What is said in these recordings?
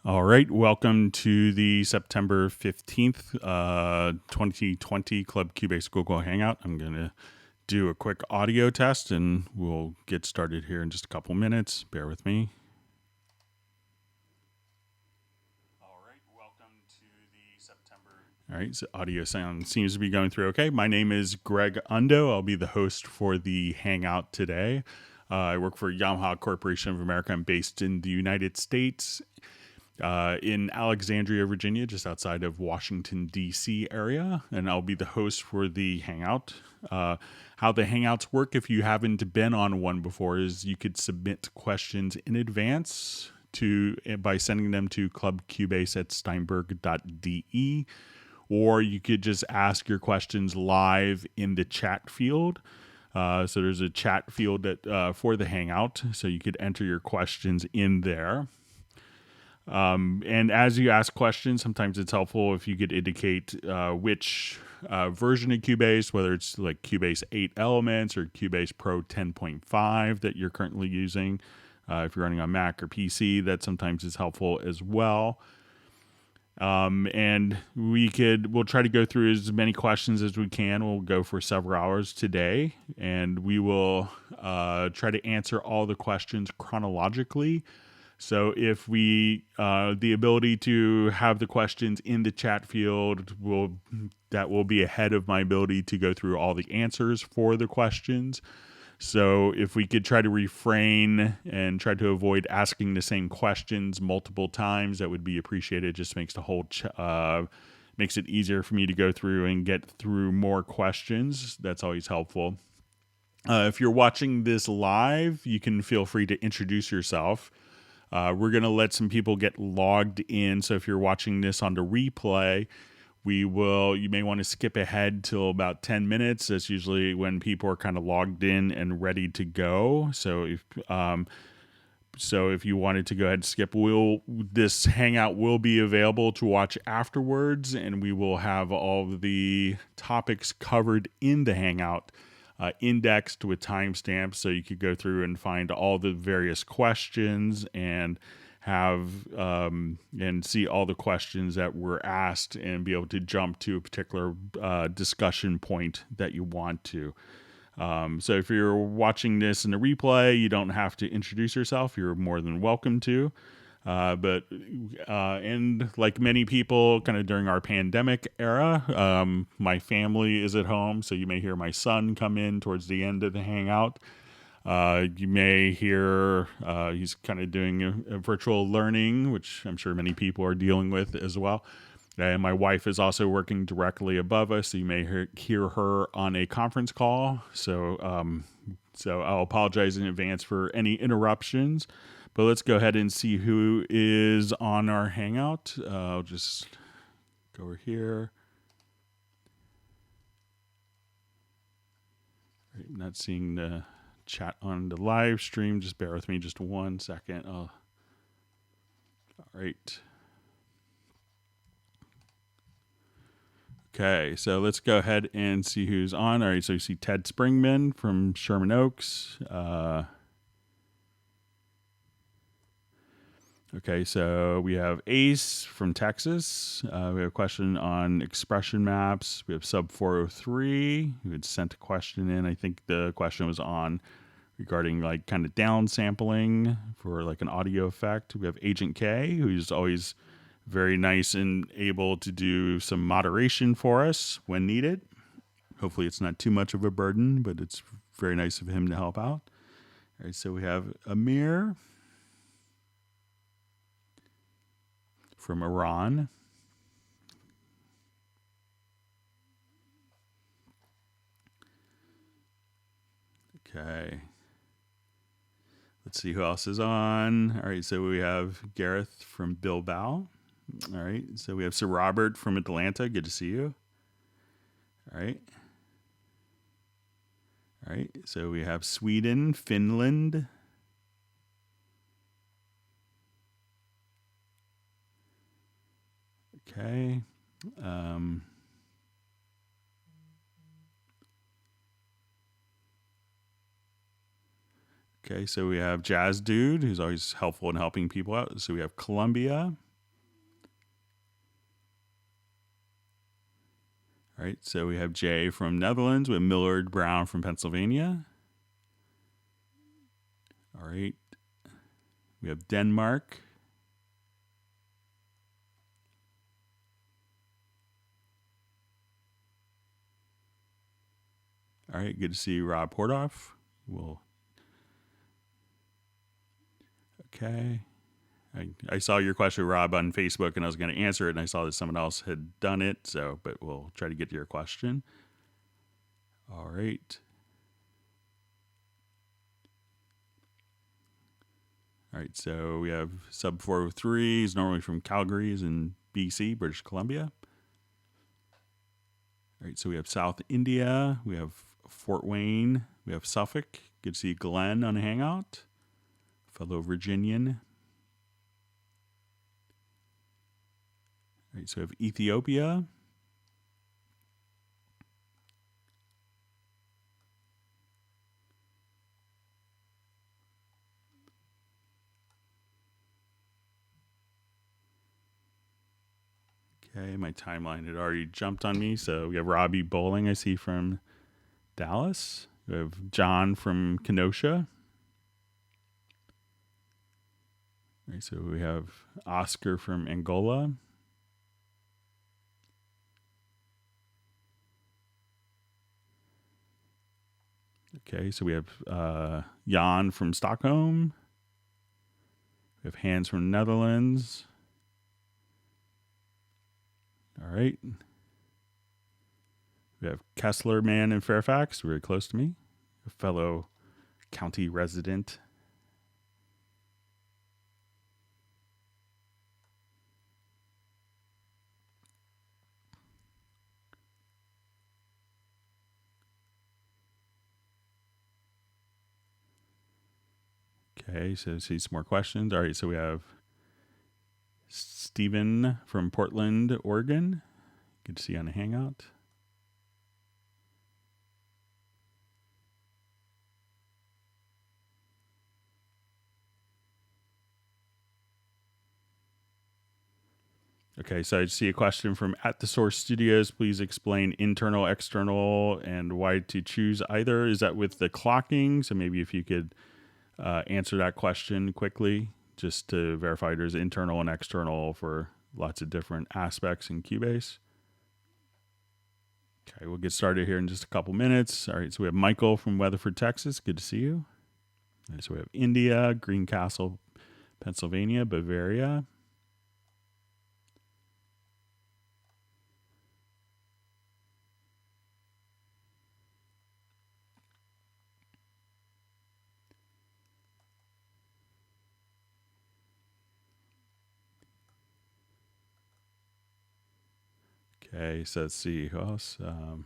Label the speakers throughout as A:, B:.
A: All right, welcome to the September 15th, 2020 Club Cubase Google Hangout. I'm going to do a quick audio test and we'll get started here in just a couple minutes. Bear with me. All right, welcome to the September. All right, so audio sound seems to be going through okay. My name is Greg Undo. I'll be the host for the Hangout today. I work for Yamaha Corporation of America. I'm based in the United States. In Alexandria, Virginia, just outside of Washington, D.C. area, and I'll be the host for the Hangout. How the Hangouts work, if you haven't been on one before, is you could submit questions in advance by sending them to clubcubase@steinberg.de, or you could just ask your questions live in the chat field. So there's a chat field for the Hangout, so you could enter your questions in there. And as you ask questions, sometimes it's helpful if you could indicate which version of Cubase, whether it's like Cubase 8 Elements or Cubase Pro 10.5 that you're currently using. If you're running on Mac or PC, that sometimes is helpful as well. And we'll try to go through as many questions as we can. We'll go for several hours today, and we will try to answer all the questions chronologically. So if the ability to have the questions in the chat field will be ahead of my ability to go through all the answers for the questions. So if we could try to refrain and try to avoid asking the same questions multiple times, that would be appreciated. It just makes the whole makes it easier for me to go through and get through more questions. That's always helpful. If you're watching this live, you can feel free to introduce yourself. We're going to let some people get logged in. So if you're watching this on the replay, you may want to skip ahead till about 10 minutes. That's usually when people are kind of logged in and ready to go. So if you wanted to go ahead and skip, this Hangout will be available to watch afterwards, and we will have all of the topics covered in the Hangout. Indexed with timestamps, so you could go through and find all the various questions and and see all the questions that were asked and be able to jump to a particular discussion point that you want to. So if you're watching this in the replay, you don't have to introduce yourself. You're more than welcome to. And like many people kind of during our pandemic era, my family is at home, so you may hear my son come in towards the end of the Hangout. You may hear he's kind of doing a virtual learning, which I'm sure many people are dealing with as well. And my wife is also working directly above us, so you may hear her on a conference call. So I'll apologize in advance for any interruptions. But let's go ahead and see who is on our Hangout. I'll just go over here. Right, I'm not seeing the chat on the live stream. Just bear with me just 1 second. All right. Okay, so let's go ahead and see who's on. All right, so you see Ted Springman from Sherman Oaks. Okay, so we have Ace from Texas. We have a question on expression maps. We have Sub 403 who had sent a question in. I think the question was on regarding like kind of downsampling for like an audio effect. We have Agent K, who's always very nice and able to do some moderation for us when needed. Hopefully it's not too much of a burden, but it's very nice of him to help out. All right, so we have Amir from Iran. Okay. Let's see who else is on. All right, so we have Gareth from Bilbao. All right, so we have Sir Robert from Atlanta. Good to see you. All right. All right, so we have Sweden, Finland. Okay. Okay, so we have Jazz Dude, who's always helpful in helping people out. So we have Colombia. All right, so we have Jay from Netherlands. We have Millard Brown from Pennsylvania. All right, we have Denmark. All right, good to see you, Rob Portoff. Okay. I saw your question, Rob, on Facebook, and I was going to answer it, and I saw that someone else had done it, but we'll try to get to your question. All right. All right, so we have Sub 403. He's normally from Calgary, he's in BC, British Columbia. All right, so we have South India. We have Fort Wayne. We have Suffolk. Good to see Glenn on Hangout, fellow Virginian. All right, so we have Ethiopia. Okay, my timeline had already jumped on me. So we have Robbie Bowling, I see, from Dallas. We have John from Kenosha. All right, so we have Oscar from Angola. Okay, so we have Jan from Stockholm. We have Hans from Netherlands. All right. We have Kessler Man in Fairfax, very close to me, a fellow county resident. Okay, so see some more questions. All right, so we have Stephen from Portland, Oregon. Good to see you on a Hangout. Okay, so I see a question from At the Source Studios. Please explain internal, external, and why to choose either. Is that with the clocking? So maybe if you could answer that question quickly, just to verify there's internal and external for lots of different aspects in Cubase. Okay, we'll get started here in just a couple minutes. All right, so we have Michael from Weatherford, Texas. Good to see you. All right, so we have India, Greencastle, Pennsylvania, Bavaria. Okay, so let's see who else. All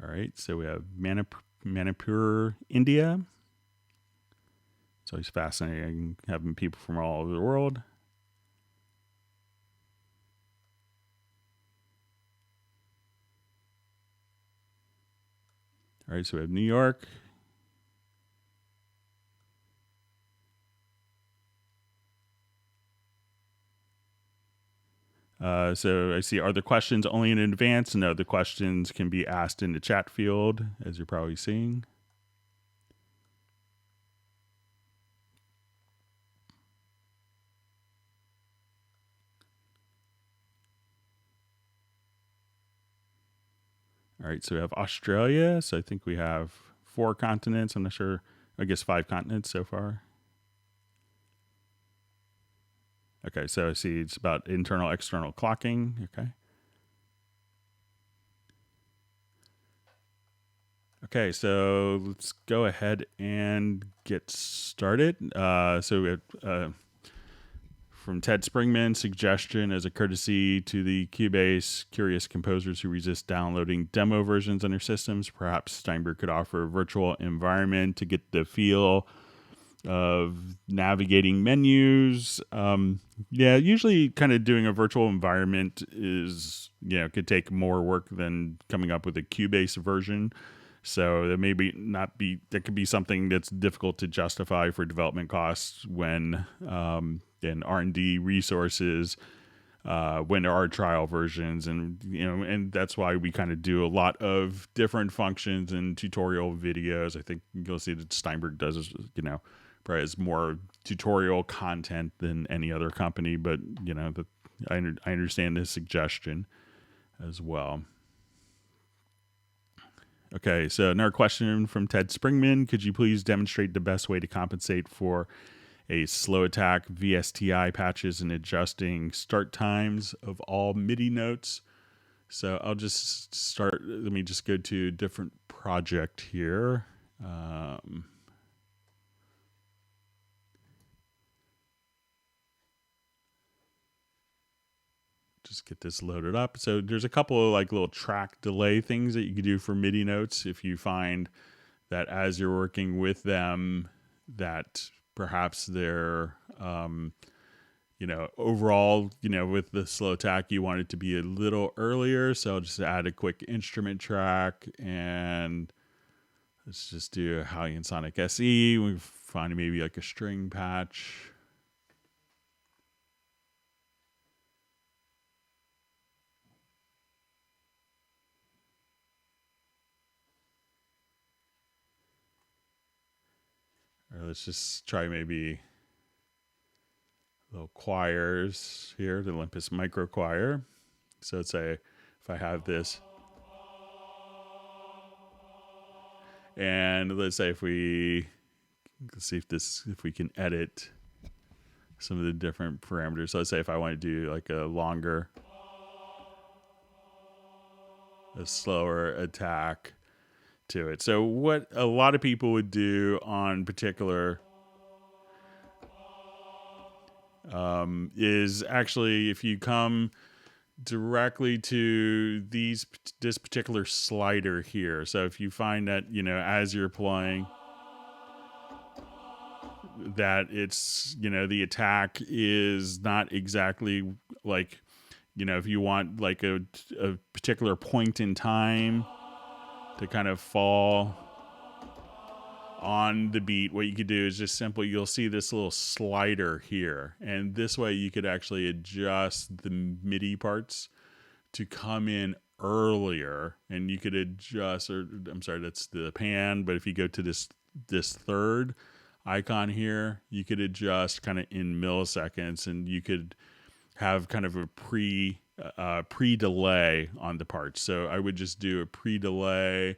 A: right, so we have Manipur, India. It's always fascinating having people from all over the world. All right, so we have New York. So I see, are the questions only in advance? No, the questions can be asked in the chat field, as you're probably seeing. All right, so we have Australia. So I think we have 4 continents. I'm not sure. I guess 5 continents so far. Okay, so I see it's about internal, external clocking. Okay. Okay, so let's go ahead and get started. So we have from Ted Springman, suggestion as a courtesy to the Cubase curious composers who resist downloading demo versions on their systems. Perhaps Steinberg could offer a virtual environment to get the feel of navigating menus. Yeah, usually kind of doing a virtual environment is, could take more work than coming up with a Cubase version. So that that could be something that's difficult to justify for development costs when in R&D resources, when there are trial versions, and that's why we kind of do a lot of different functions and tutorial videos. I think you'll see that Steinberg does, probably has more tutorial content than any other company, but I understand this suggestion as well. Okay, so another question from Ted Springman. Could you please demonstrate the best way to compensate for a slow attack VSTi patches and adjusting start times of all MIDI notes? So I'll just start. Let me just go to a different project here. Just get this loaded up. So there's a couple of like little track delay things that you can do for MIDI notes if you find that as you're working with them that perhaps they're overall, with the slow attack you want it to be a little earlier. So I'll just add a quick instrument track, and let's just do a Hallian Sonic SE. We find maybe like a string patch. Or let's just try maybe little choirs here, the Olympus micro choir. So let's say if I have this, and let's say if we, let's see if we can edit some of the different parameters. So let's say if I want to do like a longer, a slower attack to it. So what a lot of people would do on particular is actually if you come directly to this particular slider here. So if you find that, as you're playing that it's, the attack is not exactly like, if you want like a particular point in time to kind of fall on the beat, what you could do is just simply, you'll see this little slider here, and this way you could actually adjust the MIDI parts to come in earlier, and you could adjust, or I'm sorry, that's the pan, but if you go to this third icon here, you could adjust kind of in milliseconds, and you could have kind of a pre-delay on the parts. So I would just do a pre-delay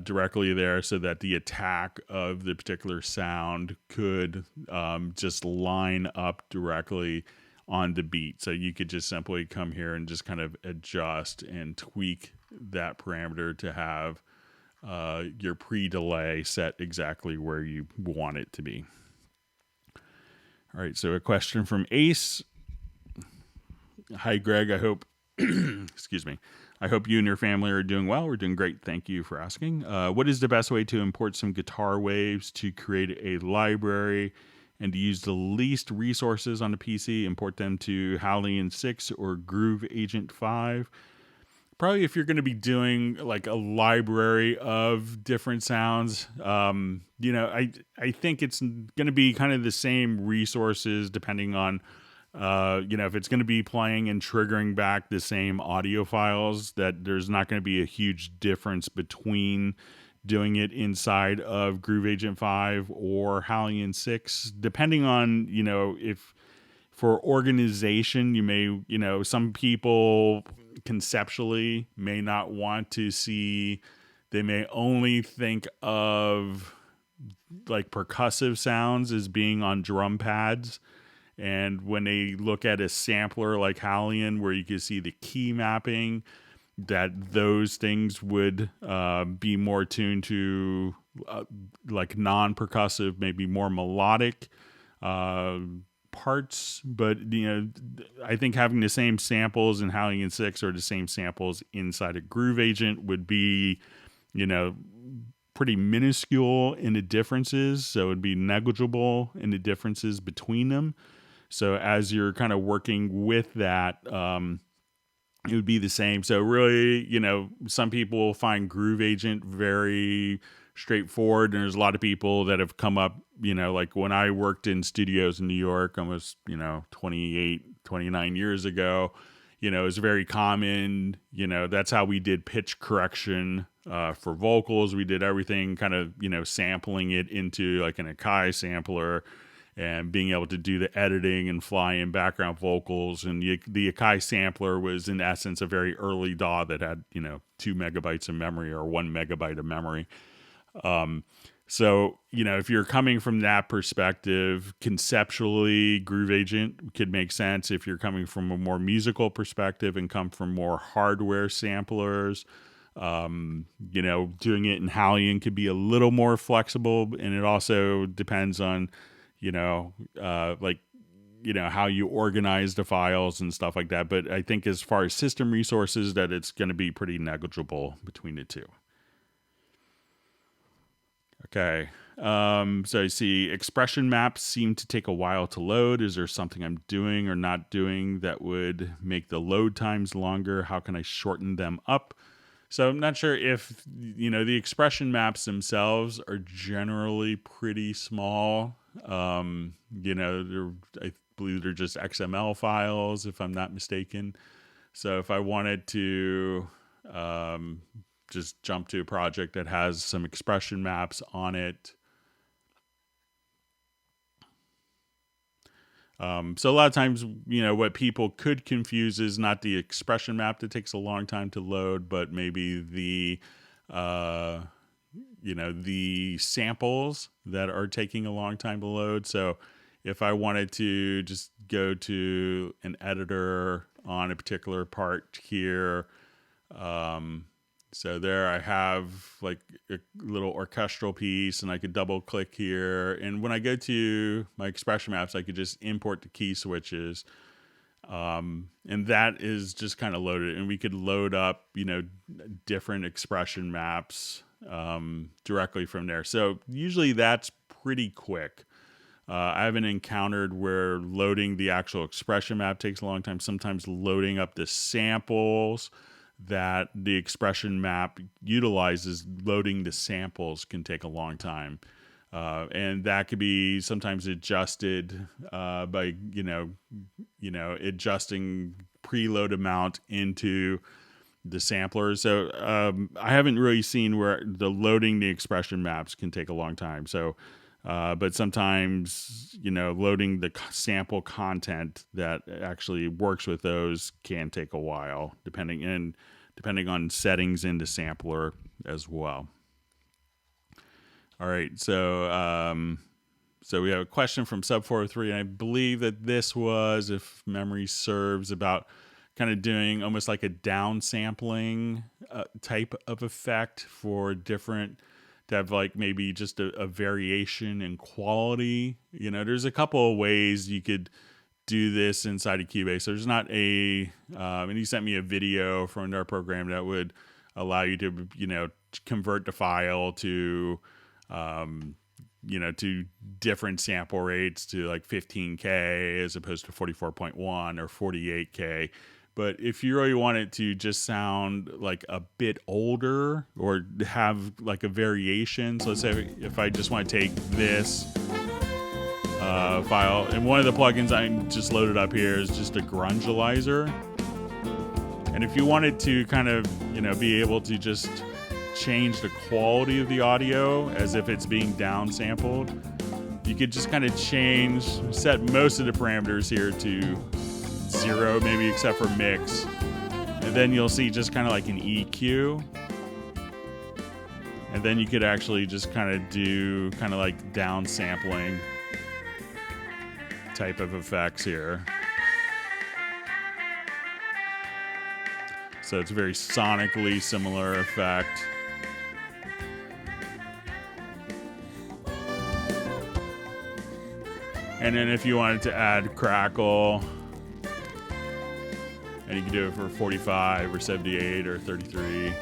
A: directly there so that the attack of the particular sound could just line up directly on the beat. So you could just simply come here and just kind of adjust and tweak that parameter to have your pre-delay set exactly where you want it to be. All right, so a question from Ace. Hi, Greg. I hope, excuse me. I hope you and your family are doing well. We're doing great. Thank you for asking. What is the best way to import some guitar waves to create a library and to use the least resources on the PC? Import them to Hallian 6 or Groove Agent 5. Probably if you're going to be doing like a library of different sounds, I think it's going to be kind of the same resources depending on if it's going to be playing and triggering back the same audio files, that there's not going to be a huge difference between doing it inside of Groove Agent 5 or Hallian 6, depending on, if for organization, you may, some people conceptually may not want to see, they may only think of like percussive sounds as being on drum pads. And when they look at a sampler like Hallian, where you can see the key mapping, that those things would be more tuned to like non-percussive, maybe more melodic parts. But, I think having the same samples in Hallian 6 or the same samples inside a Groove Agent would be, pretty minuscule in the differences. So it would be negligible in the differences between them. So as you're kind of working with that, it would be the same. So really, some people find Groove Agent very straightforward, and there's a lot of people that have come up, like when I worked in studios in New York almost, 28, 29 years ago, it was very common, that's how we did pitch correction for vocals. We did everything kind of, sampling it into like an Akai sampler, and being able to do the editing and fly in background vocals. And the Akai sampler was in essence a very early DAW that had, 2 megabytes of memory or 1 megabyte of memory. So, if you're coming from that perspective, conceptually, Groove Agent could make sense. If you're coming from a more musical perspective and come from more hardware samplers, doing it in Hallion could be a little more flexible. And it also depends on, how you organize the files and stuff like that. But I think as far as system resources, that it's going to be pretty negligible between the two. Okay. So I see expression maps seem to take a while to load. Is there something I'm doing or not doing that would make the load times longer? How can I shorten them up? So I'm not sure if, the expression maps themselves are generally pretty small. I believe they're just XML files, if I'm not mistaken. So if I wanted to just jump to a project that has some expression maps on it. So a lot of times, what people could confuse is not the expression map that takes a long time to load, but maybe the samples that are taking a long time to load. So if I wanted to just go to an editor on a particular part here, so there I have like a little orchestral piece, and I could double click here. And when I go to my expression maps, I could just import the key switches. And that is just kind of loaded. And we could load up, different expression maps directly from there. So usually that's pretty quick. I haven't encountered where loading the actual expression map takes a long time. Sometimes loading up the samples that the expression map utilizes, loading the samples can take a long time. And that could be sometimes adjusted by, adjusting preload amount into the sampler. So I haven't really seen where loading the expression maps can take a long time. So, but sometimes, loading the sample content that actually works with those can take a while, depending on settings in the sampler as well. All right, so we have a question from Sub403, and I believe that this was, if memory serves, about kind of doing almost like a downsampling type of effect for different, to have like maybe just a variation in quality. There's a couple of ways you could do this inside of Cubase. There's not and he sent me a video from our program that would allow you to, convert the file to, to different sample rates, to like 15K as opposed to 44.1 or 48K. But if you really want it to just sound like a bit older or have like a variation, so let's say if I just want to take this file, and one of the plugins I just loaded up here is just a grungelizer. And if you wanted to kind of, be able to just change the quality of the audio as if it's being downsampled, you could just kind of set most of the parameters here to 0, maybe except for mix. And then you'll see just kind of like an EQ. And then you could actually just kind of do kind of like downsampling type of effects here. So it's a very sonically similar effect. And then if you wanted to add crackle, and you can do it for 45 or 78 or 33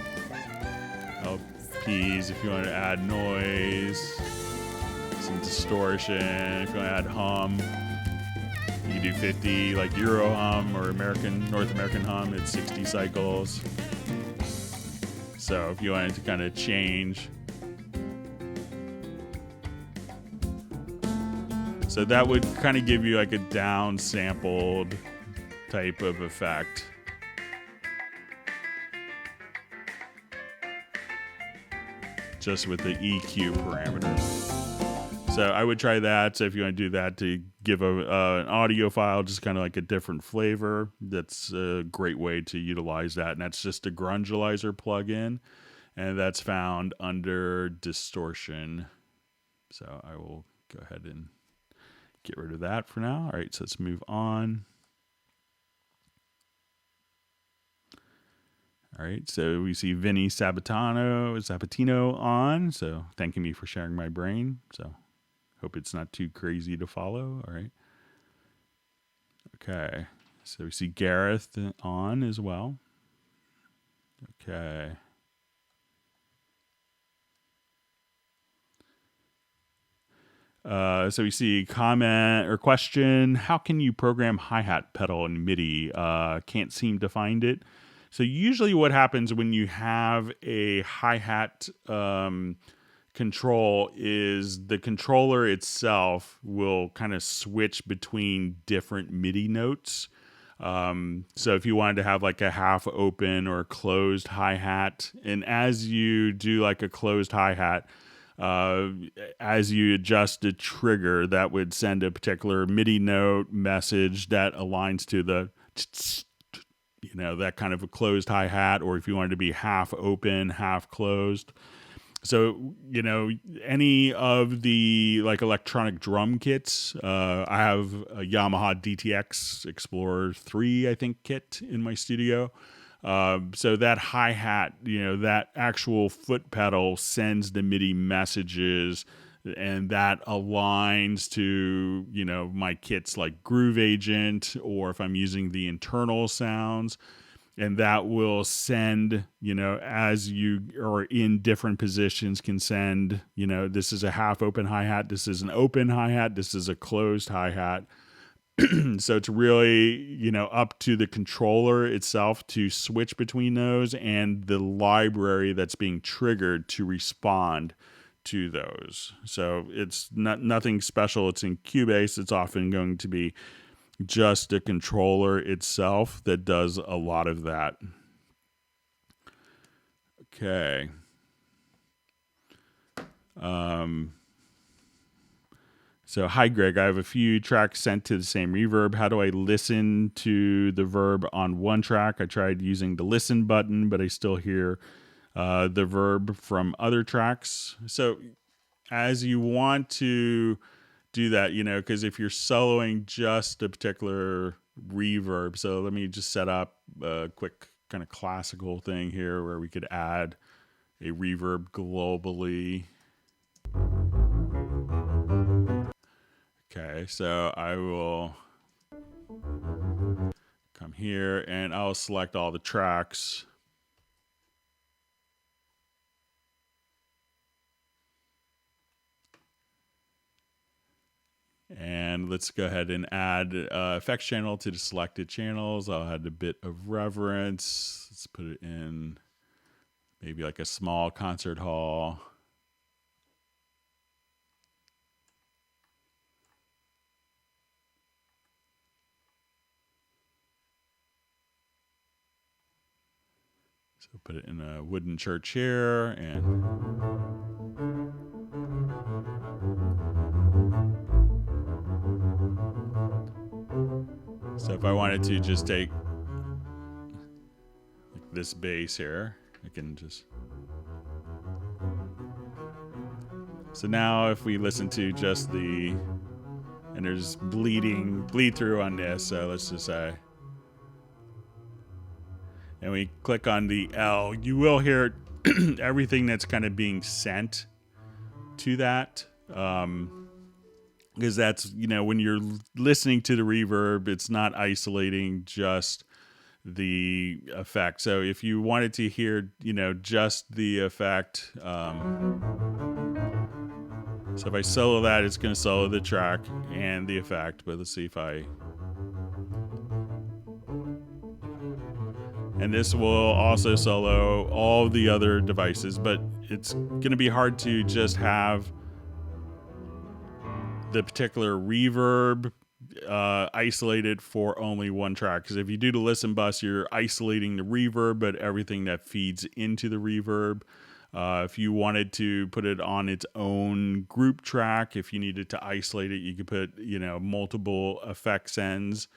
A: LPs. If you want to add noise, some distortion, if you want to add hum. You do 50 like Euro hum or North American hum, it's 60 cycles. So if you wanted to kind of change, so that would kind of give you like a down sampled type of effect. Just with the EQ parameter. So I would try that. So if you want to do that to give an audio file, just kind of like a different flavor, that's a great way to utilize that. And that's just a grungealizer plugin, and that's found under distortion. So I will go ahead and get rid of that for now. All right, so let's move on. All right, so we see Vinny Sabatino on, so thanking me for sharing my brain. So hope it's not too crazy to follow. All right. Okay, so we see Gareth on as well. Okay. So we see comment or question, how can you program hi-hat pedal in MIDI? Can't seem to find it. So usually what happens when you have a hi-hat control is the controller itself will kind of switch between different MIDI notes. So if you wanted to have like a half open or closed hi-hat, and as you do like a closed hi-hat, as you adjust the trigger, that would send a particular MIDI note message that aligns to the that kind of a closed hi-hat, or if you wanted to be half open, half closed. So, any of the like electronic drum kits, I have a Yamaha DTX Explorer 3, I think, kit in my studio. So that hi-hat, that actual foot pedal sends the MIDI messages, and that aligns to, my kits like Groove Agent, or if I'm using the internal sounds, and that will send, as you are in different positions, can send, this is a half open hi-hat, this is an open hi-hat, this is a closed hi-hat. So it's really, up to the controller itself to switch between those and the library that's being triggered to respond to those. So it's nothing special. It's in Cubase. It's often going to be just the controller itself that does a lot of that. Okay. So, hi, Greg. I have a few tracks sent to the same reverb. How do I listen to the verb on one track? I tried using the listen button, but I still hear the verb from other tracks. So, as you want to do that, because if you're soloing just a particular reverb, so let me just set up a quick kind of classical thing here where we could add a reverb globally. Okay, so I will come here and I'll select all the tracks. And let's go ahead and add effects channel to the selected channels. I'll add a bit of reverence. Let's put it in maybe like a small concert hall. So put it in a wooden church here, and so if I wanted to just take like this bass here, I can just. So now if we listen to just and there's bleed through on this, so let's just say, and we click on the L, you will hear everything that's kind of being sent to that. Because that's, when you're listening to the reverb, it's not isolating just the effect. So if you wanted to hear, just the effect, so if I solo that, it's going to solo the track and the effect. But let's see if I And this will also solo all the other devices, but it's going to be hard to just have the particular reverb isolated for only one track. Because if you do the listen bus, you're isolating the reverb, but everything that feeds into the reverb. If you wanted to put it on its own group track, if you needed to isolate it, you could put, multiple effect sends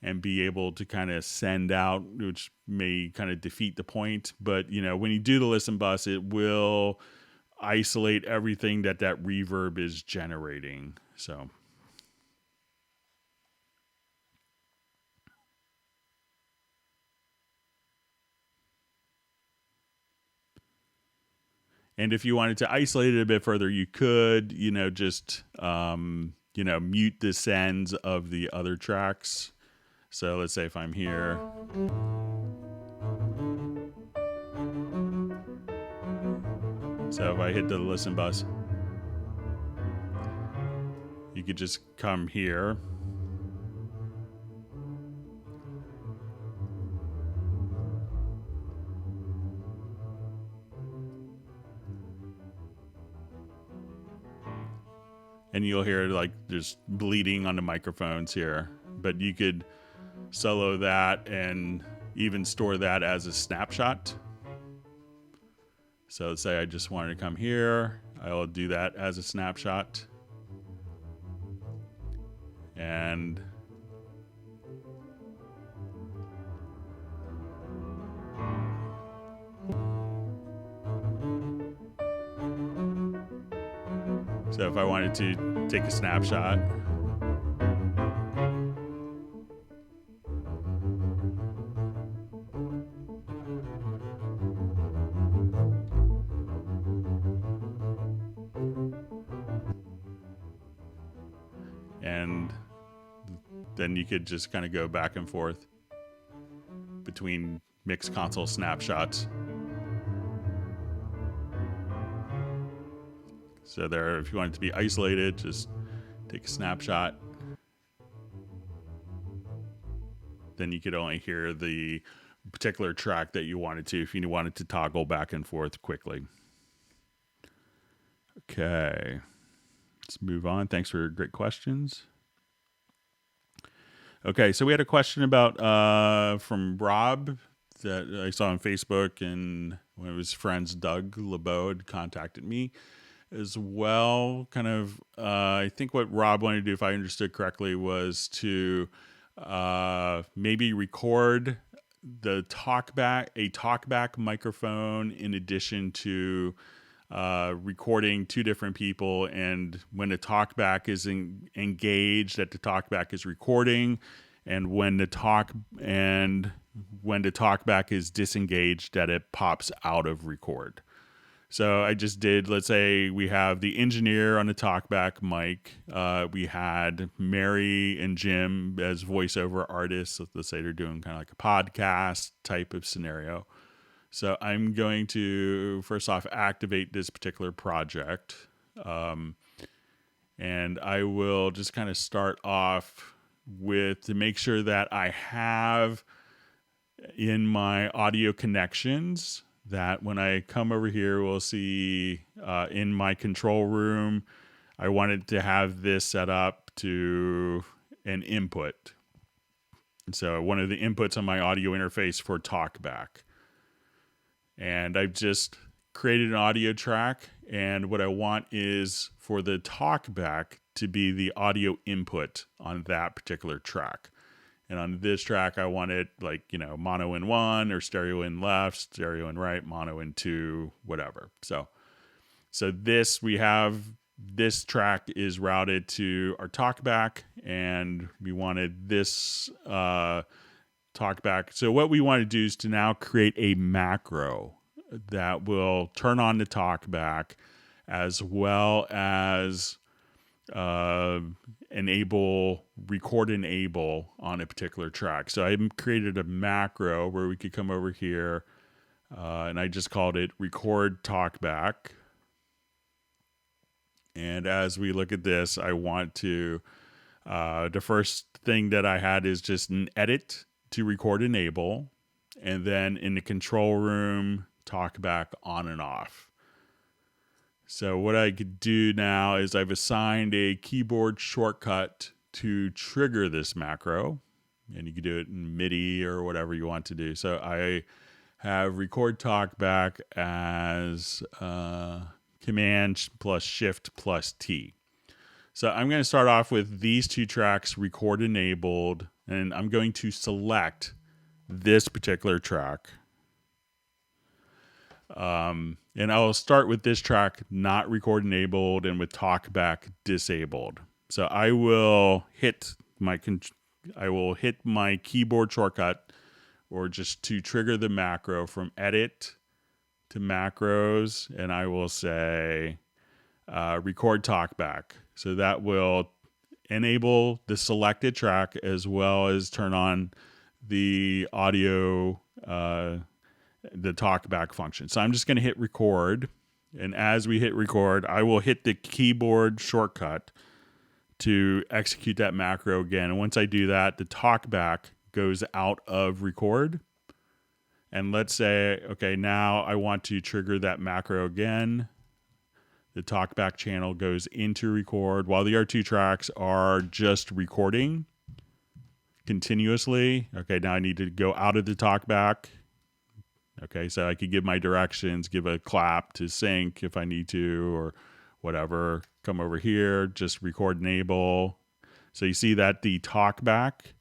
A: and be able to kind of send out, which may kind of defeat the point. But, when you do the listen bus, it will isolate everything that reverb is generating. So. And if you wanted to isolate it a bit further, you could, just, mute the sends of the other tracks. So let's say if I'm here. So if I hit the listen bus, you could just come here. And you'll hear like there's bleeding on the microphones here. But you could solo that and even store that as a snapshot. So let's say I just wanted to come here. I'll do that as a snapshot. And so if I wanted to take a snapshot, and then you could just kind of go back and forth between mixed console snapshots. So there, if you want it to be isolated, just take a snapshot. Then you could only hear the particular track that you wanted to, if you wanted to toggle back and forth quickly. Okay, let's move on. Thanks for great questions. Okay, so we had a question about from Rob that I saw on Facebook, and one of his friends, Doug LeBeau, had contacted me as well. Kind of, I think what Rob wanted to do, if I understood correctly, was to maybe record a talkback microphone in addition to recording two different people, and when the talkback is engaged, that the talkback is recording, and when the talkback is disengaged, that it pops out of record. So I just did, let's say we have the engineer on the talkback mic. We had Mary and Jim as voiceover artists. Let's say they're doing kind of like a podcast type of scenario. So I'm going to, first off, activate this particular project. And I will just kind of start off with, to make sure that I have in my audio connections, that when I come over here, we'll see in my control room, I wanted to have this set up to an input. And so one of the inputs on my audio interface for TalkBack. And I've just created an audio track, and what I want is for the TalkBack to be the audio input on that particular track. And on this track, I want it like, mono in one, or stereo in left, stereo in right, mono in two, whatever. So this track is routed to our TalkBack, and we wanted this TalkBack. So what we want to do is to now create a macro that will turn on the TalkBack, as well as record enable on a particular track. So I created a macro where we could come over here, and I just called it record TalkBack. And as we look at this, I want to, the first thing that I had is just an edit to record enable. and then in the control room, Talkback on and off. So what I could do now is I've assigned a keyboard shortcut to trigger this macro, and you can do it in MIDI or whatever you want to do. So I have record Talkback as Command plus Shift plus T. So I'm going to start off with these two tracks record enabled, and I'm going to select this particular track. And I'll start with this track not record enabled and with Talkback disabled. So I will hit my keyboard shortcut, or just to trigger the macro, from edit to macros, and I will say record Talkback. So that will enable the selected track as well as turn on the audio, the Talkback function. So I'm just going to hit record. And as we hit record, I will hit the keyboard shortcut to execute that macro again. And once I do that, the Talkback goes out of record. And let's say, okay, now I want to trigger that macro again. The Talkback channel goes into record while the other two tracks are just recording continuously. Okay, now I need to go out of the Talkback. Okay, so I could give my directions, give a clap to sync if I need to, or whatever. Come over here, just record enable. So you see that the Talkback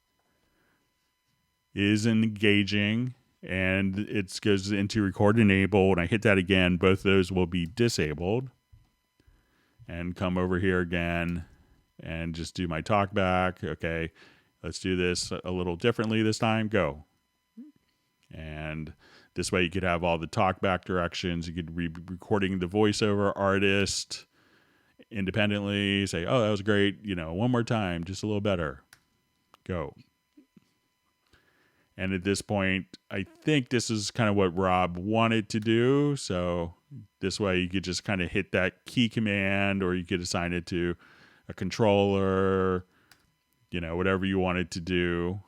A: is engaging and it goes into record enable. When I hit that again, both of those will be disabled. And come over here again and just do my Talkback. Okay, let's do this a little differently this time. Go. And this way you could have all the Talkback directions. You could be recording the voiceover artist independently. Say, oh, that was great. One more time, just a little better. Go. And at this point, I think this is kind of what Rob wanted to do. So this way you could just kind of hit that key command, or you could assign it to a controller, whatever you wanted to do.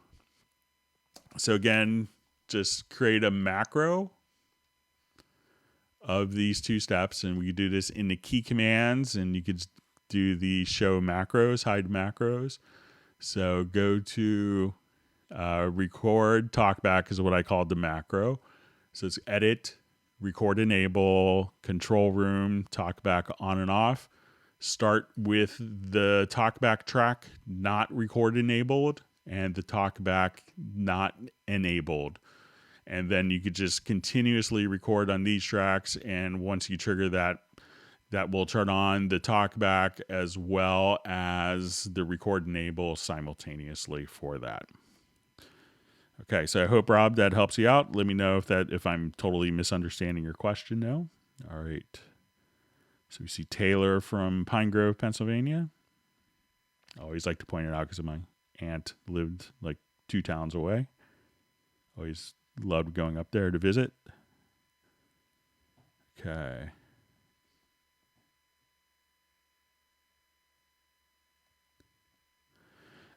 A: So again, just create a macro of these two steps, and we could do this in the key commands, and you could do the show macros, hide macros. So go to record Talkback is what I called the macro. So it's edit, record enable, control room, Talkback on and off. Start with the Talkback track not record enabled and the Talkback not enabled. And then you could just continuously record on these tracks, and once you trigger that, that will turn on the Talkback as well as the record enable simultaneously for that. Okay, so I hope, Rob, that helps you out. Let me know if I'm totally misunderstanding your question now. All right. So we see Taylor from Pine Grove, Pennsylvania. I always like to point it out because my aunt lived like 2 towns away. Always loved going up there to visit. Okay.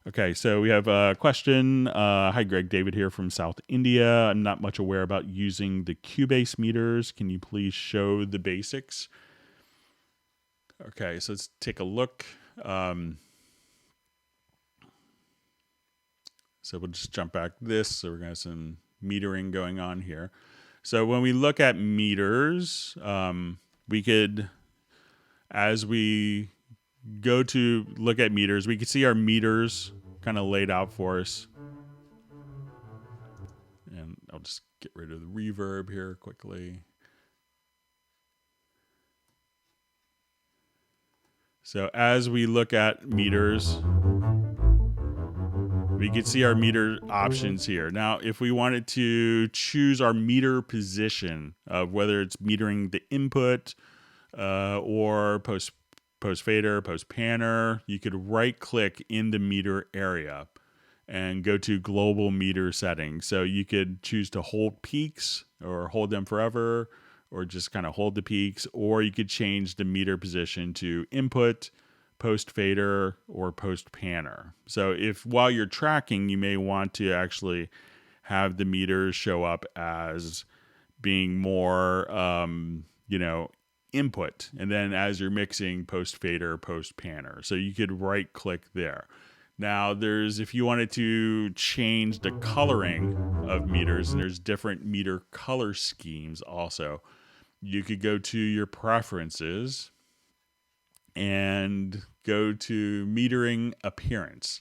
A: Okay, so we have a question. Hi, Greg. David here from South India. I'm not much aware about using the Cubase meters. Can you please show the basics? Okay, so let's take a look. So we'll just jump back to this. So we're going to have some metering going on here. So when we look at meters, we could, as we go to look at meters, we can see our meters kind of laid out for us. And I'll just get rid of the reverb here quickly. So as we look at meters, we can see our meter options here. Now, if we wanted to choose our meter position of whether it's metering the input or post fader, post panner, you could right click in the meter area and go to global meter settings. So you could choose to hold peaks or hold them forever, or just kind of hold the peaks, or you could change the meter position to input, post fader, or post panner. So if while you're tracking, you may want to actually have the meters show up as being more, input. And then as you're mixing, post fader, post panner. So you could right click there. Now if you wanted to change the coloring of meters, and there's different meter color schemes also, you could go to your preferences and go to metering appearance.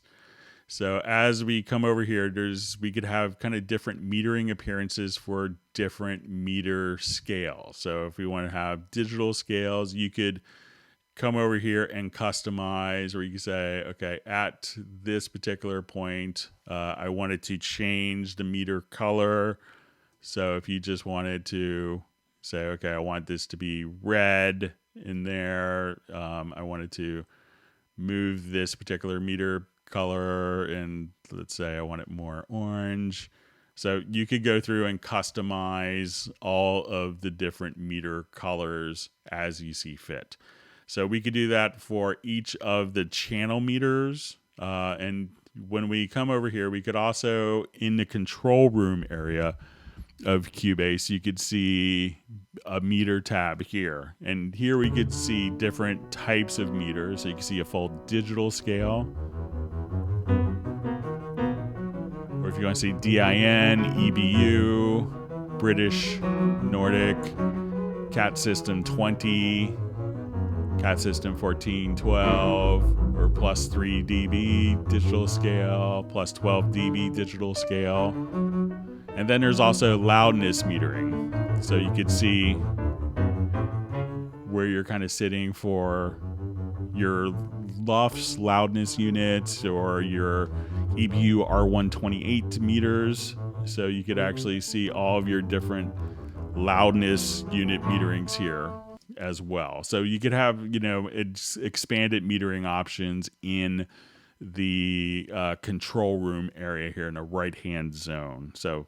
A: So as we come over here, we could have kind of different metering appearances for different meter scales. So if we want to have digital scales, you could come over here and customize, or you can say, okay, at this particular point, I wanted to change the meter color. So if you just wanted to say, okay, I want this to be red in there, I wanted to move this particular meter color, and let's say I want it more orange. So you could go through and customize all of the different meter colors as you see fit. So we could do that for each of the channel meters. And when we come over here, we could also, in the control room area of Cubase, you could see a meter tab here. And here we could see different types of meters. So you can see a full digital scale. Or if you want to see DIN, EBU, British, Nordic, CAT System 20, CAT System 1412, or plus 3 dB digital scale, plus 12 dB digital scale. And then there's also loudness metering. So you could see where you're kind of sitting for your LUFS loudness units or your EBU R128 meters. So you could actually see all of your different loudness unit meterings here as well. So you could have, expanded metering options in the control room area here in the right hand zone. So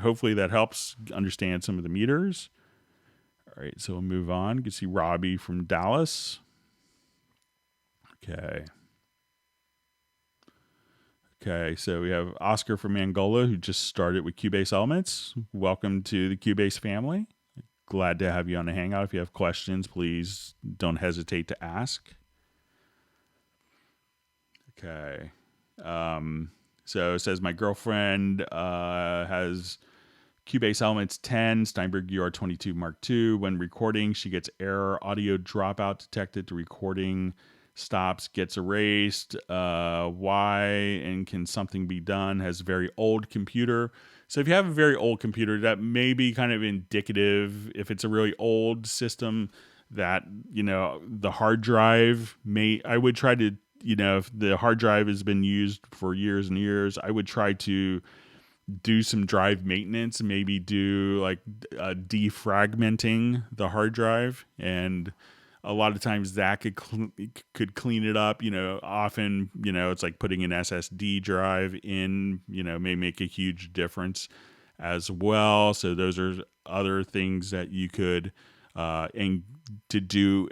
A: hopefully that helps understand some of the meters. All right, so we'll move on. You can see Robbie from Dallas. Okay, so we have Oscar from Angola, who just started with Cubase Elements. Welcome to the Cubase family. Glad to have you on the Hangout. If you have questions, please don't hesitate to ask. Okay. So it says my girlfriend has Cubase Elements 10, Steinberg UR22 Mark II. When recording, she gets error audio dropout detected. The recording stops, gets erased. Why? And can something be done? Has a very old computer. So if you have a very old computer, that may be kind of indicative. If it's a really old system, that, the hard drive I would try to, if the hard drive has been used for years and years, I would try to do some drive maintenance, maybe do like defragmenting the hard drive. And a lot of times that could clean it up. Often, it's like putting an SSD drive in, may make a huge difference as well. So those are other things that you could and to do,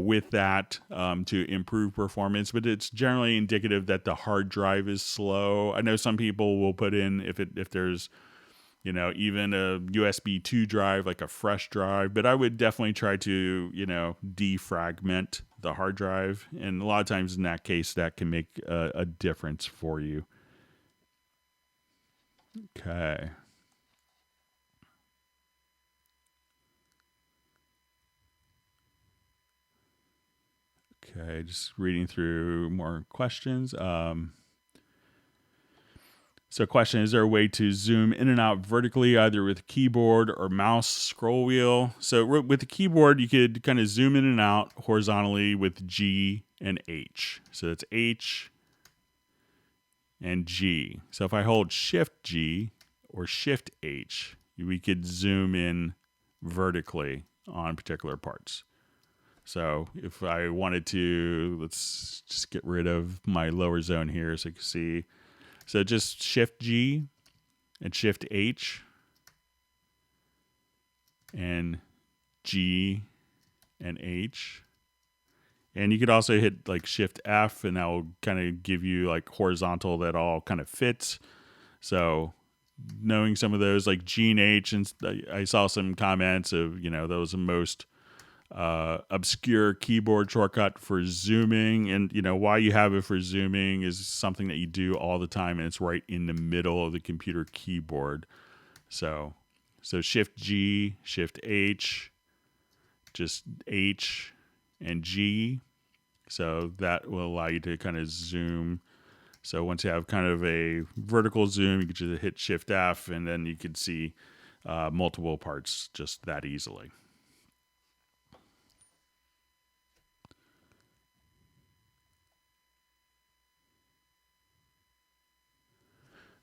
A: with that to improve performance. But it's generally indicative that the hard drive is slow. I know some people will put in, if there's, even a USB 2 drive, like a fresh drive. But I would definitely try to, defragment the hard drive. And a lot of times in that case, that can make a difference for you. Okay. Okay, just reading through more questions. So question, is there a way to zoom in and out vertically, either with keyboard or mouse scroll wheel? So with the keyboard, you could kind of zoom in and out horizontally with G and H. So it's H and G. So if I hold Shift G or Shift H, we could zoom in vertically on particular parts. So if I wanted to, let's just get rid of my lower zone here so you can see. So just Shift G and Shift H and G and H. And you could also hit like Shift F, and that will kind of give you like horizontal that all kind of fits. So knowing some of those like G and H, and I saw some comments of, those most obscure keyboard shortcut for zooming, and why you have it for zooming is something that you do all the time, and it's right in the middle of the computer keyboard. So Shift G, Shift H, just H and G. So that will allow you to kind of zoom. So once you have kind of a vertical zoom, you can just hit Shift F, and then you can see multiple parts just that easily.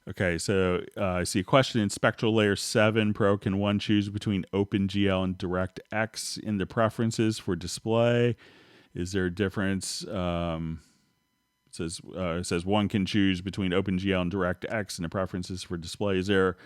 A: Okay, so I see a question in Spectralayers 7 Pro. Can one choose between OpenGL and DirectX in the preferences for display? Is there a difference? It says one can choose between OpenGL and DirectX in the preferences for display. Is there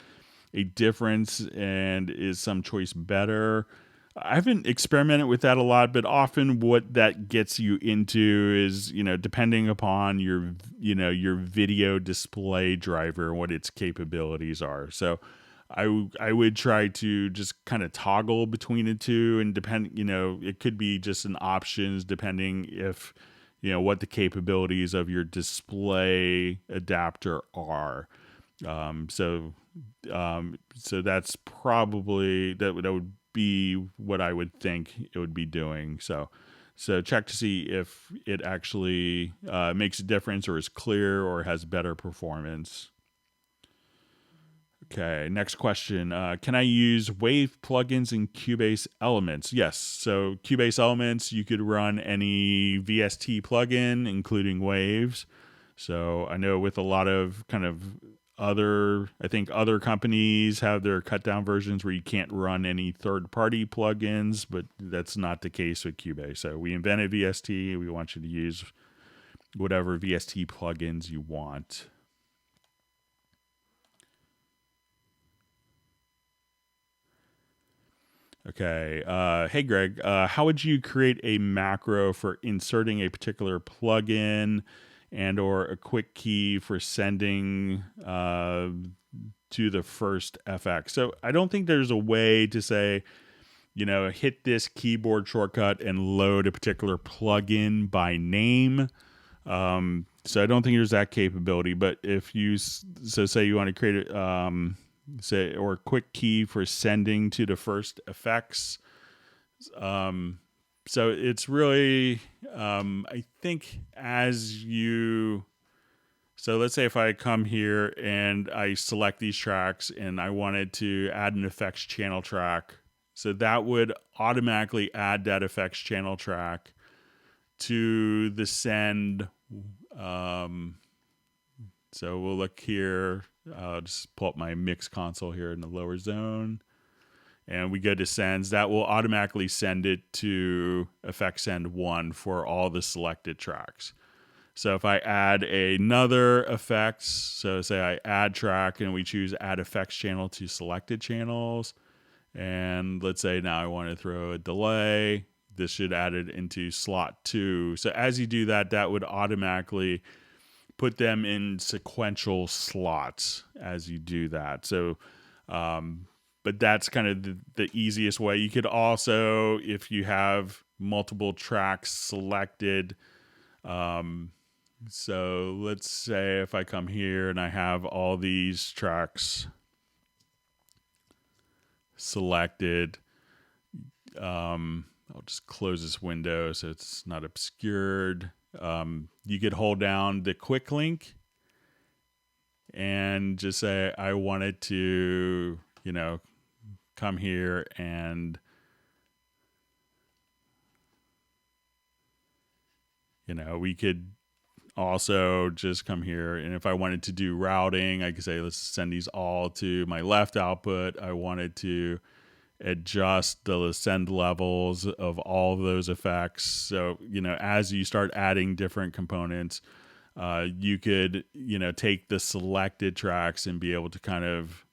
A: a difference, and is some choice better? I haven't experimented with that a lot, but often what that gets you into is, depending upon your video display driver, what its capabilities are. So I would try to just kind of toggle between the two, and it could be just an options depending if, what the capabilities of your display adapter are. So that's probably that would be what I would think it would be doing. So check to see if it actually makes a difference, or is clear, or has better performance. Okay, next question. Can I use Wave plugins in Cubase Elements? Yes. So Cubase Elements, you could run any VST plugin, including Waves. So I know with a lot of kind of other companies have their cut down versions where you can't run any third-party plugins, but that's not the case with Cubase. So we invented VST. We want you to use whatever VST plugins you want. Okay. Hey, Greg, how would you create a macro for inserting a particular plugin and or a quick key for sending to the first FX? So I don't think there's a way to say, hit this keyboard shortcut and load a particular plugin by name. So I don't think there's that capability. But if you, say you want to create or a quick key for sending to the first effects. So it's really, I think so let's say if I come here and I select these tracks and I wanted to add an effects channel track, so that would automatically add that effects channel track to the send. So we'll look here. I'll just pull up my mix console here in the lower zone. And we go to sends. That will automatically send it to effects send 1 for all the selected tracks. So if I add another effects, so say I add track and we choose add effects channel to selected channels. And let's say now I want to throw a delay. This should add it into slot 2. So as you do that, that would automatically put them in sequential slots as you do that. So, but that's kind of the easiest way. You could also, if you have multiple tracks selected, so let's say if I come here and I have all these tracks selected, I'll just close this window so it's not obscured. You could hold down the quick link and just say, I wanted to, come here and, we could also just come here. And if I wanted to do routing, I could say, let's send these all to my left output. I wanted to adjust the send levels of all of those effects. So, as you start adding different components, you could, take the selected tracks and be able to kind of,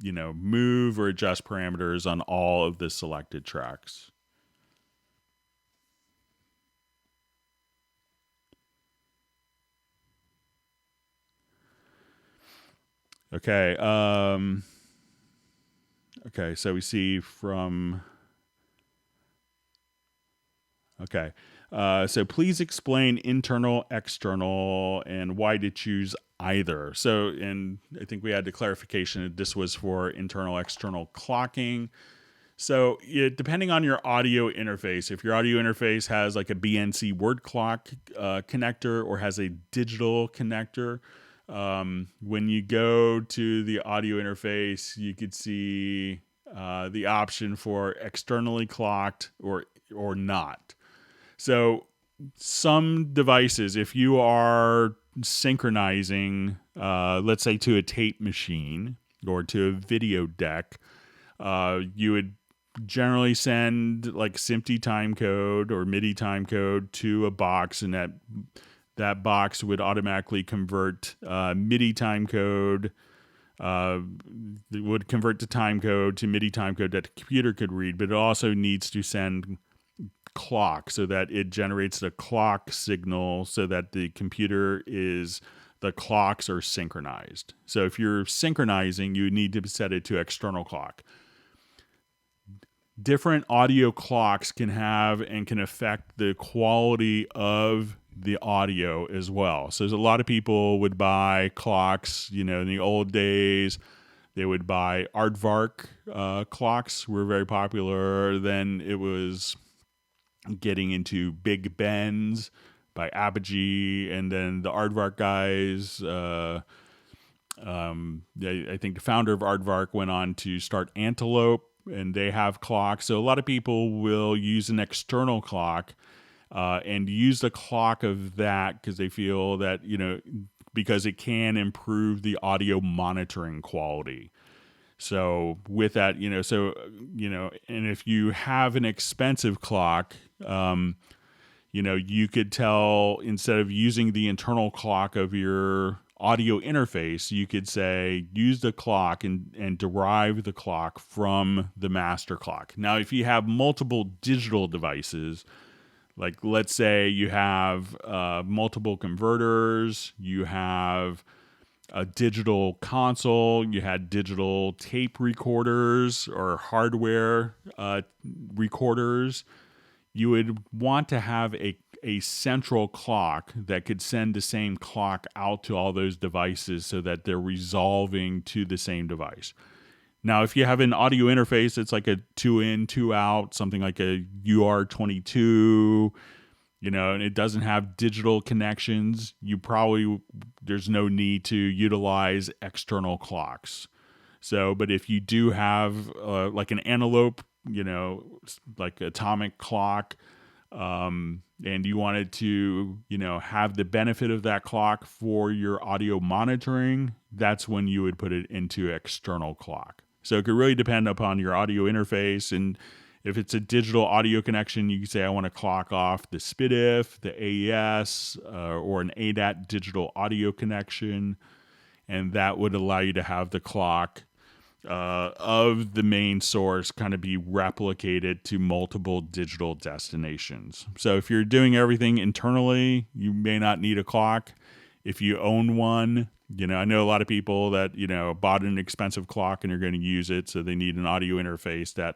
A: move or adjust parameters on all of the selected tracks. Okay. Okay. So we see from. Okay. So please explain internal, external, and why to choose either. So, and I think we had the clarification that this was for internal, external clocking. So, depending on your audio interface, if your audio interface has like a BNC word clock connector or has a digital connector, when you go to the audio interface, you could see the option for externally clocked or not. So some devices, if you are synchronizing, let's say to a tape machine or to a video deck, you would generally send like SMPTE time code or MIDI time code to a box, and that box would automatically convert MIDI time code. It would convert the time code to MIDI time code that the computer could read, but it also needs to send clock so that it generates the clock signal so that the clocks are synchronized. So if you're synchronizing, you need to set it to external clock. Different audio clocks can have and can affect the quality of the audio as well. So there's a lot of people would buy clocks, in the old days, they would buy Aardvark clocks were very popular. Then it was getting into Big Bens by Apogee, and then the Aardvark guys. I think the founder of Aardvark went on to start Antelope, and they have clocks. So a lot of people will use an external clock and use the clock of that because they feel that, because it can improve the audio monitoring quality. So with that, and if you have an expensive clock, you could tell, instead of using the internal clock of your audio interface, you could say use the clock and derive the clock from the master clock. Now, if you have multiple digital devices, like let's say you have multiple converters, you have a digital console, you had digital tape recorders or hardware recorders, you would want to have a central clock that could send the same clock out to all those devices so that they're resolving to the same device. Now, if you have an audio interface, it's like a 2 in, 2 out, something like a UR22, and it doesn't have digital connections, there's no need to utilize external clocks. So, but if you do have like an Antelope, like atomic clock, and you wanted to, have the benefit of that clock for your audio monitoring, that's when you would put it into external clock. So it could really depend upon your audio interface. And if it's a digital audio connection, you can say, I want to clock off the SPDIF, the AES, or an ADAT digital audio connection. And that would allow you to have the clock of the main source kind of be replicated to multiple digital destinations. So if you're doing everything internally, you may not need a clock. If you own one, I know a lot of people that, bought an expensive clock and are going to use it, so they need an audio interface that,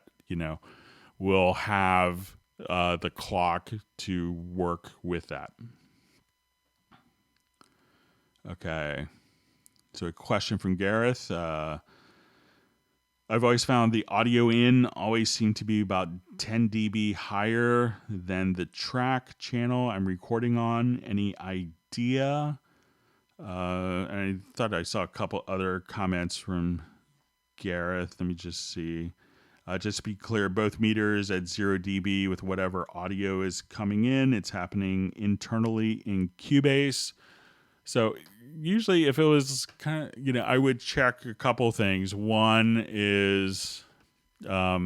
A: will have the clock to work with that. Okay. So a question from Gareth. I've always found the audio in always seemed to be about 10 dB higher than the track channel I'm recording on. Any idea? And I thought I saw a couple other comments from Gareth. Let me just see. Just to be clear, both meters at 0 dB with whatever audio is coming in. It's happening internally in Cubase. So usually if it was kind of, I would check a couple things. One is, all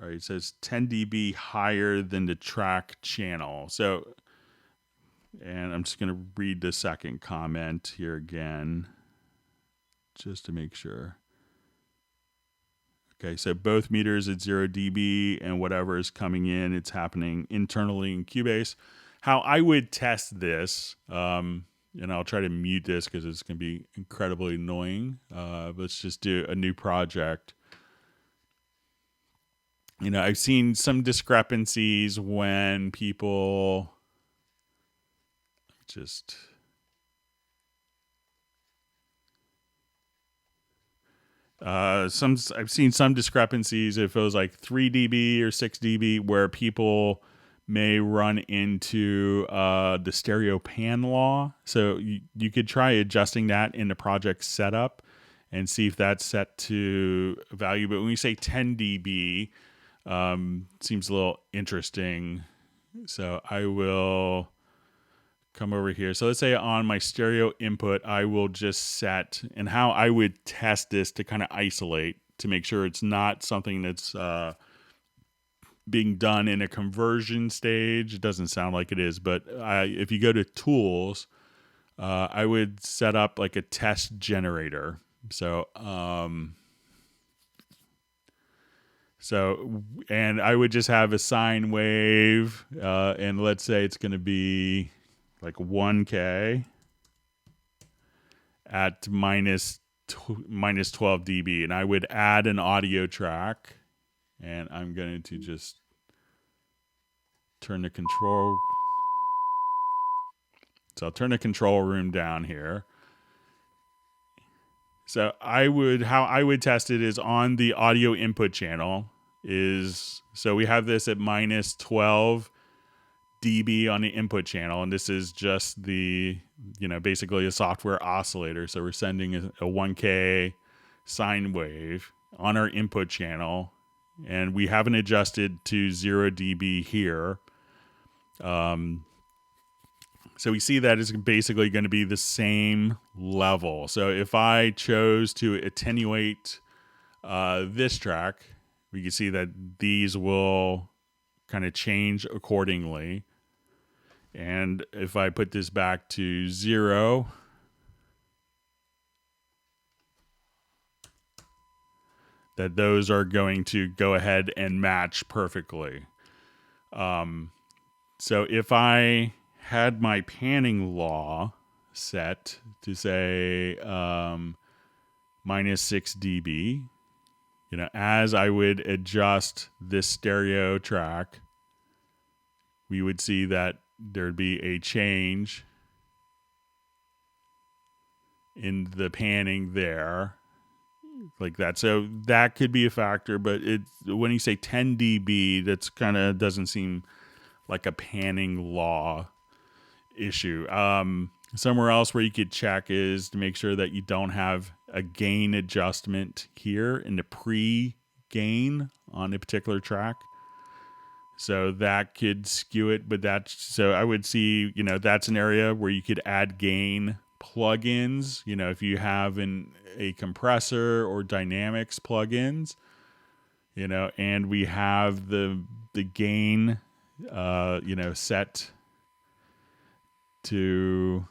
A: right, it says 10 dB higher than the track channel. So, and I'm just going to read the second comment here again, just to make sure. Okay, so both meters at 0 dB and whatever is coming in, it's happening internally in Cubase. How I would test this, and I'll try to mute this because it's going to be incredibly annoying. Let's just do a new project. I've seen some discrepancies when people just... I've seen some discrepancies if it was like 3 dB or 6 dB where people may run into the stereo pan law. So you could try adjusting that in the project setup and see if that's set to value. But when we say 10 dB, seems a little interesting. So I will come over here. So let's say on my stereo input, I will just set, and how I would test this to kind of isolate to make sure it's not something that's being done in a conversion stage. It doesn't sound like it is, but if you go to tools, I would set up like a test generator. And I would just have a sine wave, and let's say it's going to be like 1K at minus 12 dB, and I would add an audio track, and I'm going to just turn the control. So I'll turn the control room down here. So how I would test it is on the audio input channel so we have this at minus 12 dB on the input channel, and this is just basically a software oscillator. So we're sending a 1K sine wave on our input channel, and we haven't adjusted to 0 dB here. So we see that it's basically going to be the same level. So if I chose to attenuate this track, we can see that these will kind of change accordingly. And if I put this back to 0, that those are going to go ahead and match perfectly. So if I had my panning law set to say minus 6 dB, as I would adjust this stereo track, we would see that there'd be a change in the panning there, like that. So that could be a factor, but when you say 10 dB, that's kind of doesn't seem like a panning law issue. Somewhere else where you could check is to make sure that you don't have a gain adjustment here in the pre-gain on a particular track. So that could skew it, but so I would see, that's an area where you could add gain plugins. If you have a compressor or dynamics plugins, and we have the gain, set to,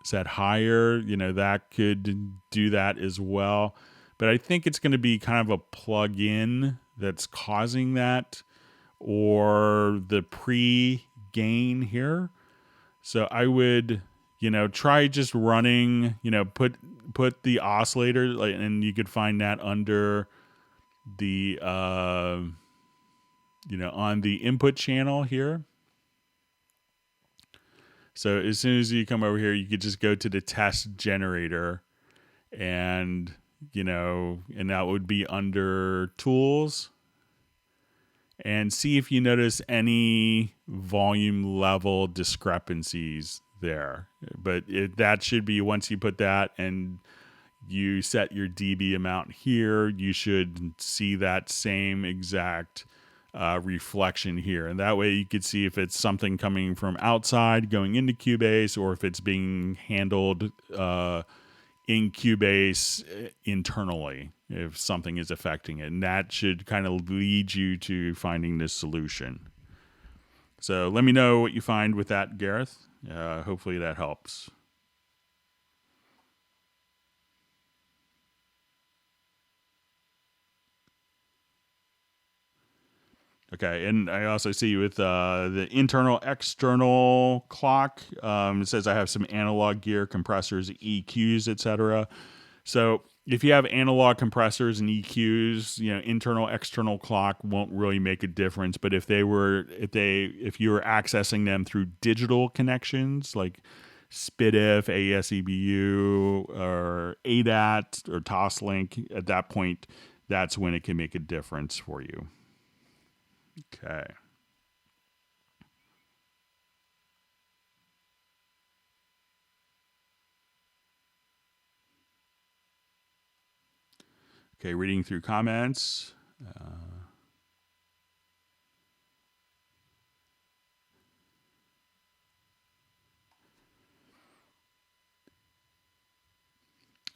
A: set higher, that could do that as well. But I think it's going to be kind of a plug-in that's causing that, or the pre-gain here. So I would, try just running, put the oscillator, and you could find that under the, on the input channel here. So as soon as you come over here, you could just go to the test generator, and and that would be under tools, and see if you notice any volume level discrepancies there. But that should be, once you put that and you set your dB amount here, you should see that same exact reflection here. And that way you could see if it's something coming from outside going into Cubase, or if it's being handled in Cubase internally, if something is affecting it. And that should kind of lead you to finding this solution. So let me know what you find with that, Gareth. Hopefully that helps. Okay, and I also see with the internal external clock, it says I have some analog gear, compressors, EQs, etc. So if you have analog compressors and EQs, internal external clock won't really make a difference. But if you were accessing them through digital connections like SPDIF, AES-EBU, or ADAT or Toslink, at that point, that's when it can make a difference for you. Okay. Okay, reading through comments.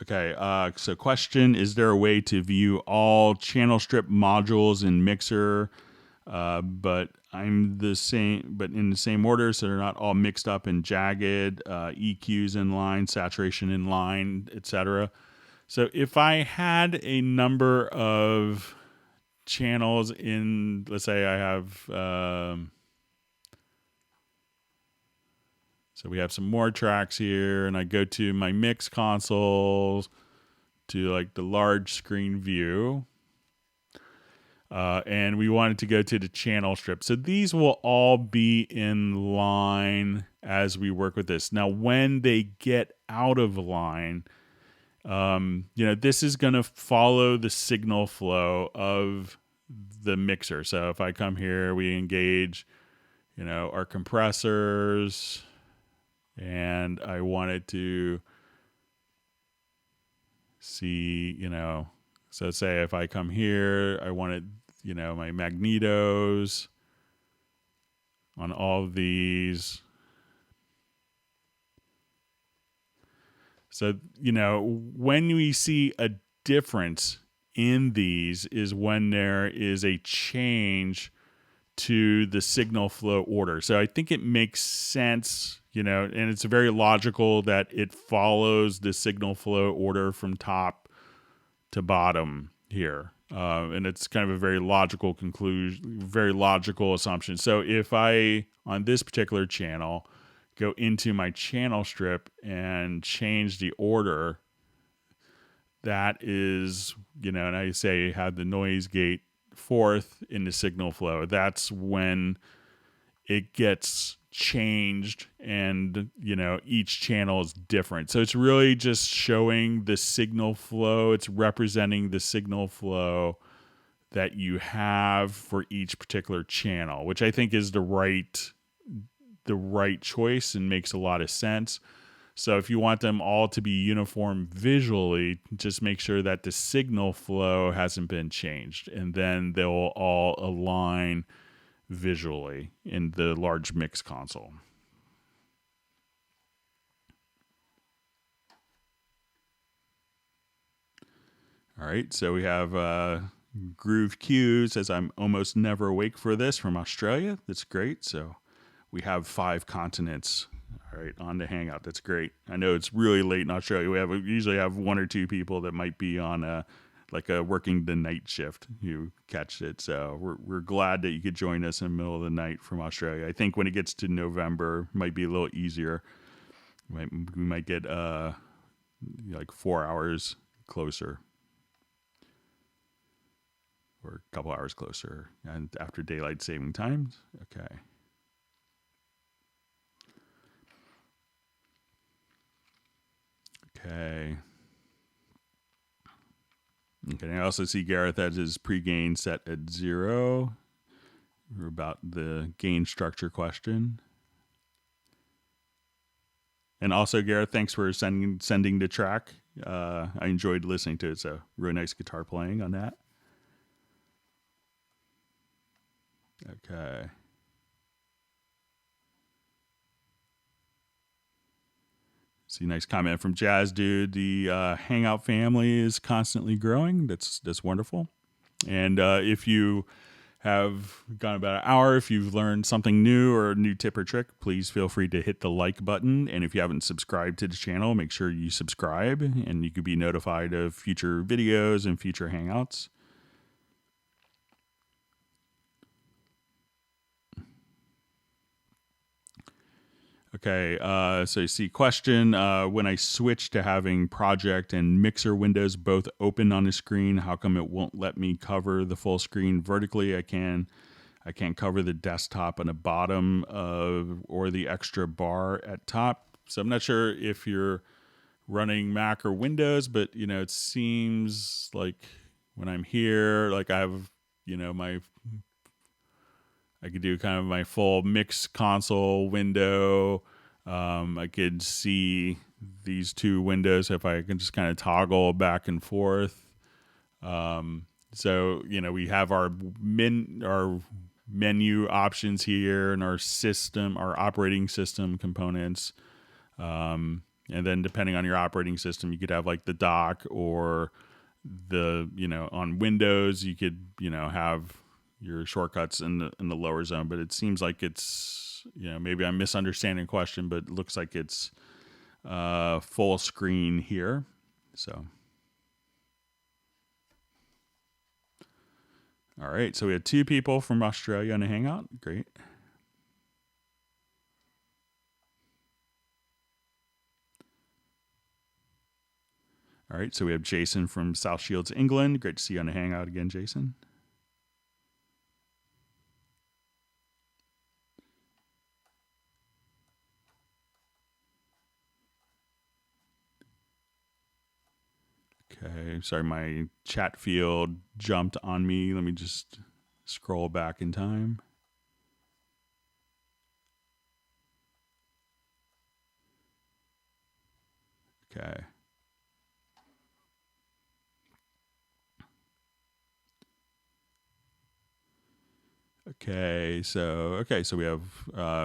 A: Okay, so question, is there a way to view all channel strip modules in Mixer, but in the same order, so they're not all mixed up and jagged, EQs in line, saturation in line, etc. So if I had a number of channels in, let's say I have, so we have some more tracks here, and I go to my mix consoles, to like the large screen view, and we wanted to go to the channel strip. So these will all be in line as we work with this. Now, when they get out of line, this is going to follow the signal flow of the mixer. So if I come here, we engage, our compressors, and I wanted to see, so say if I come here, I wanted, my magnetos on all of these. So, when we see a difference in these is when there is a change to the signal flow order. So I think it makes sense, and it's very logical that it follows the signal flow order from top to bottom here. And it's kind of a very logical conclusion, very logical assumption. So if I, on this particular channel, go into my channel strip and change the order, that is, and I say have the noise gate fourth in the signal flow, that's when it gets changed, and each channel is different. So it's really just showing the signal flow. It's representing the signal flow that you have for each particular channel, which I think is the right choice and makes a lot of sense. So if you want them all to be uniform visually, just make sure that the signal flow hasn't been changed, and then they'll all align visually in the large mix console. All right, so we have Groove Q says, I'm almost never awake for this, from Australia. That's great. So we have 5 continents. All right, on the Hangout. That's great. I know it's really late in Australia. We usually have 1 or 2 people that might be on working the night shift who catch it. So we're glad that you could join us in the middle of the night from Australia. I think when it gets to November, it might be a little easier. We might get 4 hours closer, or a couple hours closer, and after daylight saving times. Okay. Okay. Okay. I also see Gareth has his pre-gain set at 0. We're about the gain structure question. And also, Gareth, thanks for sending the track. I enjoyed listening to it. So really nice guitar playing on that. Okay. See, nice comment from Jazz Dude. The Hangout family is constantly growing. That's wonderful. And if you have gone about an hour, if you've learned something new or a new tip or trick, please feel free to hit the like button. And if you haven't subscribed to the channel, make sure you subscribe, and you could be notified of future videos and future Hangouts. Okay, so you see question, when I switch to having project and mixer windows both open on the screen, how come it won't let me cover the full screen vertically? I can't cover the desktop on the bottom or the extra bar at top. So I'm not sure if you're running Mac or Windows, but it seems like when I'm here, like I have, I could do kind of my full mix console window. I could see these two windows if I can just kind of toggle back and forth. So we have our menu options here and our operating system components. And then depending on your operating system, you could have like the dock or on Windows, you could, have your shortcuts in the lower zone, but it seems like it's, maybe I'm misunderstanding the question, but it looks like it's full screen here. So, all right. So we had 2 people from Australia on a Hangout. Great. All right. So we have Jason from South Shields, England. Great to see you on a Hangout again, Jason. Okay, sorry, my chat field jumped on me. Let me just scroll back in time. Okay. So we have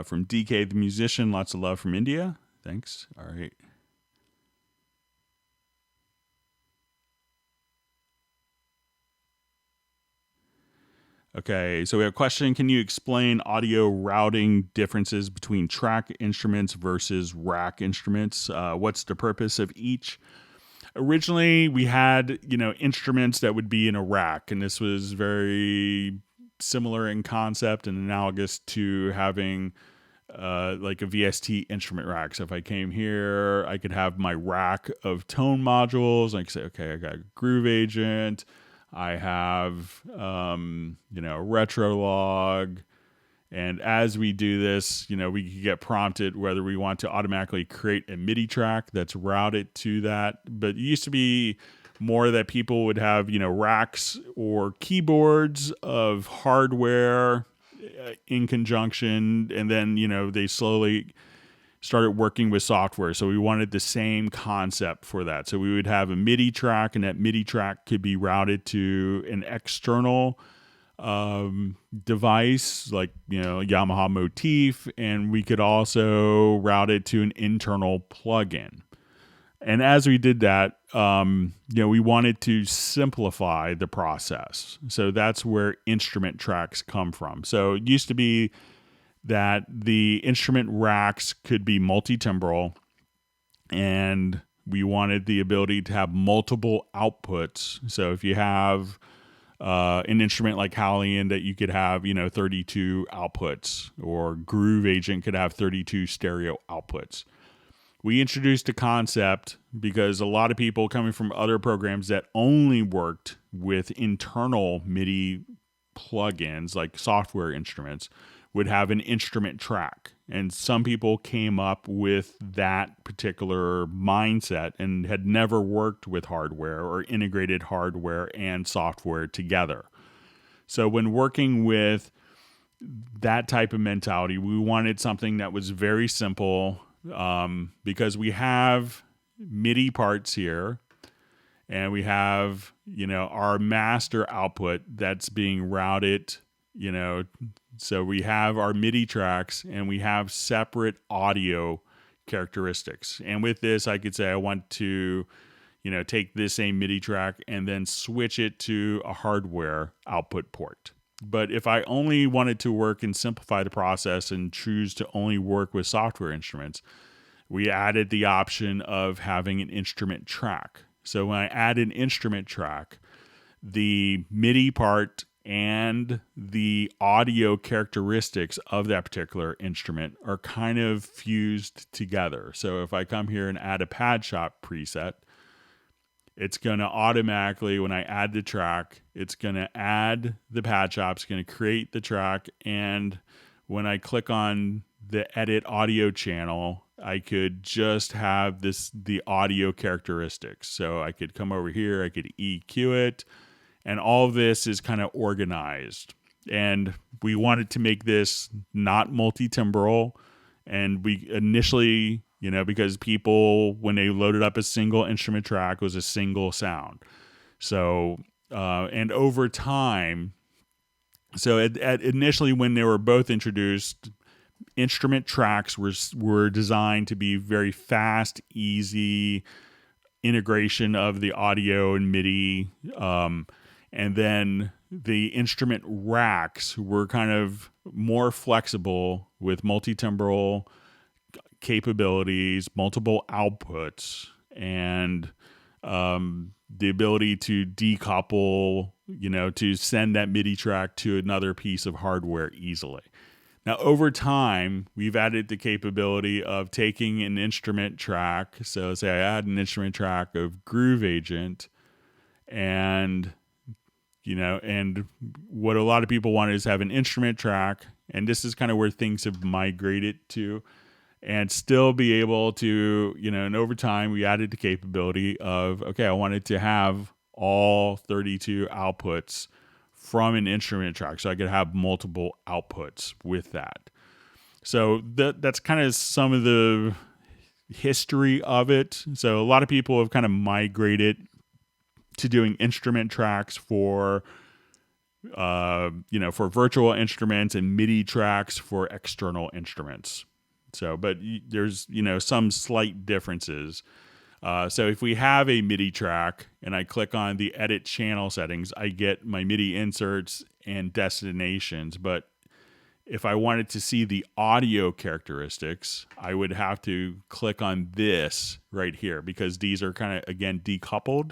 A: from DK the musician, lots of love from India. Thanks. All right. Okay, so we have a question. Can you explain audio routing differences between track instruments versus rack instruments? What's the purpose of each? Originally, we had, instruments that would be in a rack, and this was very similar in concept and analogous to having like a VSTi instrument rack. So if I came here, I could have my rack of tone modules. I could say, okay, I got a groove agent. I have, retro log. And as we do this, we can get prompted whether we want to automatically create a MIDI track that's routed to that. But it used to be more that people would have, racks or keyboards of hardware in conjunction. And then, they slowly started working with software. So we wanted the same concept for that. So we would have a MIDI track, and that MIDI track could be routed to an external device like Yamaha Motif, and we could also route it to an internal plugin. And as we did that, we wanted to simplify the process. So that's where instrument tracks come from. So it used to be that the instrument racks could be multi-timbral, and we wanted the ability to have multiple outputs. So if you have an instrument like Catalina that you could have, 32 outputs, or Groove Agent could have 32 stereo outputs. We introduced a concept because a lot of people coming from other programs that only worked with internal MIDI plugins, like software instruments, would have an instrument track. And some people came up with that particular mindset and had never worked with hardware or integrated hardware and software together. So when working with that type of mentality, we wanted something that was very simple, because we have MIDI parts here, and we have, our master output that's being routed, so we have our MIDI tracks, and we have separate audio characteristics. And with this, I could say I want to, take this same MIDI track and then switch it to a hardware output port. But if I only wanted to work and simplify the process and choose to only work with software instruments, we added the option of having an instrument track. So when I add an instrument track, the MIDI part and the audio characteristics of that particular instrument are kind of fused together. So if I come here and add a pad shop preset, it's going to automatically, when I add the track, it's going to add the pad shop, it's going to create the track, and when I click on the edit audio channel, I could just have the audio characteristics. So I could come over here, I could EQ it, and all of this is kind of organized. And we wanted to make this not multi-timbral. And we initially, because people, when they loaded up a single instrument track, it was a single sound. So, and over time, so initially when they were both introduced, instrument tracks were designed to be very fast, easy integration of the audio and MIDI. And then the instrument racks were kind of more flexible with multi-timbral capabilities, multiple outputs, and the ability to decouple, to send that MIDI track to another piece of hardware easily. Now, over time, we've added the capability of taking an instrument track. So say I add an instrument track of Groove Agent, and and what a lot of people want is have an instrument track, and this is kind of where things have migrated to, and still be able to, and over time we added the capability of, okay, I wanted to have all 32 outputs from an instrument track, so I could have multiple outputs with that. So that's kind of some of the history of it. So a lot of people have kind of migrated to doing instrument tracks for for virtual instruments, and MIDI tracks for external instruments. So, but there's some slight differences. So if we have a MIDI track and I click on the edit channel settings, I get my MIDI inserts and destinations. But if I wanted to see the audio characteristics, I would have to click on this right here, because these are kind of, again, decoupled.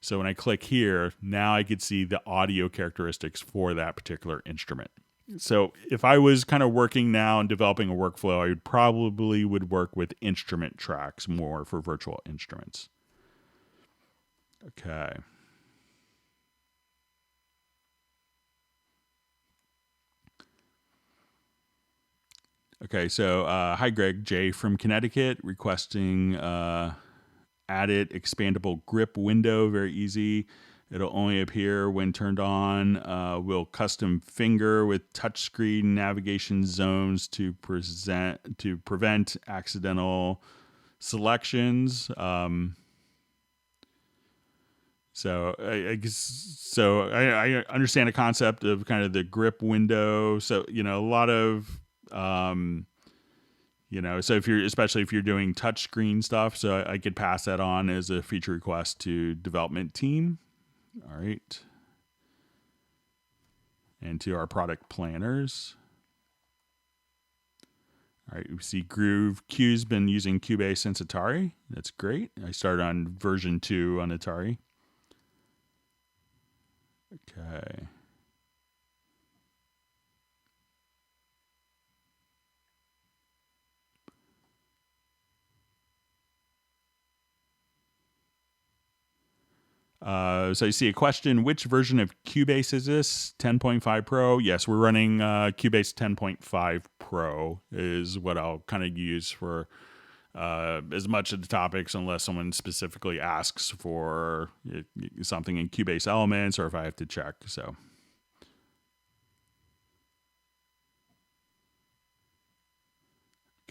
A: So when I click here, now I could see the audio characteristics for that particular instrument. So if I was kind of working now and developing a workflow, I would probably work with instrument tracks more for virtual instruments. Okay. Okay, so hi Greg, Jay from Connecticut, requesting added expandable grip window, very easy. It'll only appear when turned on. Will custom finger with touchscreen navigation zones to prevent accidental selections. So I guess, so I understand the concept of kind of the grip window. So a lot of so especially if you're doing touchscreen stuff, so I could pass that on as a feature request to development team. All right. And to our product planners. All right, we see Groove Q's been using Cubase since Atari. That's great. I started on version 2 on Atari. Okay. So you see a question, which version of Cubase is this? 10.5 Pro? Yes, we're running Cubase 10.5 Pro is what I'll kind of use for as much of the topics, unless someone specifically asks for something in Cubase Elements, or if I have to check. So.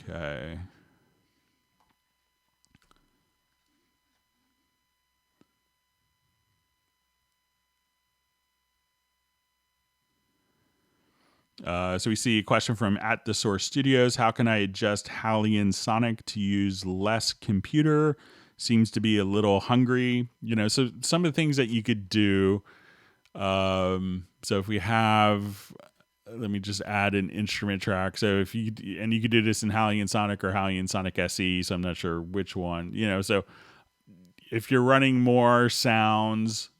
A: Okay. So we see a question from at the Source Studios. How can I adjust Hallian Sonic to use less computer? Seems to be a little hungry. So some of the things that you could do. So if we have, let me just add an instrument track. So if you could do this in Hallian Sonic or Hallian Sonic SE. So I'm not sure which one. So if you're running more sounds,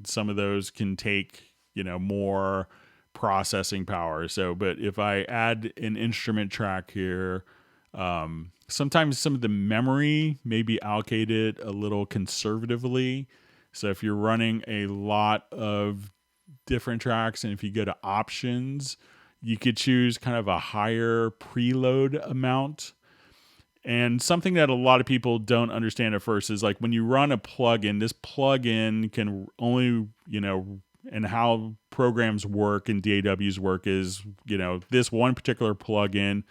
A: some of those can take more processing power. So, but if I add an instrument track here, sometimes some of the memory may be allocated a little conservatively. So if you're running a lot of different tracks, and if you go to options, you could choose kind of a higher preload amount. And something that a lot of people don't understand at first is like when you run a plugin, this plugin can only, and how programs work and DAWs work is, this one particular plugin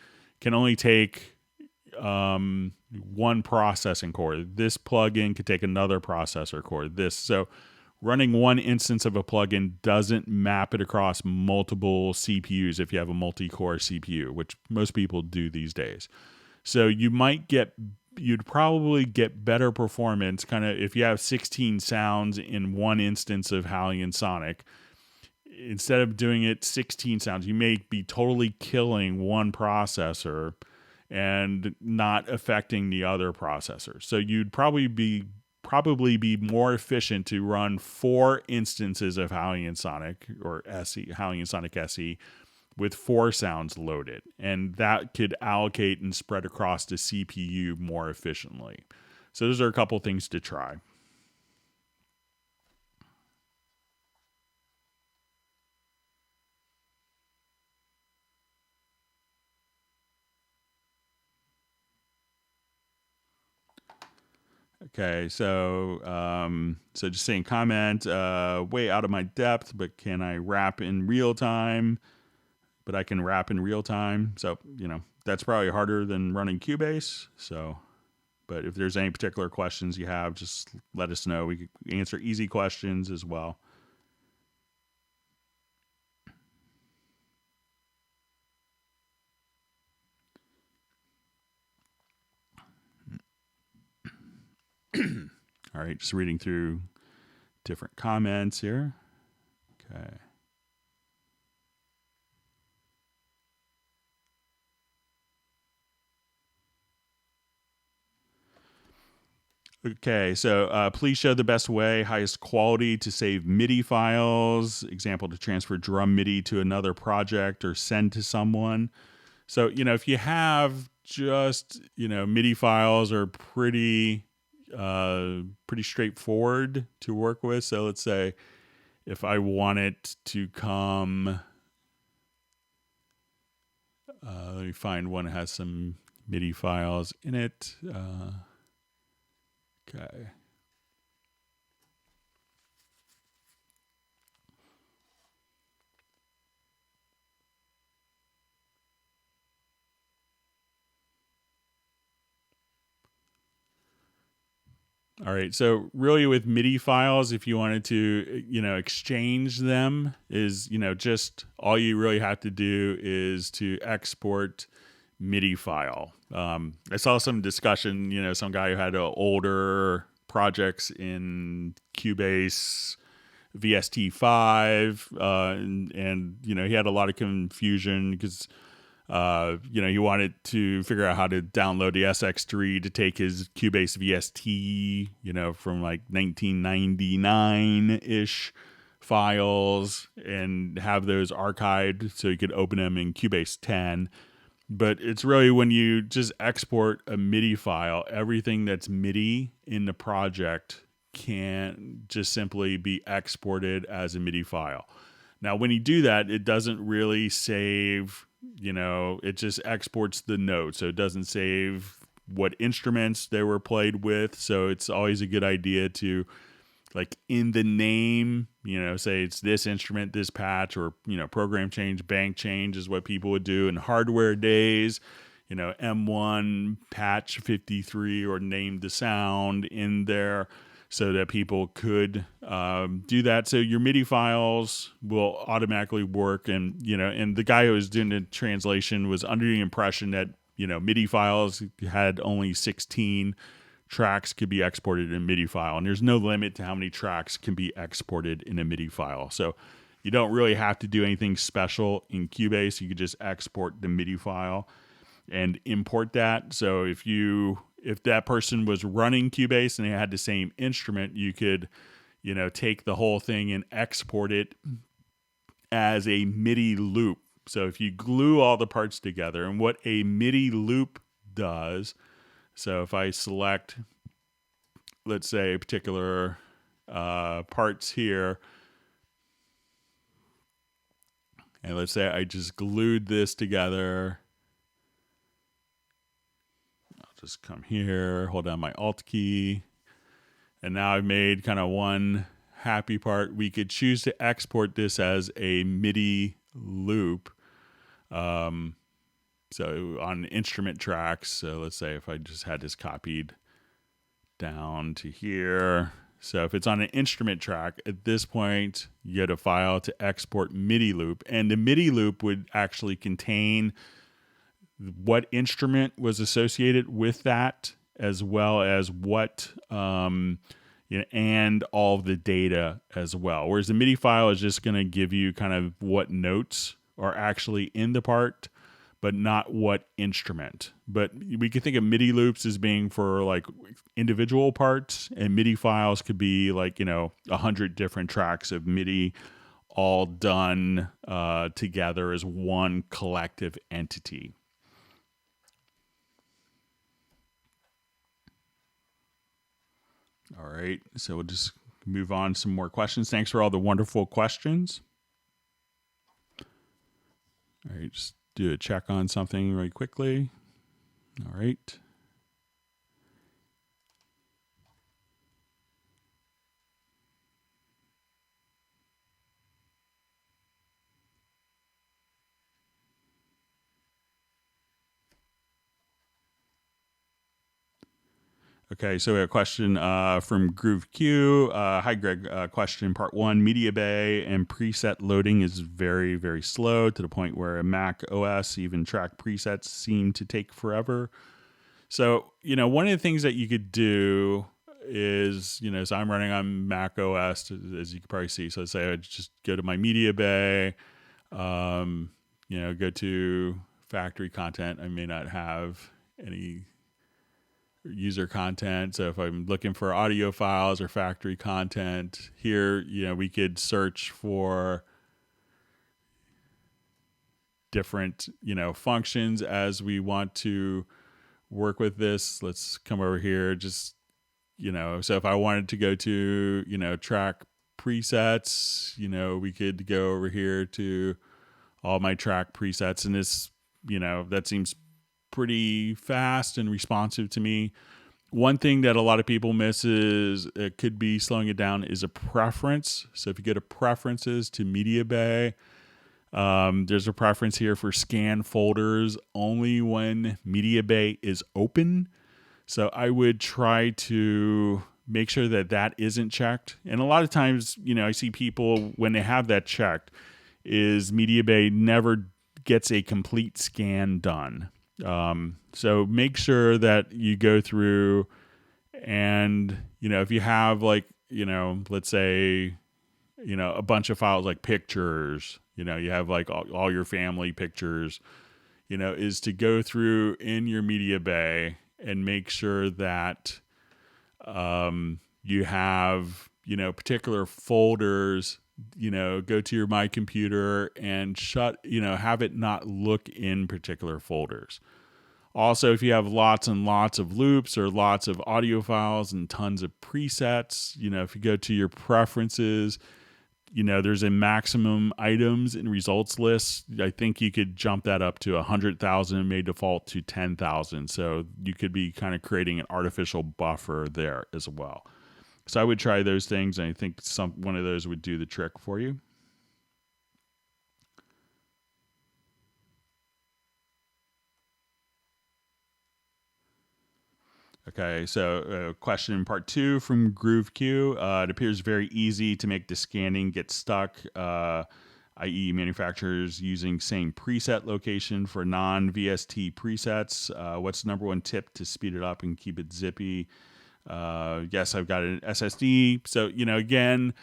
A: can only take one processing core. This plugin could take another processor core. So running one instance of a plugin doesn't map it across multiple CPUs if you have a multi-core CPU, which most people do these days. So you'd probably get better performance kind of if you have 16 sounds in one instance of Hallian Sonic. Instead of doing it 16 sounds, you may be totally killing one processor and not affecting the other processor. So you'd probably be more efficient to run 4 instances of Hallian Sonic or SE, Hallian Sonic SE, with 4 sounds loaded, and that could allocate and spread across the CPU more efficiently. So those are a couple things to try. Okay, so just saying comment, way out of my depth, but can I rap in real time? But I can rap in real time. So, that's probably harder than running Cubase. So, but if there's any particular questions you have, just let us know. We can answer easy questions as well. All right, just reading through different comments here. Okay. Okay, so please show the best way, highest quality to save MIDI files. Example, to transfer drum MIDI to another project or send to someone. So, if you have just, MIDI files are pretty straightforward to work with. So let's say if I want it to come, let me find one that has some MIDI files in it. Okay. All right. So really with MIDI files, if you wanted to, exchange them is, just all you really have to do is to export MIDI file. I saw some discussion, some guy who had older projects in Cubase, VSTi, and he had a lot of confusion because he wanted to figure out how to download the SX3 to take his Cubase VST, from like 1999-ish files and have those archived so you could open them in Cubase 10. But it's really when you just export a MIDI file, everything that's MIDI in the project can just simply be exported as a MIDI file. Now, when you do that, it doesn't really save, it just exports the note. So it doesn't save what instruments they were played with. So it's always a good idea to, like, in the name, say it's this instrument, this patch, or, program change, bank change is what people would do in hardware days. M1 patch 53 or name the sound in there so that people could do that. So your MIDI files will automatically work. And, and the guy who was doing the translation was under the impression that, MIDI files had only 16 tracks could be exported in a MIDI file. And there's no limit to how many tracks can be exported in a MIDI file. So you don't really have to do anything special in Cubase. You could just export the MIDI file and import that. So if that person was running Cubase and they had the same instrument, you could, take the whole thing and export it as a MIDI loop. So if you glue all the parts together, and what a MIDI loop does, so if I select, let's say, particular parts here, and let's say I just glued this together. I'll just come here, hold down my Alt key, and now I've made kind of one happy part. We could choose to export this as a MIDI loop. So on instrument tracks, so let's say if I just had this copied down to here. So if it's on an instrument track, at this point, you get a file to export MIDI loop. And the MIDI loop would actually contain what instrument was associated with that, as well as what, and all of the data as well. Whereas the MIDI file is just going to give you kind of what notes are actually in the part, but not what instrument. But we could think of MIDI loops as being for like individual parts, and MIDI files could be like, 100 different tracks of MIDI all done together as one collective entity. All right, so we'll just move on to some more questions. Thanks for all the wonderful questions. All right, just do a check on something really quickly. All right. Okay, so we have a question from GrooveQ. Hi, Greg. Question part 1. Mediabay and preset loading is very, very slow to the point where a Mac OS, even track presets, seem to take forever. So, one of the things that you could do is, so I'm running on Mac OS, as you can probably see. So let's say I just go to my Mediabay, go to factory content. I may not have any user content. So if I'm looking for audio files or factory content here, we could search for different, functions as we want to work with this. Let's come over here. Just, so if I wanted to go to, track presets, we could go over here to all my track presets, and this, that seems pretty fast and responsive to me. One thing that a lot of people miss is it could be slowing it down is a preference. So if you go to preferences to Mediabay, there's a preference here for scan folders only when Mediabay is open. So I would try to make sure that that isn't checked. And a lot of times, I see people when they have that checked is Mediabay never gets a complete scan done. So make sure that you go through and, if you have like, let's say, a bunch of files like pictures, you have like all your family pictures, is to go through in your Mediabay and make sure that, you have, particular folders, go to your My Computer and have it not look in particular folders. Also, if you have lots and lots of loops or lots of audio files and tons of presets, if you go to your preferences, there's a maximum items and results list. I think you could jump that up to 100,000, may default to 10,000. So you could be kind of creating an artificial buffer there as well. So I would try those things, and I think one of those would do the trick for you. Okay, so question part 2 from GrooveQ. It appears very easy to make the scanning get stuck, i.e. manufacturers using same preset location for non-VST presets. What's the number one tip to speed it up and keep it zippy? Yes, I've got an SSD. So, again,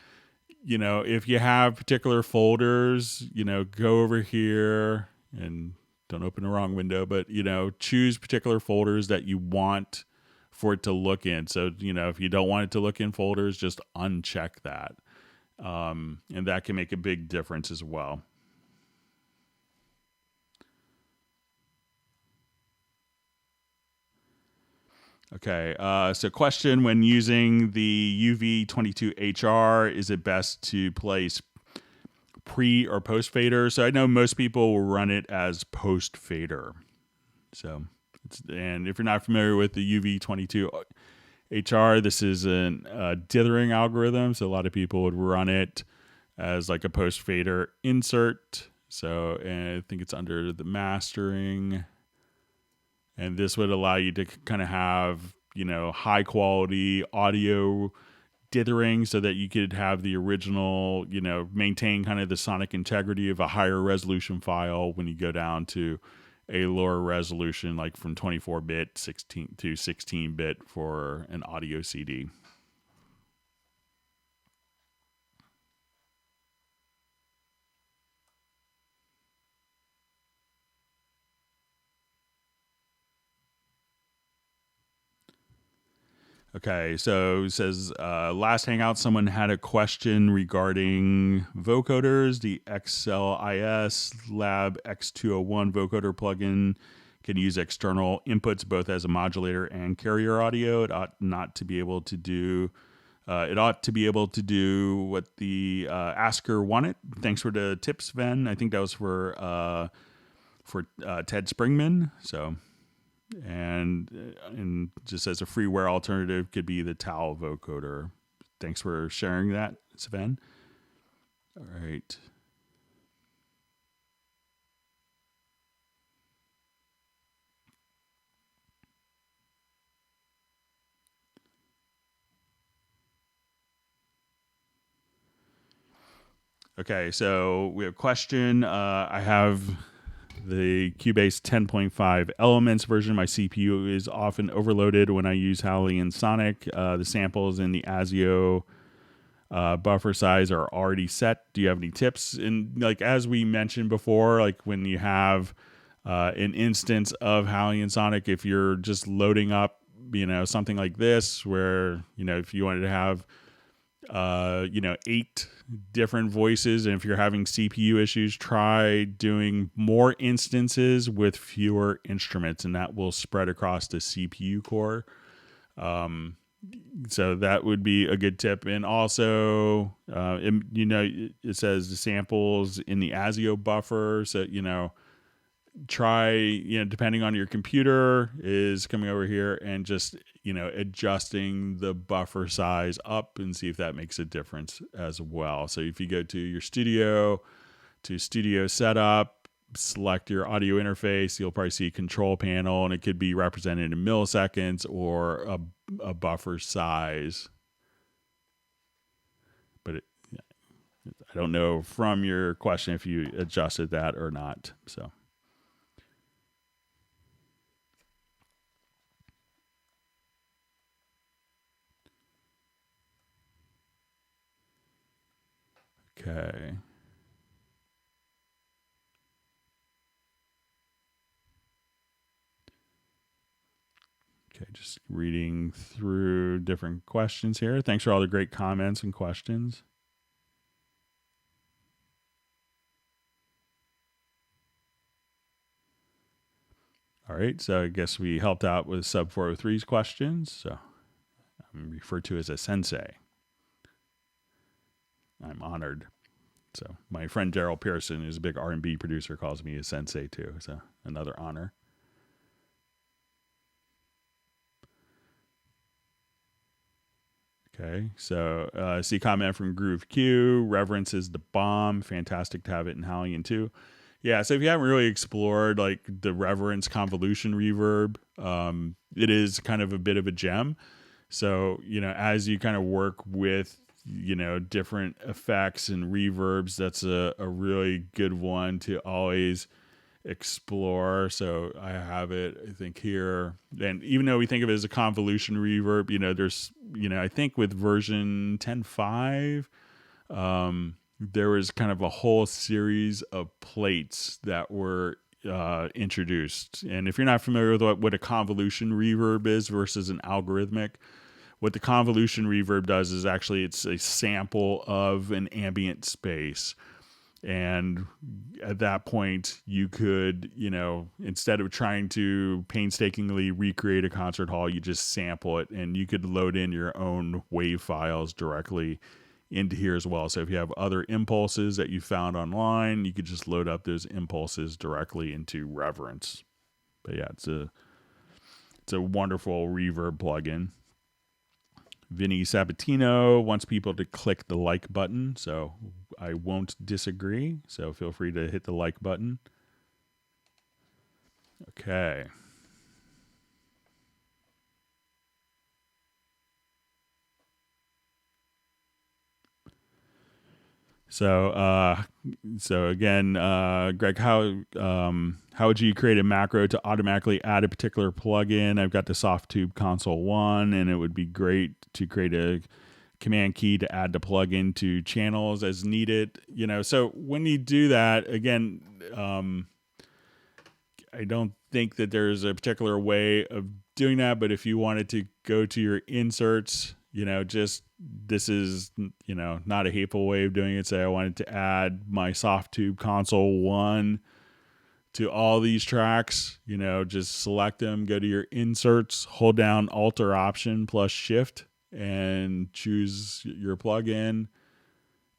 A: if you have particular folders, go over here and don't open the wrong window, but, choose particular folders that you want for it to look in. So, if you don't want it to look in folders, just uncheck that. And that can make a big difference as well. Okay, so question: when using the UV22HR, is it best to place pre or post fader? So I know most people will run it as post fader. So, and if you're not familiar with the UV22HR, this is a dithering algorithm. So a lot of people would run it as like a post fader insert. So, and I think it's under the mastering. And this would allow you to kind of have, high quality audio dithering so that you could have the original, maintain kind of the sonic integrity of a higher resolution file when you go down to a lower resolution, like from 24-bit 16 to 16-bit for an audio CD. Okay, so it says last hangout, someone had a question regarding vocoders. The XLIS Lab X201 vocoder plugin can use external inputs both as a modulator and carrier audio. It ought not to be able to do. It ought to be able to do what the asker wanted. Thanks for the tips, Sven. I think that was for Ted Springman. So. And just as a freeware alternative could be the Tau vocoder. Thanks for sharing that, Sven. All right. Okay, so we have a question. I have the Cubase 10.5 Elements version. My CPU is often overloaded when I use Howley and Sonic. The samples in the ASIO buffer size are already set. Do you have any tips? And like as we mentioned before, like when you have an instance of Howley and Sonic, if you're just loading up, something like this, where if you wanted to have 8 different voices, and if you're having CPU issues, try doing more instances with fewer instruments, and that will spread across the CPU core. So that would be a good tip. And also, it says the samples in the ASIO buffer. So, try, depending on your computer, is coming over here and just, adjusting the buffer size up and see if that makes a difference as well. So if you go to your studio setup, select your audio interface, you'll probably see control panel, and it could be represented in milliseconds or a buffer size. But I don't know from your question if you adjusted that or not. So. Okay. Okay, just reading through different questions here. Thanks for all the great comments and questions. All right, so I guess we helped out with Sub 403's questions. So I'm referred to as a sensei. I'm honored. So my friend Daryl Pearson, who's a big R&B producer, calls me a sensei too. So another honor. Okay, so see comment from Groove Q. Reverence is the bomb. Fantastic to have it in Hallian too. Yeah, so if you haven't really explored like the Reverence convolution reverb, it is kind of a bit of a gem. So, as you kind of work with, different effects and reverbs, that's a really good one to always explore. So I have it, I think, here. And even though we think of it as a convolution reverb, there's, I think with version 10.5, there was kind of a whole series of plates that were introduced. And if you're not familiar with what a convolution reverb is versus an algorithmic, What the convolution reverb does is actually it's a sample of an ambient space. And at that point, you could, instead of trying to painstakingly recreate a concert hall, you just sample it, and you could load in your own wave files directly into here as well. So if you have other impulses that you found online, you could just load up those impulses directly into Reverence. But yeah, it's a wonderful reverb plugin. Vinny Sabatino wants people to click the like button, so I won't disagree. So feel free to hit the like button. Okay. So again, Greg, how would you create a macro to automatically add a particular plugin? I've got the Softtube Console 1, and it would be great to create a command key to add the plugin to channels as needed. So when you do that, again, I don't think that there's a particular way of doing that, but if you wanted to go to your inserts, this is, not a hateful way of doing it. Say I wanted to add my Softtube Console 1 to all these tracks, just select them, go to your inserts, hold down Alt or Option plus Shift and choose your plugin,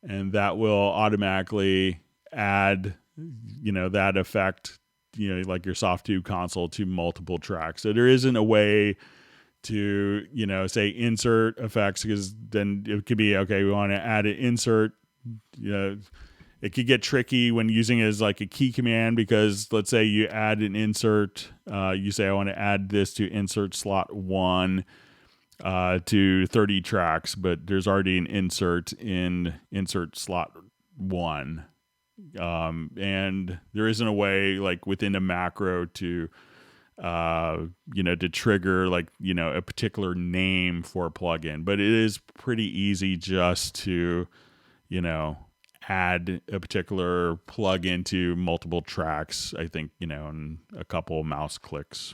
A: and that will automatically add, that effect, like your Softtube console to multiple tracks. So there isn't a way to, say insert effects, because then it could be, okay, we want to add an insert. It could get tricky when using it as like a key command, because let's say you add an insert, you say I want to add this to insert slot 1 to 30 tracks, but there's already an insert in insert slot 1. And there isn't a way like within a macro to to trigger like, a particular name for a plugin, but it is pretty easy just to, add a particular plugin to multiple tracks, I think, in a couple mouse clicks.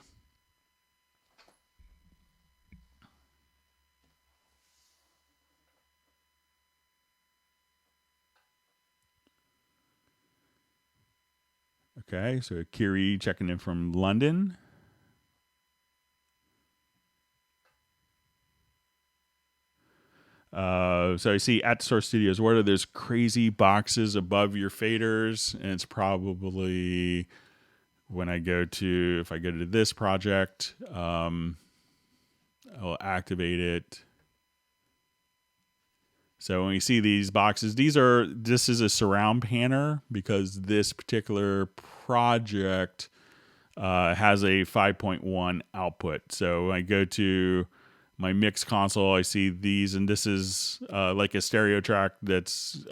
A: Okay, so Kiri checking in from London. So I see at Source Studios, what are those crazy boxes above your faders? And it's probably when if I go to this project, I'll activate it. So when you see these boxes, this is a surround panner, because this particular project has a 5.1 output. So when I go to my mix console, I see these, and this is like a stereo track that's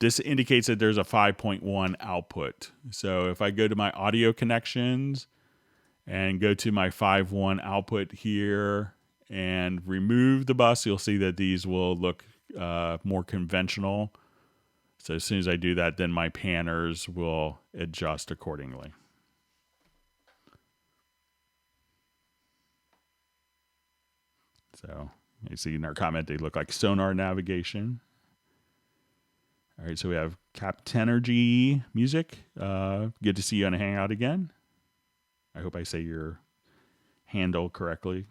A: this indicates that there's a 5.1 output. So if I go to my audio connections and go to my 5.1 output here and remove the bus, you'll see that these will look more conventional. So as soon as I do that, then my panners will adjust accordingly. So you see in our comment, they look like sonar navigation. All right, so we have Captenergy Music. Good to see you on a Hangout again. I hope I say your handle correctly.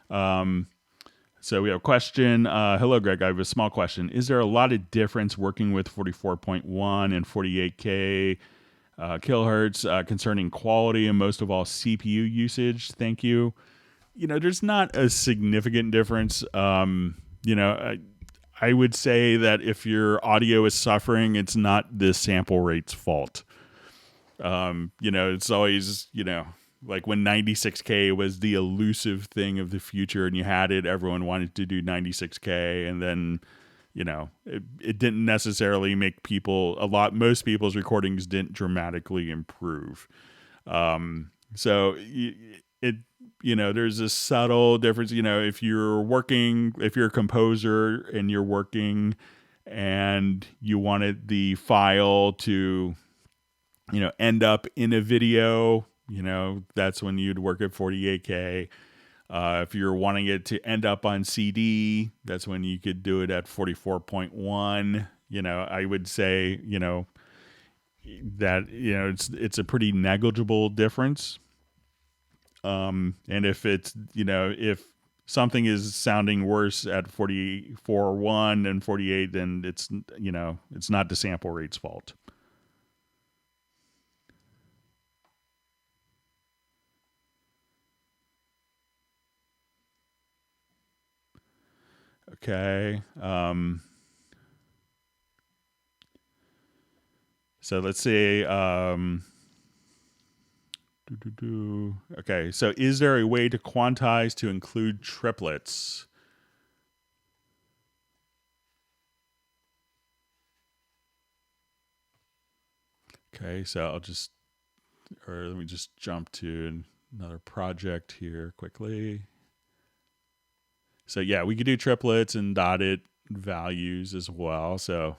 A: So we have a question. Hello, Greg. I have a small question. Is there a lot of difference working with 44.1 and 48K kilohertz concerning quality and most of all CPU usage? Thank you. There's not a significant difference. I would say that if your audio is suffering, it's not the sample rate's fault. It's always, like when 96K was the elusive thing of the future and you had it, everyone wanted to do 96K, and then, it didn't necessarily make most people's recordings didn't dramatically improve. So there's a subtle difference, if you're a composer and you're working and you wanted the file to, end up in a video, that's when you'd work at 48K. If you're wanting it to end up on CD, that's when you could do it at 44.1. I would say, that, it's a pretty negligible difference. And if it's, if something is sounding worse at 44.1 than 48, then it's, it's not the sample rate's fault. Okay. So let's say, okay. So is there a way to quantize to include triplets? Okay. So let me just jump to another project here quickly. So yeah, we could do triplets and dotted values as well. So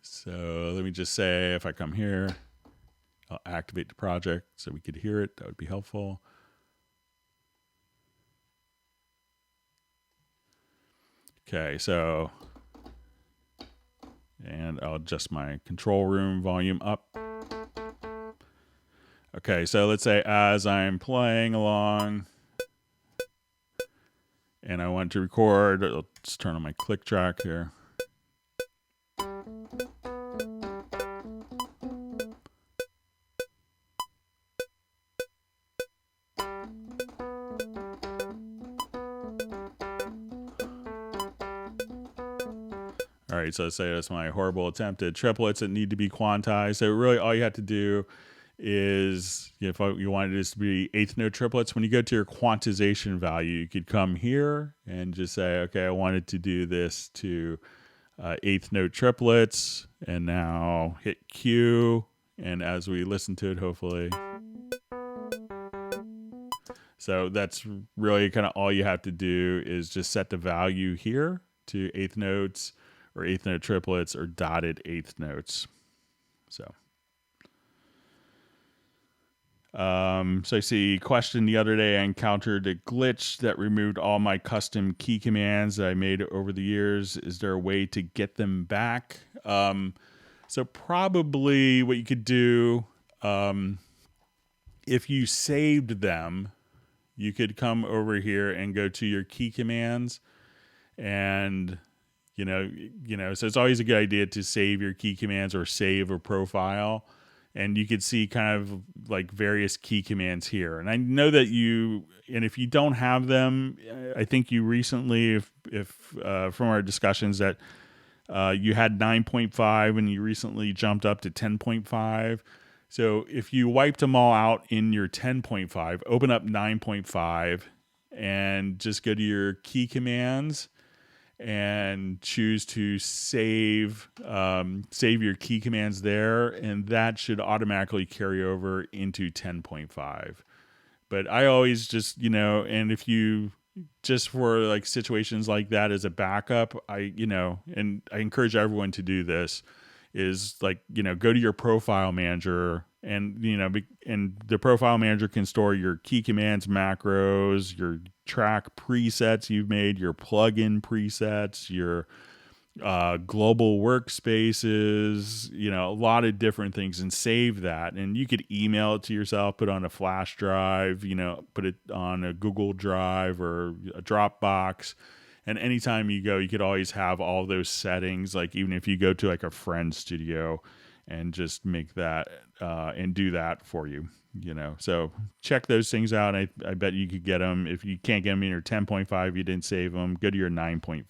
A: let me just say, if I come here, I'll activate the project so we could hear it. That would be helpful. Okay, so, and I'll adjust my control room volume up. Okay, so let's say as I'm playing along and I want to record, I'll just turn on my click track here. All right, so let's say that's my horrible attempt at triplets that need to be quantized. So really all you have to do is, if you wanted this to be eighth note triplets, when you go to your quantization value, you could come here and just say, okay, I wanted to do this to eighth note triplets, and now hit Q, and as we listen to it, hopefully. So that's really kind of all you have to do is just set the value here to eighth notes or eighth note triplets or dotted eighth notes. So I see question the other day, I encountered a glitch that removed all my custom key commands that I made over the years. Is there a way to get them back? So probably what you could do, if you saved them, you could come over here and go to your key commands, and so it's always a good idea to save your key commands or save a profile. And you could see kind of like various key commands here. And I know that if you don't have them, I think you recently, if from our discussions, that you had 9.5 and you recently jumped up to 10.5. So if you wiped them all out in your 10.5, open up 9.5 and just go to your key commands and choose to save your key commands there, and that should automatically carry over into 10.5. But I always just, and if you just for like situations like that as a backup, and I encourage everyone to do this, is like, go to your profile manager, and and the profile manager can store your key commands, macros, your track presets you've made, your plugin presets, your global workspaces, a lot of different things, and save that. And you could email it to yourself, put it on a flash drive, put it on a Google Drive or a Dropbox. And anytime you go, you could always have all those settings, like even if you go to like a friend's studio and just make that and do that for you, So check those things out. I bet you could get them. If you can't get them in your 10.5, you didn't save them, go to your 9.5.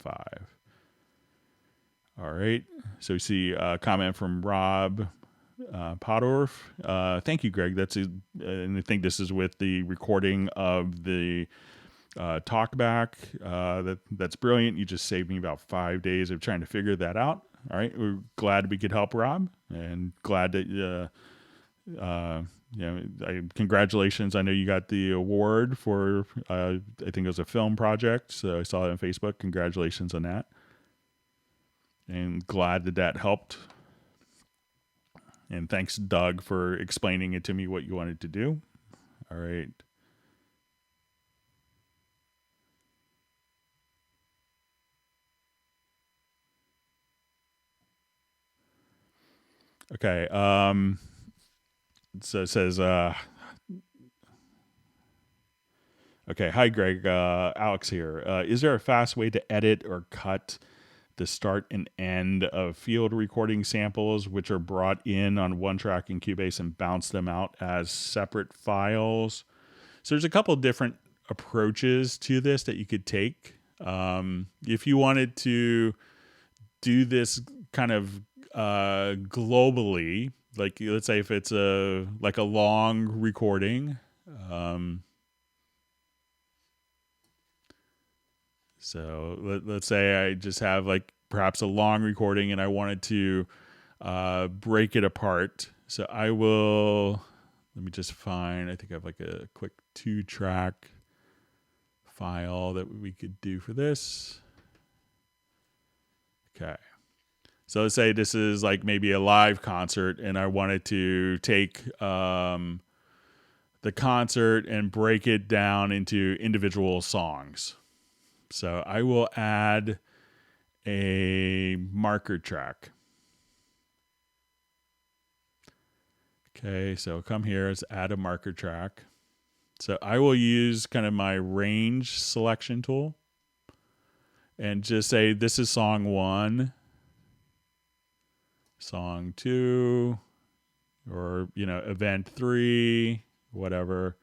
A: All right. So we see a comment from Rob Podorf. Thank you, Greg. And I think this is with the recording of the Talkback. That's brilliant. You just saved me about 5 days of trying to figure that out. All right, we're glad we could help, Rob, and glad that Congratulations. I know you got the award for, I think it was a film project. So I saw it on Facebook. Congratulations on that. And glad that helped. And thanks, Doug, for explaining it to me what you wanted to do. All right. Okay. So it says, okay. Hi, Greg. Alex here. Is there a fast way to edit or cut the start and end of field recording samples, which are brought in on one track in Cubase and bounce them out as separate files? So there's a couple different approaches to this that you could take. If you wanted to do this kind of globally, like let's say if it's a long recording, so let's say I just have like perhaps a long recording and I wanted to break it apart. So I will, let me just find, I think I have like a quick 2-track file that we could do for this. Okay. So let's say this is like maybe a live concert and I wanted to take the concert and break it down into individual songs. So I will add a marker track. Okay, so come here, let's add a marker track. So I will use kind of my range selection tool and just say this is song 1, song 2, or, event 3, whatever.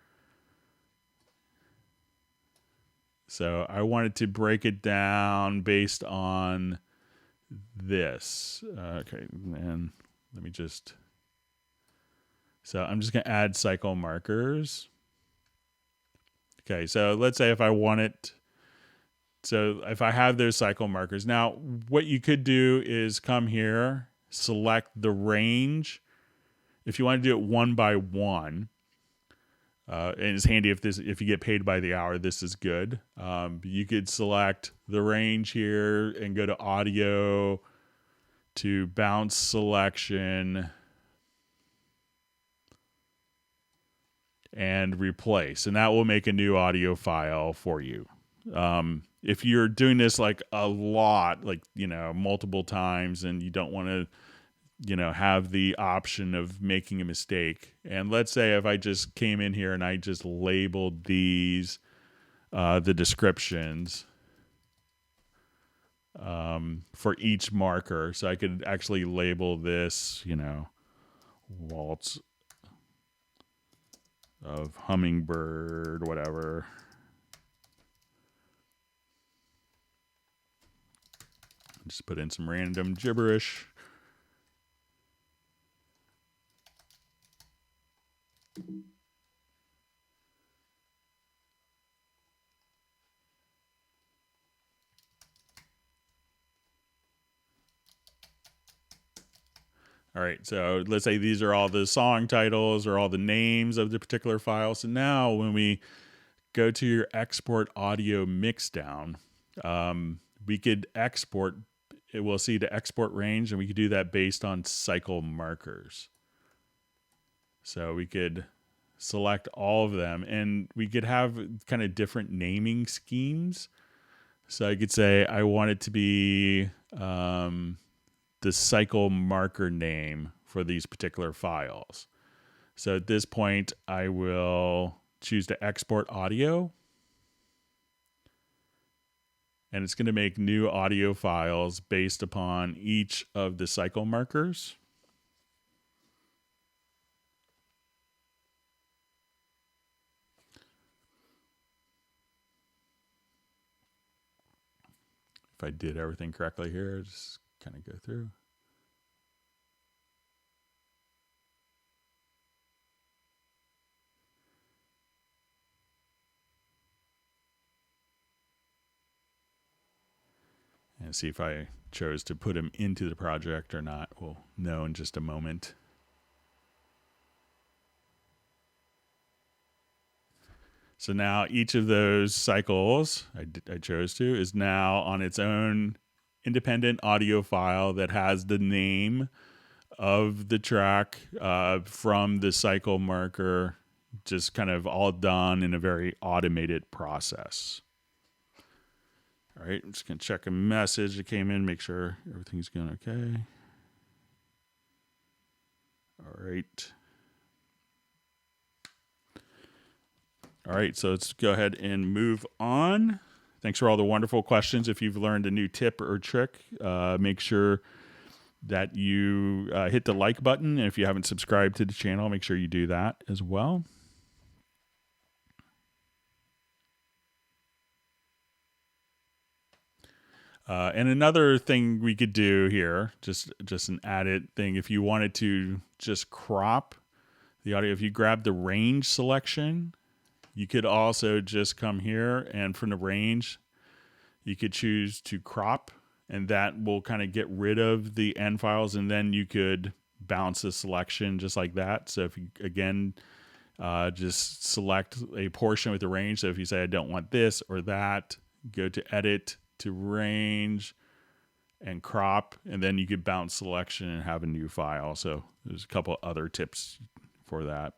A: So I wanted to break it down based on this. Okay, and let me just... So I'm just going to add cycle markers. Okay, so let's say if I want it... So if I have those cycle markers. Now, what you could do is come here, select the range. If you want to do it one by one, and it's handy if you get paid by the hour, this is good. You could select the range here and go to audio, to bounce selection, and replace. And that will make a new audio file for you. If you're doing this like a lot, like, multiple times, and you don't want to, have the option of making a mistake. And let's say if I just came in here and I just labeled these, the descriptions, for each marker. So I could actually label this, waltz of hummingbird, whatever. Just put in some random gibberish. All right, so let's say these are all the song titles or all the names of the particular file. So now when we go to your export audio mixdown, we could export, it will see the export range, and we could do that based on cycle markers. So we could select all of them, and we could have kind of different naming schemes. So I could say I want it to be the cycle marker name for these particular files. So at this point, I will choose to export audio. And it's going to make new audio files based upon each of the cycle markers. If I did everything correctly here, just kind of go through. And see if I chose to put them into the project or not. We'll know in just a moment. So now each of those cycles I chose to is now on its own independent audio file that has the name of the track from the cycle marker, just kind of all done in a very automated process. All right, I'm just going to check a message that came in, make sure everything's going okay. All right. All right, so let's go ahead and move on. Thanks for all the wonderful questions. If you've learned a new tip or trick, make sure that you hit the like button. And if you haven't subscribed to the channel, make sure you do that as well. And another thing we could do here, just an added thing, if you wanted to just crop the audio, if you grab the range selection, you could also just come here and from the range, you could choose to crop, and that will kind of get rid of the end files, and then you could bounce the selection just like that. So if you, again, just select a portion with the range. So if you say, I don't want this or that, go to edit, to range, and crop, and then you could bounce selection and have a new file. So there's a couple other tips for that.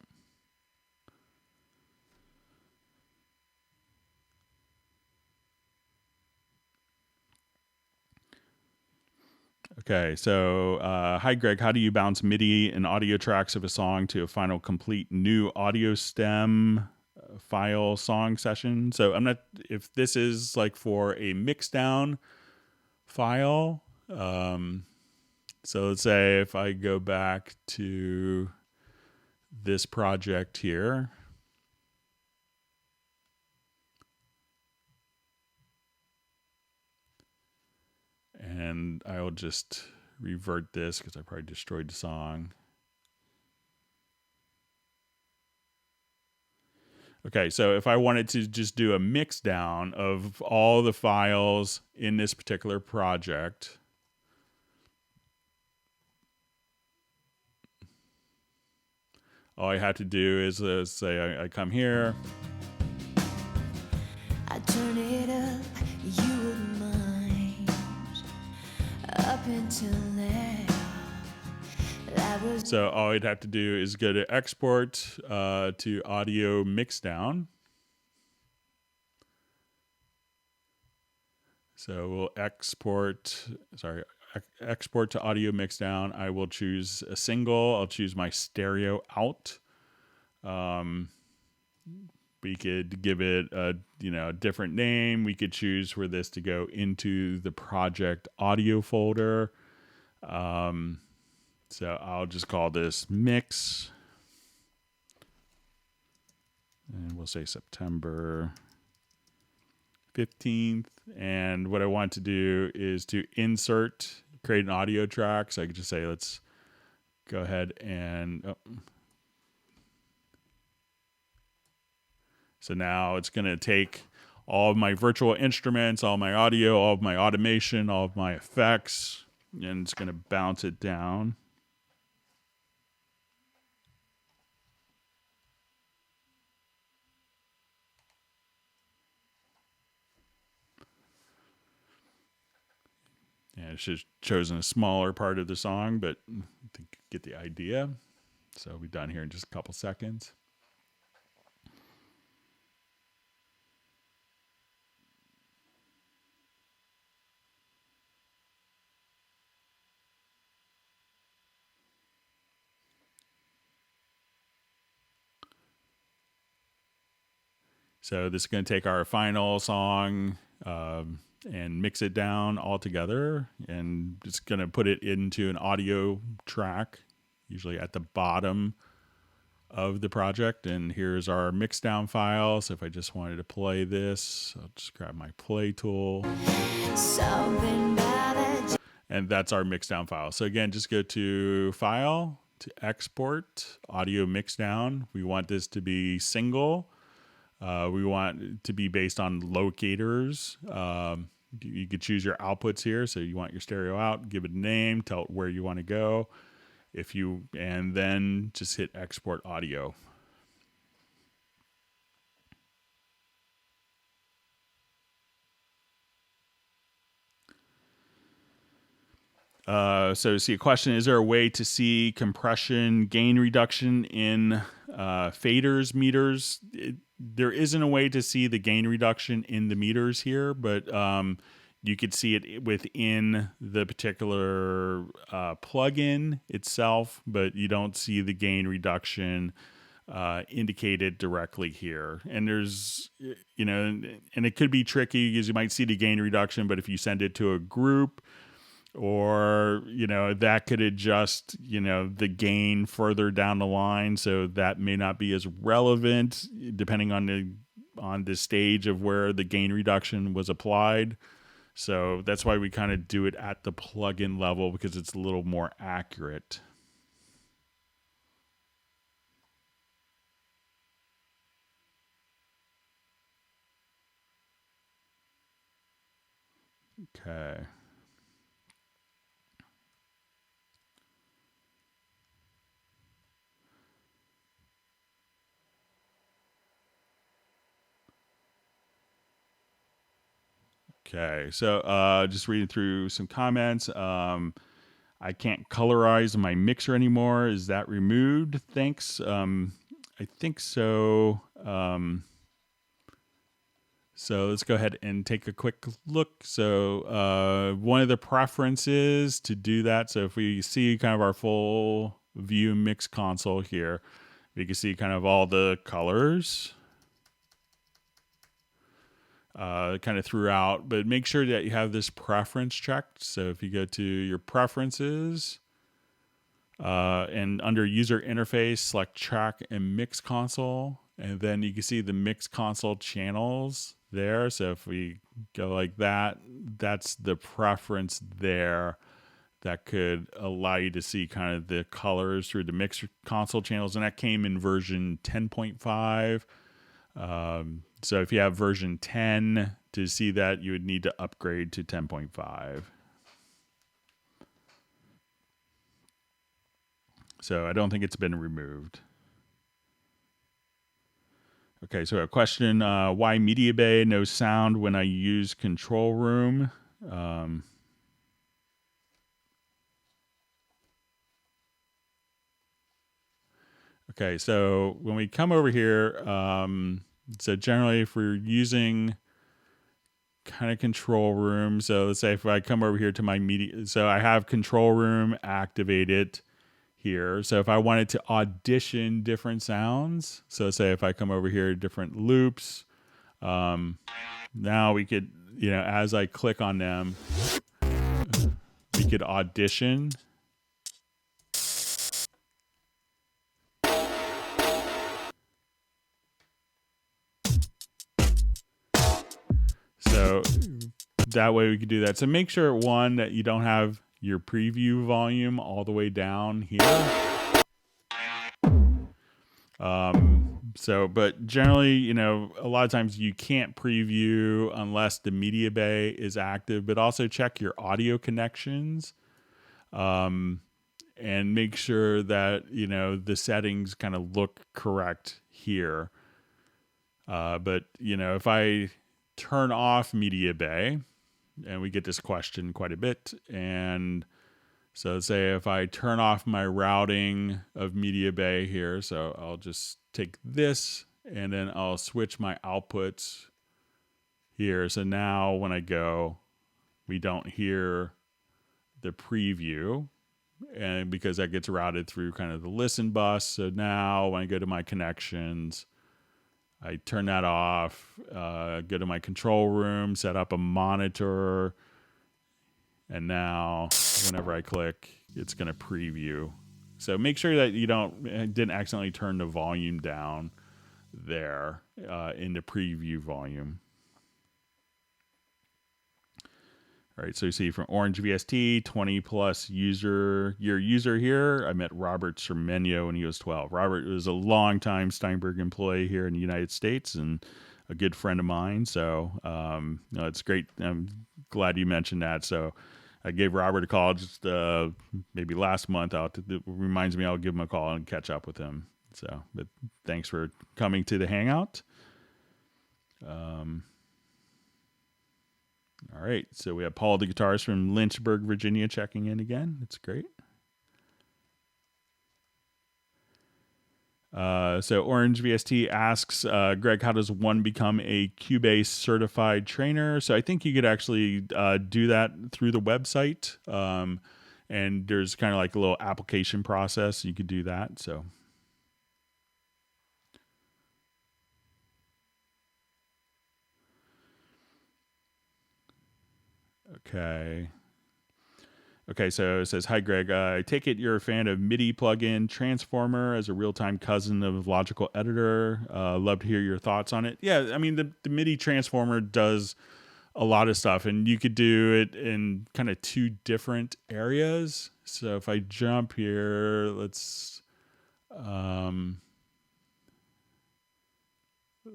A: Okay, so hi Greg, how do you bounce MIDI and audio tracks of a song to a final complete new audio stem file song session? So I'm not, if this is like for a Mixdown file, so let's say if I go back to this project here, and I'll just revert this because I probably destroyed the song. Okay, so if I wanted to just do a mix down of all the files in this particular project, all I have to do is say I come here. I turn it up, you wouldn't mind. Up until now. So all I'd have to do is go to export to audio mixdown. So we'll export to audio mixdown. I will choose a single. I'll choose my stereo out. We could give it a different name. We could choose for this to go into the project audio folder. So I'll just call this mix. And we'll say September 15th. And what I want to do is to create an audio track. So I could just say, let's go ahead and... So now it's going to take all of my virtual instruments, all my audio, all of my automation, all of my effects, and it's going to bounce it down. And it's just chosen a smaller part of the song, but I think you get the idea. So we'll be done here in just a couple seconds. So this is going to take our final song and mix it down all together, and it's going to put it into an audio track, usually at the bottom of the project. And here's our mixdown file. So if I just wanted to play this, I'll just grab my play tool. And that's our mixdown file. So again, just go to File, to Export, Audio Mixdown. We want this to be single. We want it to be based on locators. You could choose your outputs here. So you want your stereo out, give it a name, tell it where you want to go. And then just hit Export Audio. So see a question, is there a way to see compression gain reduction in faders meters? There isn't a way to see the gain reduction in the meters here, but you could see it within the particular plugin itself, but you don't see the gain reduction indicated directly here. And there's, and it could be tricky because you might see the gain reduction, but if you send it to a group, or that could adjust the gain further down the line, so that may not be as relevant depending on the stage of where the gain reduction was applied. So that's why we kind of do it at the plugin level, because it's a little more accurate. Okay. Okay, so just reading through some comments. I can't colorize my mixer anymore. Is that removed? Thanks. I think so. So let's go ahead and take a quick look. So one of the preferences to do that, so if we see kind of our full view mix console here, we can see kind of all the colors kind of throughout, but make sure that you have this preference checked. So if you go to your preferences and under user interface, select track and mix console, and then you can see the mix console channels there. So if we go like that, that's the preference there that could allow you to see kind of the colors through the mix console channels. And that came in version 10.5. So if you have version 10 to see that, you would need to upgrade to 10.5. So I don't think it's been removed. Okay, so a question, why Mediabay no sound when I use control room? Okay, so when we come over here, so generally if we're using kind of control room, so let's say if I come over here to my media, so I have control room activated here. So if I wanted to audition different sounds, so say if I come over here, different loops, now we could, as I click on them, we could audition. So that way we could do that. So make sure, one, that you don't have your preview volume all the way down here. But generally, a lot of times you can't preview unless the Mediabay is active, but also check your audio connections, and make sure that, the settings kind of look correct here. But if I turn off Mediabay, and we get this question quite a bit, and so say if I turn off my routing of Mediabay here, so I'll just take this and then I'll switch my outputs here. So now when I go, we don't hear the preview, and because that gets routed through kind of the listen bus. So now when I go to my connections, I turn that off, go to my control room, set up a monitor, and now whenever I click, it's going to preview. So make sure that you didn't accidentally turn the volume down there in the preview volume. All right, so you see from Orange VST, 20 plus year user here. I met Robert Cermenio when he was 12. Robert was a longtime Steinberg employee here in the United States and a good friend of mine. So it's great. I'm glad you mentioned that. So I gave Robert a call just maybe last month. It reminds me I'll give him a call and catch up with him. So, but thanks for coming to the Hangout. All right, so we have Paul, the guitarist from Lynchburg, Virginia, checking in again. That's great. So Orange VST asks, Greg, how does one become a Cubase certified trainer? So I think you could actually do that through the website. And there's kind of like a little application process. You could do that. So. Okay, so it says, hi, Greg. I take it you're a fan of MIDI plugin Transformer as a real-time cousin of Logical Editor. Love to hear your thoughts on it. Yeah, I mean, the MIDI Transformer does a lot of stuff, and you could do it in kind of two different areas. So if I jump here, let's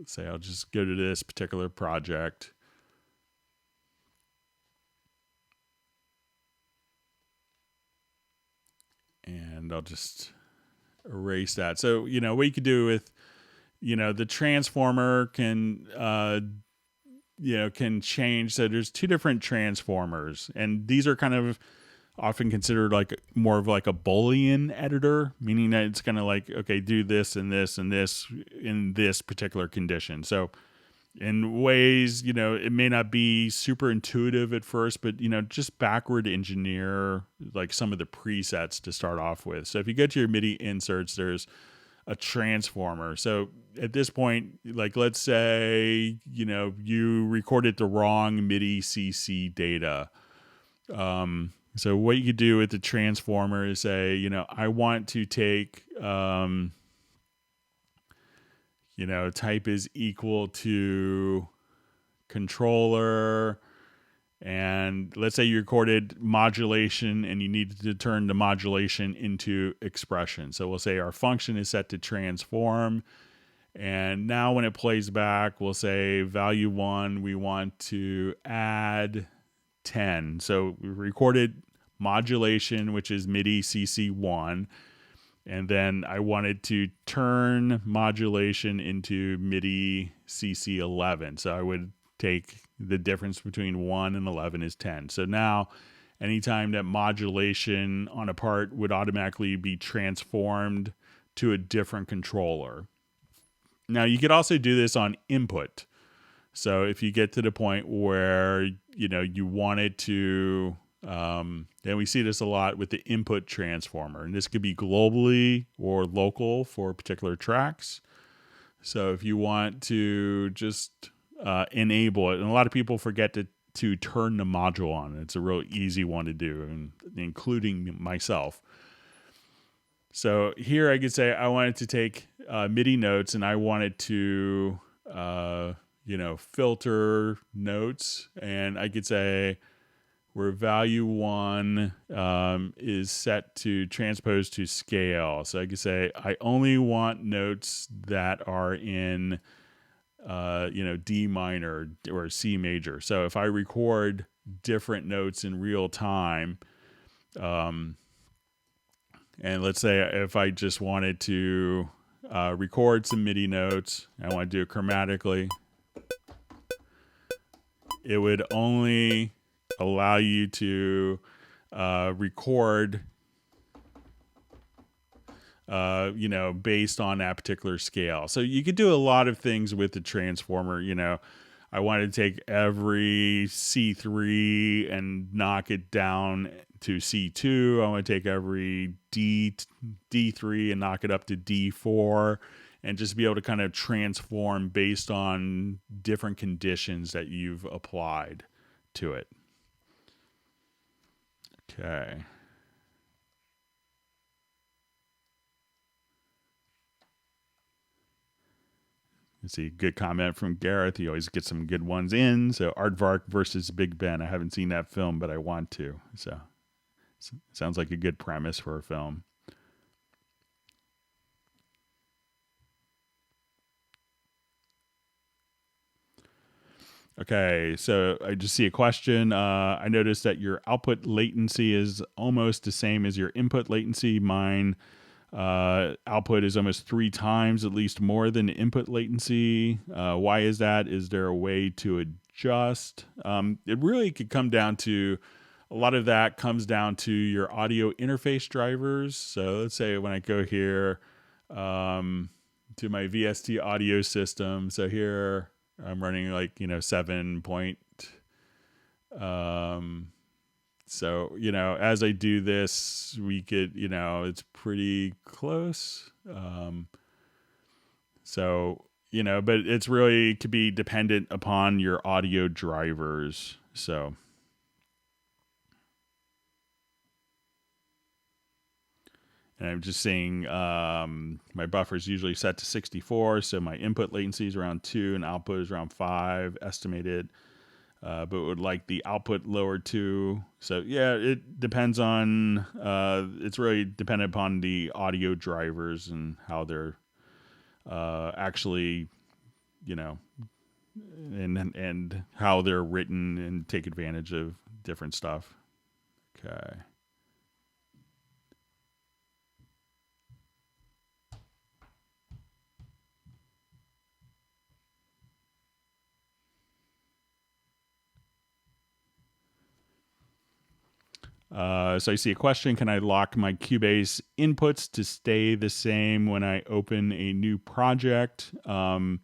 A: say I'll just go to this particular project. And I'll just erase that. So, what you could do with, the transformer can, can change. So there's two different transformers, and these are kind of often considered like more of like a Boolean editor, meaning that it's kind of like, okay, do this and this and this in this particular condition. So in ways, it may not be super intuitive at first, but, just backward engineer like some of the presets to start off with. So if you go to your MIDI inserts, there's a transformer. So at this point, like, let's say, you recorded the wrong MIDI CC data. So what you could do with the transformer is say, I want to take, type is equal to controller, and let's say you recorded modulation and you needed to turn the modulation into expression. So we'll say our function is set to transform, and now when it plays back, we'll say value 1, we want to add 10. So we recorded modulation, which is MIDI CC1, and then I wanted to turn modulation into MIDI CC11. So I would take the difference between 1 and 11 is 10. So now anytime that modulation on a part would automatically be transformed to a different controller. Now you could also do this on input. So if you get to the point where, you wanted to, and we see this a lot with the input transformer, and this could be globally or local for particular tracks. So if you want to just enable it, and a lot of people forget to turn the module on. It's a real easy one to do, including myself. So here I could say I wanted to take MIDI notes, and I wanted to, filter notes, and I could say where value 1 is set to transpose to scale. So I could say I only want notes that are in, D minor or C major. So if I record different notes in real time, and let's say if I just wanted to record some MIDI notes, I want to do it chromatically, it would only allow you to record, based on that particular scale. So you could do a lot of things with the transformer. I wanted to take every C3 and knock it down to C2. I want to take every D3 and knock it up to D4, and just be able to kind of transform based on different conditions that you've applied to it. Okay. Let's see, good comment from Gareth. He always gets some good ones in. So Aardvark versus Big Ben. I haven't seen that film, but I want to. So sounds like a good premise for a film. Okay, so I just see a question. I noticed that your output latency is almost the same as your input latency. Mine output is almost 3 times, at least more than input latency. Why is that? Is there a way to adjust. It really could come down to, a lot of that comes down to your audio interface drivers. So let's say when I go here to my VST audio system. So here I'm running like, 7 point. So, as I do this, we could, it's pretty close. So, but it's really could be dependent upon your audio drivers. So, and I'm just seeing my buffer is usually set to 64. So my input latency is around 2 and output is around 5 estimated. But would like the output lower too. So yeah, it depends on, it's really dependent upon the audio drivers and how they're actually, and how they're written and take advantage of different stuff. Okay. So I see a question. Can I lock my Cubase inputs to stay the same when I open a new project? So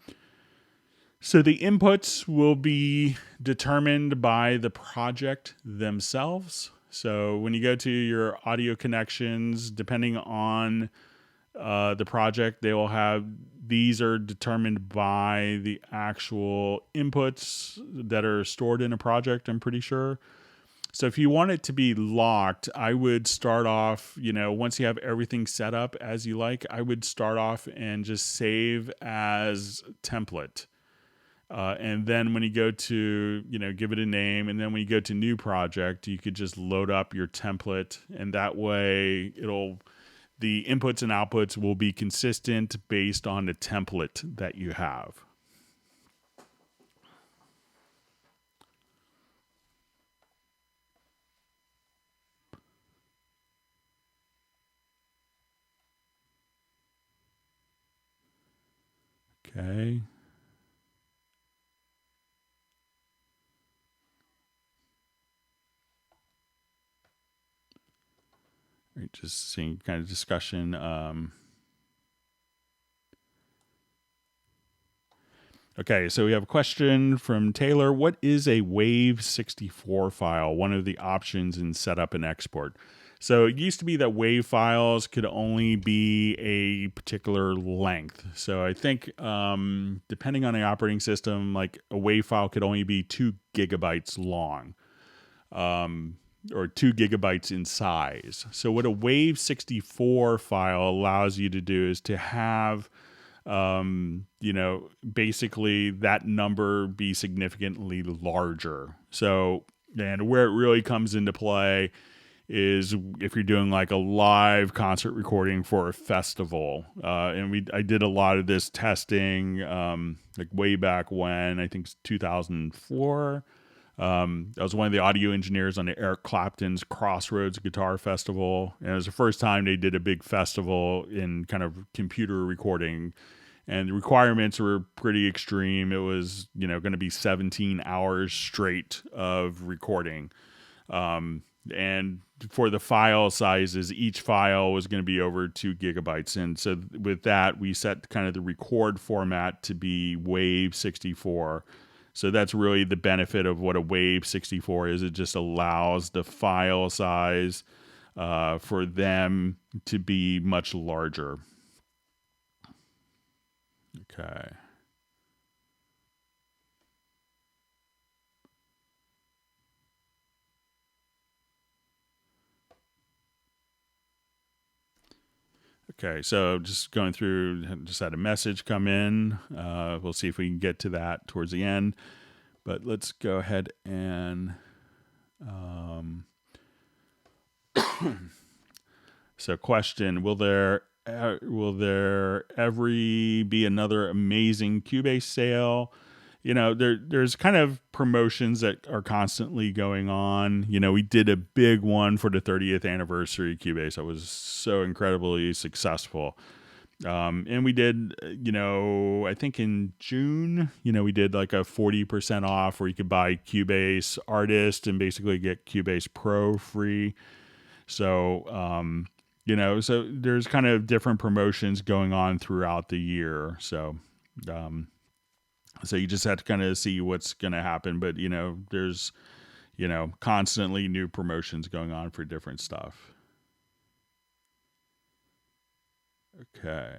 A: the inputs will be determined by the project themselves. So when you go to your audio connections, depending on the project, they will have, these are determined by the actual inputs that are stored in a project, I'm pretty sure. So if you want it to be locked, I would start off, once you have everything set up as you like, I would start off and just save as template. And then when you go to, give it a name, and then when you go to new project, you could just load up your template, and that way the inputs and outputs will be consistent based on the template that you have. Okay. Right, just seeing kind of discussion. Okay, so we have a question from Taylor. What is a WAV 64 file? One of the options in setup and export. So it used to be that WAV files could only be a particular length. So I think depending on the operating system, like a WAV file could only be 2 gigabytes long. Or 2 gigabytes in size. So what a WAV 64 file allows you to do is to have, basically that number be significantly larger. So, and where it really comes into play is if you're doing like a live concert recording for a festival. And I did a lot of this testing, like way back when, I think it's 2004. I was one of the audio engineers on the Eric Clapton's Crossroads Guitar Festival. And it was the first time they did a big festival in kind of computer recording. And the requirements were pretty extreme. It was, going to be 17 hours straight of recording. And for the file sizes, each file was going to be over 2 gigabytes. And so with that, we set kind of the record format to be WAV 64. So that's really the benefit of what a WAV 64 is. It just allows the file size for them to be much larger. Okay. Okay, so just going through, just had a message come in. We'll see if we can get to that towards the end. But let's go ahead and... So question, will there ever be another amazing Cubase sale? There's kind of promotions that are constantly going on. We did a big one for the 30th anniversary of Cubase that was so incredibly successful. And we did, I think in June, we did like a 40% off where you could buy Cubase Artist and basically get Cubase Pro free. So, so there's kind of different promotions going on throughout the year. So you just have to kind of see what's going to happen. But, there's, constantly new promotions going on for different stuff. Okay.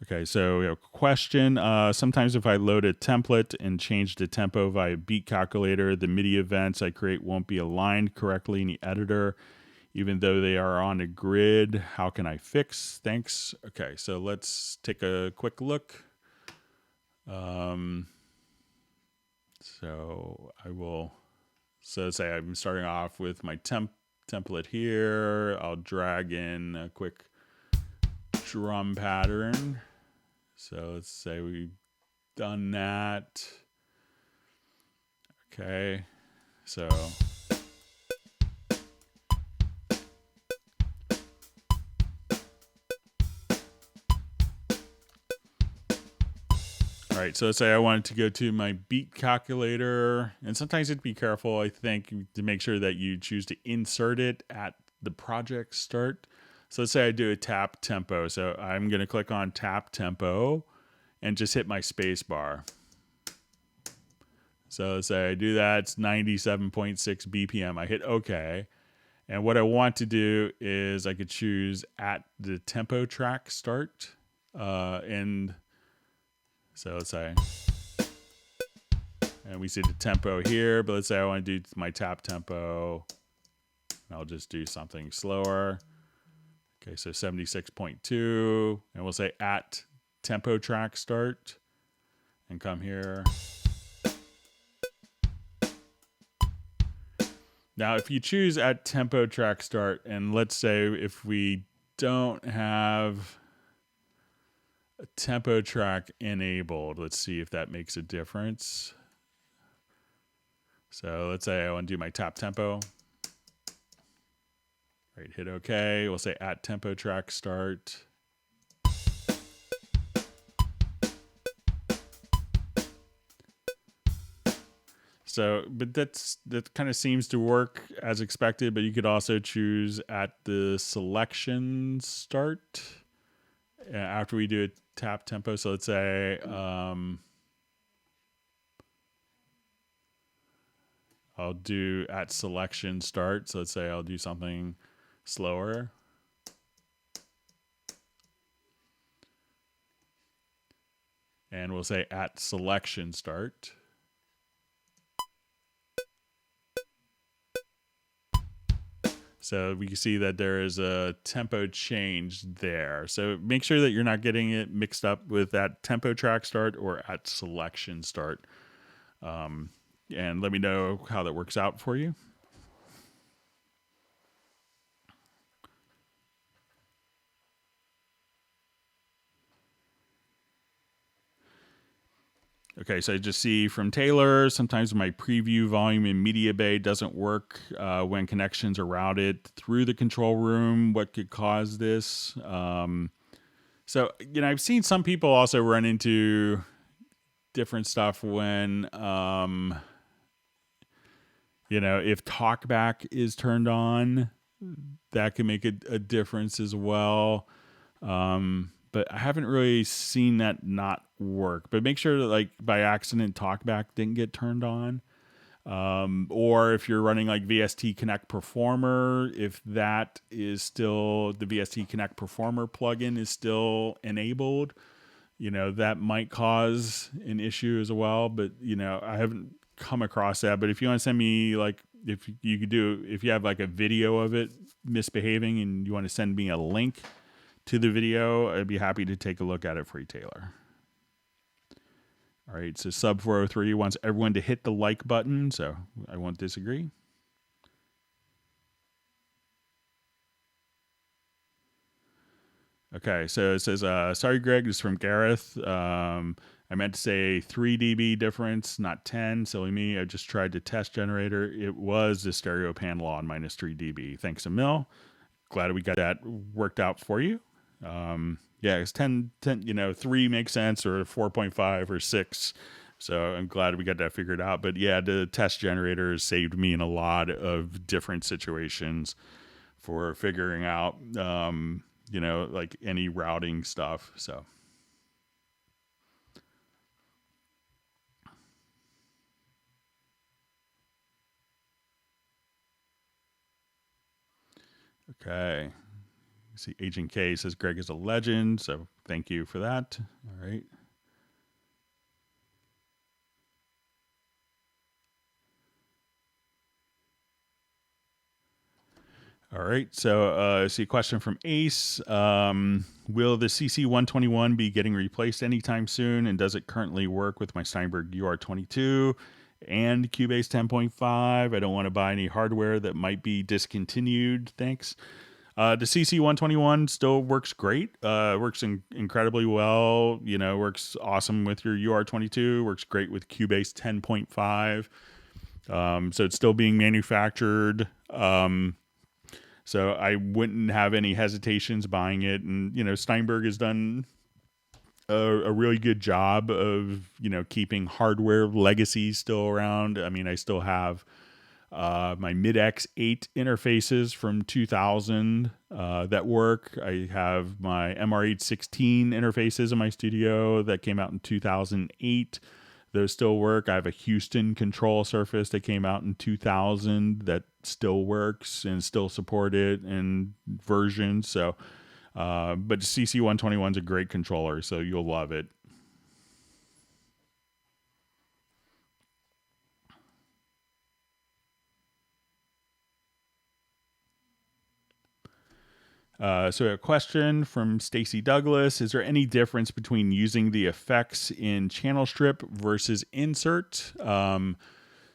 A: Okay, so we have a question. Sometimes if I load a template and change the tempo via beat calculator, the MIDI events I create won't be aligned correctly in the editor, even though they are on a grid. How can I fix? Thanks. Okay, so let's take a quick look. So say I'm starting off with my template here. I'll drag in a quick drum pattern. So let's say we've done that. Okay, so all right, so let's say I wanted to go to my beat calculator, and sometimes you have to be careful, I think, to make sure that you choose to insert it at the project start. So let's say I do a tap tempo. So I'm going to click on tap tempo and just hit my space bar. So let's say I do that, it's 97.6 BPM. I hit OK. And what I want to do is I could choose at the tempo track start. And so let's say, and we see the tempo here, but let's say I want to do my tap tempo. I'll just do something slower. Okay, so 76.2, and we'll say at tempo track start, and come here. Now, if you choose at tempo track start, and let's say if we don't have a tempo track enabled, let's see if that makes a difference. So let's say I want to do my tap tempo. Right, hit OK. We'll say at tempo track start. So, but that kind of seems to work as expected, but you could also choose at the selection start after we do a tap tempo. So let's say I'll do at selection start. So let's say I'll do something slower. And we'll say at selection start. So we can see that there is a tempo change there. So make sure that you're not getting it mixed up with that tempo track start or at selection start. And let me know how that works out for you. Okay, so I just see from Taylor, sometimes my preview volume in Mediabay doesn't work when connections are routed through the control room. What could cause this? So, I've seen some people also run into different stuff when, if Talkback is turned on, that can make a difference as well. But I haven't really seen that not work. But make sure that, like, by accident, Talkback didn't get turned on. Or if you're running like VST Connect Performer, if that is still, the VST Connect Performer plugin is still enabled, that might cause an issue as well. But, I haven't come across that. But if you want to send me, like, if you have like a video of it misbehaving and you want to send me a link to the video, I'd be happy to take a look at it for you, Taylor. All right, so Sub 403 wants everyone to hit the like button, so I won't disagree. Okay, so it says, sorry, Greg, this is from Gareth. I meant to say 3 dB difference, not 10. Silly me. I just tried to test generator. It was the stereo panel on minus 3 dB. Thanks a mil. Glad we got that worked out for you. Yeah, it's 10, 3 makes sense, or 4.5 or 6. So I'm glad we got that figured out. But yeah, the test generator saved me in a lot of different situations for figuring out, like any routing stuff. So. Okay. See, Agent K says Greg is a legend, so thank you for that. All right. All right. So, I see a question from Ace. Will the CC121 be getting replaced anytime soon? And does it currently work with my Steinberg UR22 and Cubase 10.5? I don't want to buy any hardware that might be discontinued. Thanks. The CC121 still works great. Works incredibly well. Works awesome with your UR22. Works great with Cubase 10.5. So it's still being manufactured. So I wouldn't have any hesitations buying it. And, Steinberg has done a really good job of, keeping hardware legacies still around. I mean, I still have my Mid-X8 interfaces from 2000 that work. I have my MR816 interfaces in my studio that came out in 2008. Those still work. I have a Houston control surface that came out in 2000 that still works and still supported in versions. So, but CC121 is a great controller, so you'll love it. So a question from Stacy Douglas: is there any difference between using the effects in channel strip versus insert?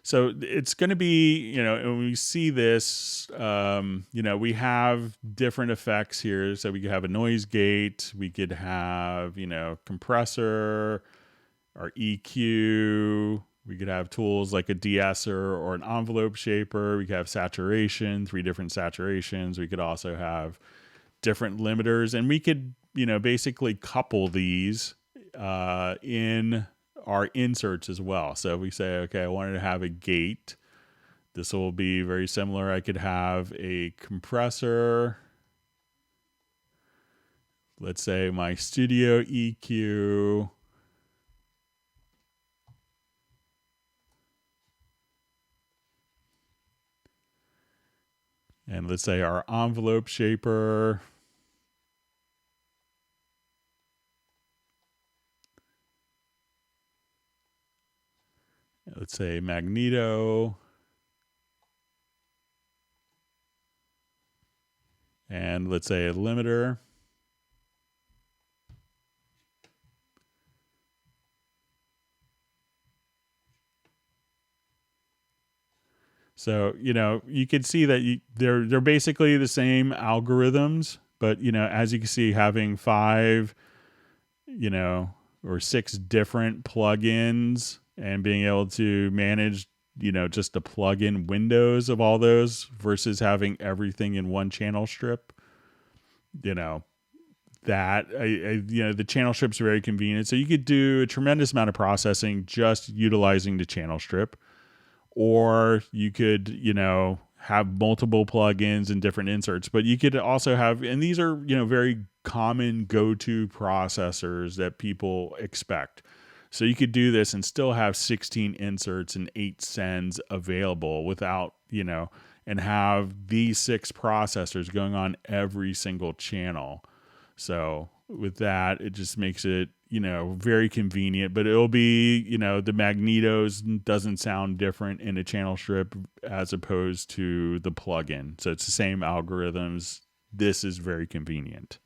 A: So it's going to be, when we see this, we have different effects here. So we could have a noise gate, we could have, compressor or EQ. We could have tools like a de-esser or an envelope shaper. We could have saturation, 3 different saturations. We could also have different limiters, and we could, basically couple these in our inserts as well. So if we say, okay, I wanted to have a gate, this will be very similar. I could have a compressor, let's say my studio EQ, and let's say our envelope shaper. Let's say magneto. And let's say a limiter. So, you can see that they're basically the same algorithms, but, as you can see, having 5, or 6 different plugins and being able to manage, just the plugin windows of all those versus having everything in one channel strip, that the channel strip's very convenient. So you could do a tremendous amount of processing just utilizing the channel strip, or you could, have multiple plugins and different inserts, but you could also have, and these are, very common go-to processors that people expect. So you could do this and still have 16 inserts and 8 sends available without, and have these 6 processors going on every single channel. So with that, it just makes it, very convenient, but it'll be, the magnetos doesn't sound different in a channel strip as opposed to the plugin. So it's the same algorithms. This is very convenient.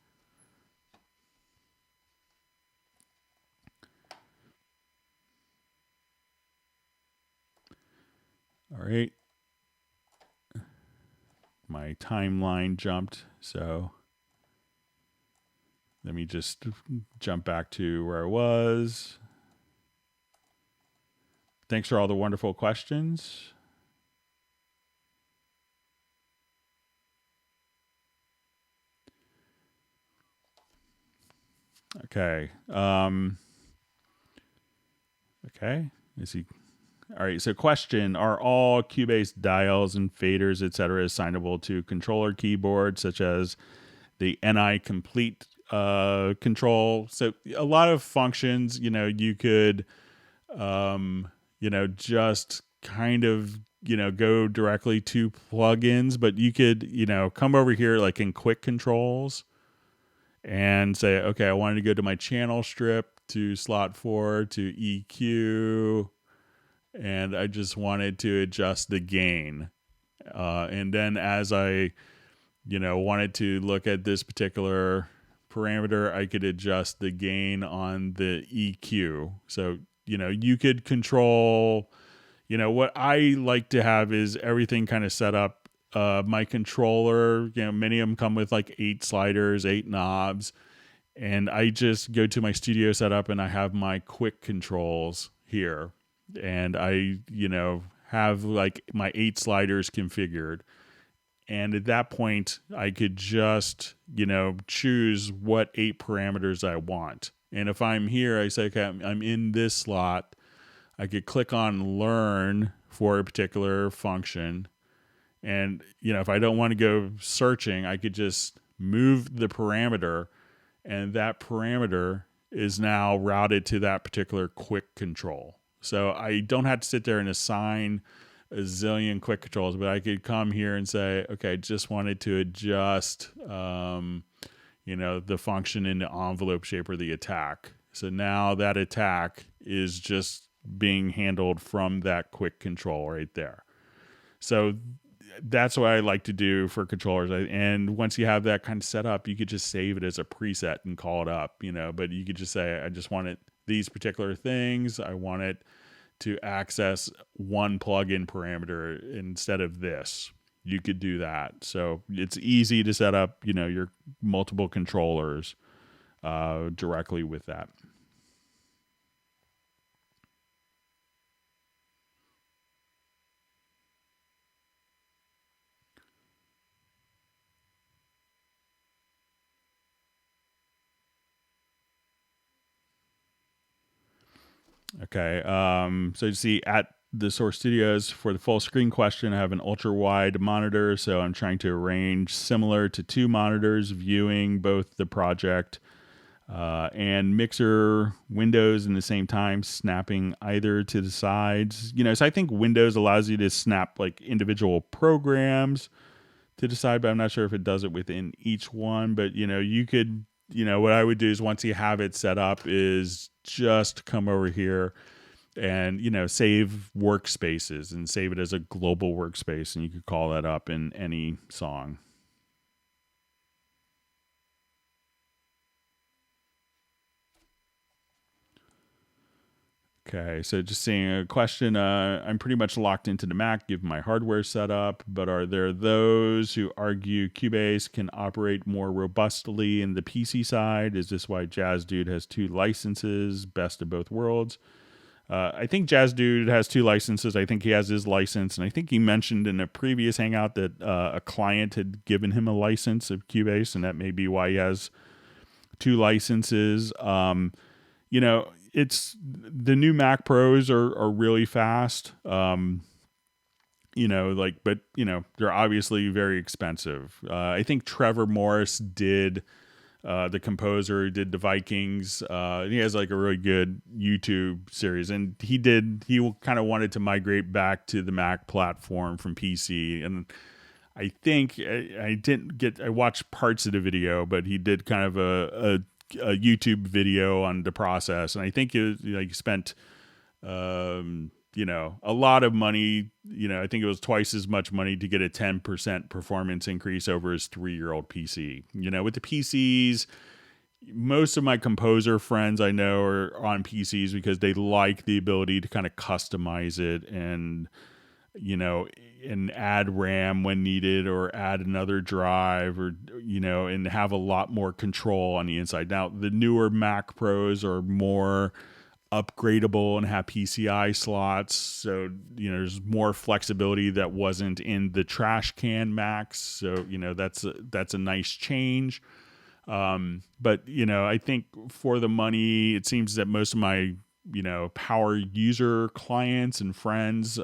A: All right. My timeline jumped, so let me just jump back to where I was. Thanks for all the wonderful questions. Okay. Okay. Is he? All right. So, question: are all Cubase dials and faders, etc., assignable to controller keyboards, such as the NI complete control? So, a lot of functions, you could, just kind of, go directly to plugins, but you could, come over here like in quick controls and say, okay, I wanted to go to my channel strip, to slot 4, to EQ, and I just wanted to adjust the gain. And then as I, wanted to look at this particular parameter, I could adjust the gain on the EQ. So, you could control, what I like to have is everything kind of set up. My controller, many of them come with like 8 sliders, 8 knobs, and I just go to my studio setup and I have my quick controls here, and I, have like my 8 sliders configured. And at that point, I could just, choose what 8 parameters I want. And if I'm here, I say, okay, I'm in this slot. I could click on learn for a particular function. And, if I don't want to go searching, I could just move the parameter, and that parameter is now routed to that particular quick control. So I don't have to sit there and assign a zillion quick controls, but I could come here and say, okay, I just wanted to adjust, the function in the envelope shape or the attack. So now that attack is just being handled from that quick control right there. So that's what I like to do for controllers. And once you have that kind of set up, you could just save it as a preset and call it up, but you could just say, I just wanted these particular things. I want it to access one plugin parameter instead of this. You could do that. So it's easy to set up, your multiple controllers directly with that. Okay. So you see at the Source Studios for the full screen question, I have an ultra wide monitor. So I'm trying to arrange similar to 2 monitors, viewing both the project and mixer windows in the same time, snapping either to the sides. So I think Windows allows you to snap like individual programs to the side, but I'm not sure if it does it within each one. But, you could, what I would do is once you have it set up is just come over here and, save workspaces and save it as a global workspace. And you could call that up in any song. Okay, so just seeing a question. I'm pretty much locked into the Mac given my hardware setup, but are there those who argue Cubase can operate more robustly in the PC side? Is this why Jazz Dude has 2 licenses, best of both worlds? I think Jazz Dude has 2 licenses. I think he has his license, and I think he mentioned in a previous Hangout that a client had given him a license of Cubase, and that may be why he has 2 licenses. It's the new Mac Pros are really fast. But they're obviously very expensive. I think Trevor Morris did, the composer did the Vikings. He has like a really good YouTube series, and he kind of wanted to migrate back to the Mac platform from PC. And I think I watched parts of the video, but he did kind of a YouTube video on the process, and I think he spent a lot of money. I think it was twice as much money to get a 10% performance increase over his 3-year-old PC. With the PCs, most of my composer friends I know are on PCs because they like the ability to kind of customize it and and add RAM when needed, or add another drive, or and have a lot more control on the inside. Now the newer Mac Pros are more upgradable and have PCI slots. So, there's more flexibility that wasn't in the trash can Macs. So, that's a nice change. But, I think for the money, it seems that most of my, power user clients and friends,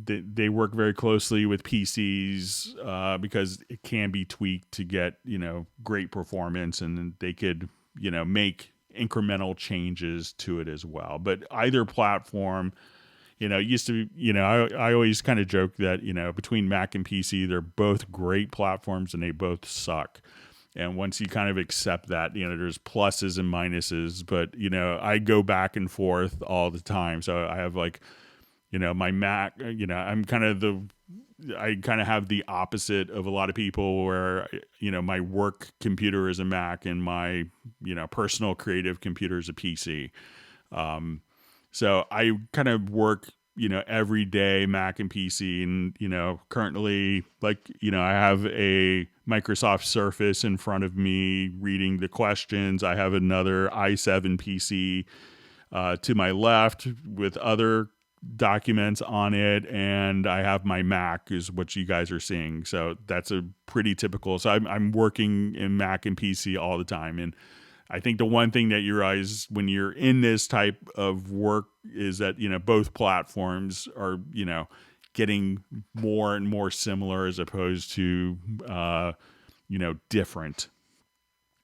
A: they work very closely with PCs because it can be tweaked to get, great performance, and they could, make incremental changes to it as well. But either platform, used to, I always kind of joke that, between Mac and PC, they're both great platforms and they both suck. And once you kind of accept that, there's pluses and minuses, but, I go back and forth all the time. So I have like, my Mac, I kind of have the opposite of a lot of people where, my work computer is a Mac and my, personal creative computer is a PC. So I kind of work, every day Mac and PC, and, currently I have a Microsoft Surface in front of me reading the questions. I have another i7 PC to my left with other documents on it, and I have my Mac is what you guys are seeing. So that's a pretty typical. So I'm working in Mac and PC all the time. And I think the one thing that you realize when you're in this type of work is that, both platforms are, getting more and more similar as opposed to, different.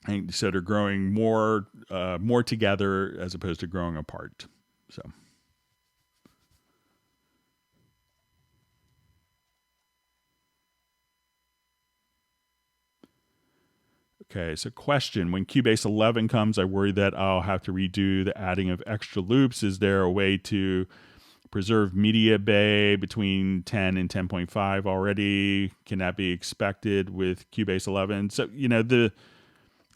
A: And so they're growing more together as opposed to growing apart. So. Okay, so question. When Cubase 11 comes, I worry that I'll have to redo the adding of extra loops. Is there a way to preserve Mediabay between 10 and 10.5 already? Can that be expected with Cubase 11? So,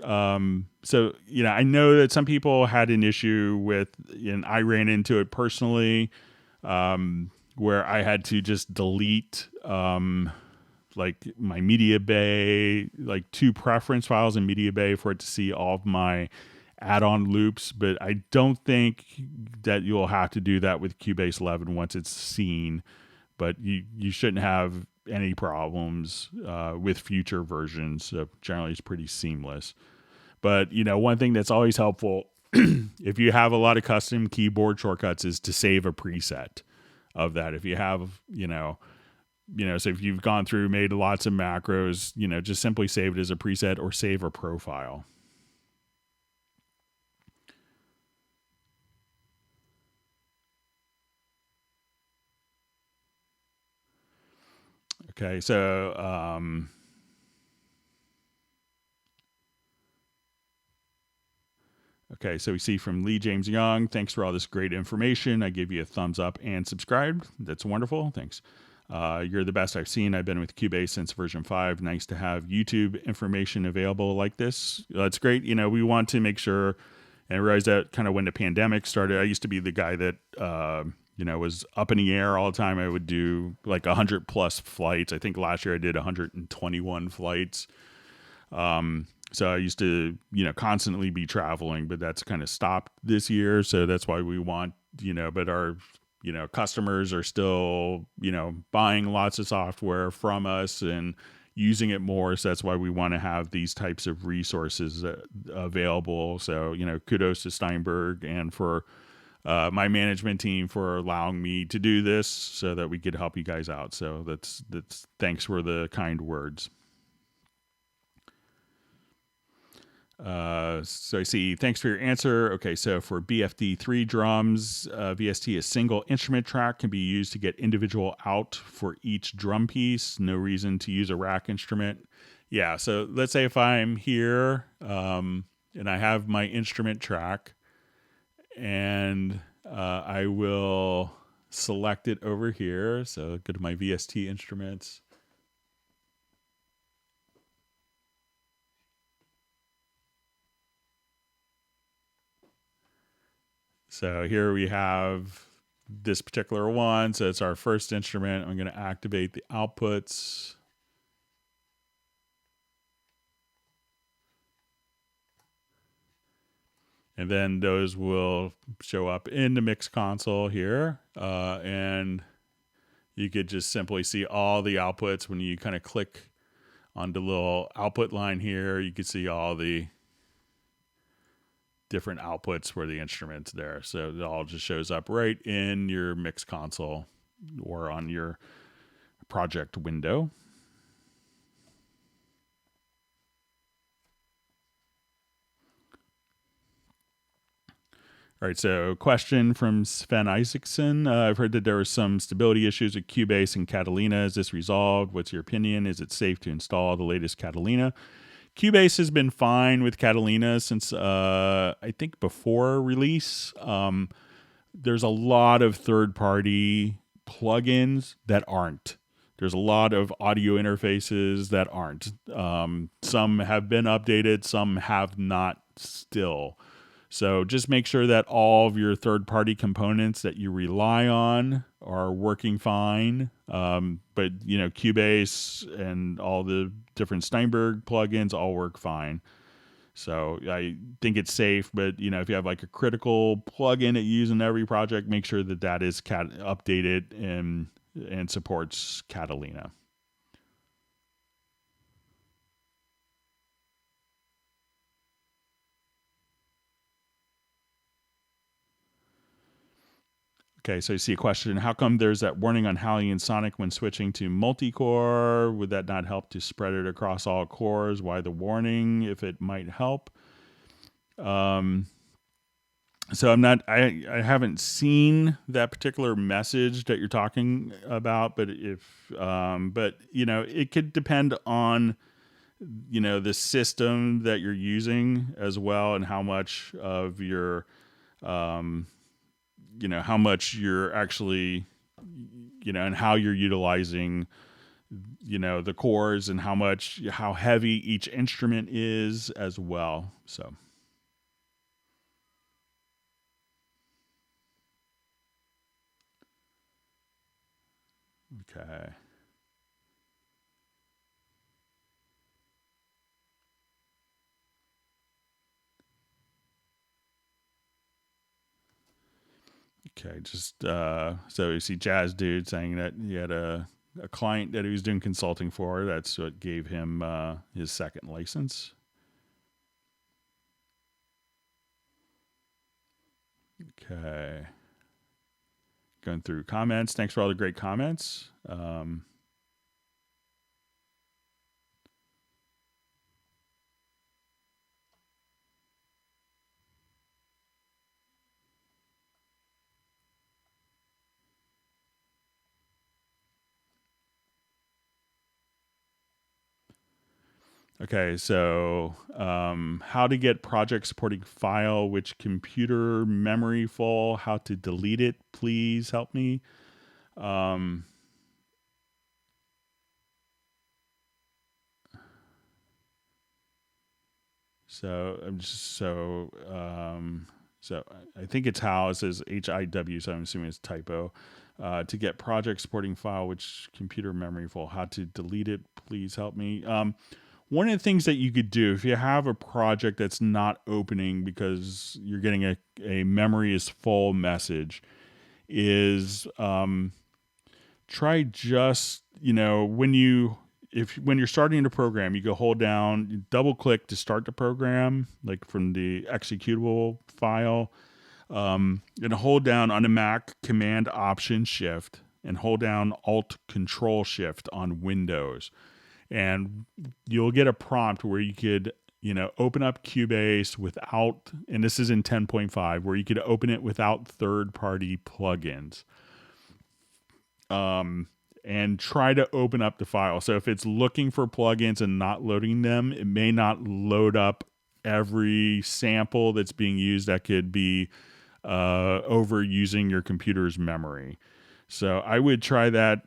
A: I know that some people had an issue with, and I ran into it personally, where I had to just delete, like my Mediabay, like 2 preference files in Mediabay for it to see all of my add-on loops. But I don't think that you'll have to do that with Cubase 11 once it's seen. But you shouldn't have any problems with future versions. So generally, it's pretty seamless. But one thing that's always helpful if you have a lot of custom keyboard shortcuts is to save a preset of that. If you have, so if you've gone through, made lots of macros, just simply save it as a preset or save a profile. Okay, so we see from Lee James Young, thanks for all this great information. I give you a thumbs up and subscribe. That's wonderful. Thanks. You're the best I've seen. I've been with Cubase since version 5. Nice to have YouTube information available like this. That's great. We want to make sure and realize that kind of when the pandemic started, I used to be the guy that, was up in the air all the time. I would do like 100 plus flights. I think last year I did 121 flights. So I used to, constantly be traveling, but that's kind of stopped this year. So that's why we want, but our, customers are still, buying lots of software from us and using it more. So that's why we want to have these types of resources available. So, kudos to Steinberg and for my management team for allowing me to do this so that we could help you guys out. So that's thanks for the kind words. So I see, thanks for your answer. Okay, so for BFD3 drums, VST, a single instrument track can be used to get individual out for each drum piece. No reason to use a rack instrument. Yeah, so let's say if I'm here and I have my instrument track and I will select it over here. So go to my VST instruments. So here we have this particular one. So it's our first instrument. I'm going to activate the outputs. And then those will show up in the mix console here. And you could just simply see all the outputs when you kind of click on the little output line here. You can see all the different outputs for the instruments there. So it all just shows up right in your mix console or on your project window. All right, so question from Sven Isaacson. I've heard that there were some stability issues with Cubase and Catalina. Is this resolved? What's your opinion? Is it safe to install the latest Catalina? Cubase has been fine with Catalina since I think before release. There's a lot of third-party plugins that aren't. There's a lot of audio interfaces that aren't. Some have been updated, some have not still. So just make sure that all of your third-party components that you rely on are working fine. But, you know, Cubase and all the different Steinberg plugins all work fine. So I think it's safe, but, you know, if you have like a critical plugin that you use in every project, make sure that that is updated and supports Catalina. Okay, so you see a question. How come there's that warning on Hallian Sonic when switching to multi-core? Would that not help to spread it across all cores? Why the warning if it might help? So I haven't seen that particular message that you're talking about, but but you know, it could depend on, you know, the system that you're using as well and how much of your, you know, how much you're actually, you know, and how you're utilizing, you know, the cores and how heavy each instrument is as well. So. Okay. Okay, just so you see Jazz Dude saying that he had a client that he was doing consulting for. That's what gave him his second license. Okay. Going through comments. Thanks for all the great comments. Okay, so how to get project supporting file, which computer memory full, how to delete it, please help me. So I'm just so I think it's how it says HIW, so I'm assuming it's typo. To get project supporting file, which computer memory full, how to delete it, please help me. One of the things that you could do if you have a project that's not opening because you're getting a memory is full message is try just, you know, when you're starting the program, you go hold down, you double click to start the program, like from the executable file, and hold down on the Mac Command Option Shift and hold down Alt Control Shift on Windows. And you'll get a prompt where you could, you know, open up Cubase without, and this is in 10.5, where you could open it without third-party plugins. And try to open up the file. So if it's looking for plugins and not loading them, it may not load up every sample that's being used that could be overusing your computer's memory. So I would try that,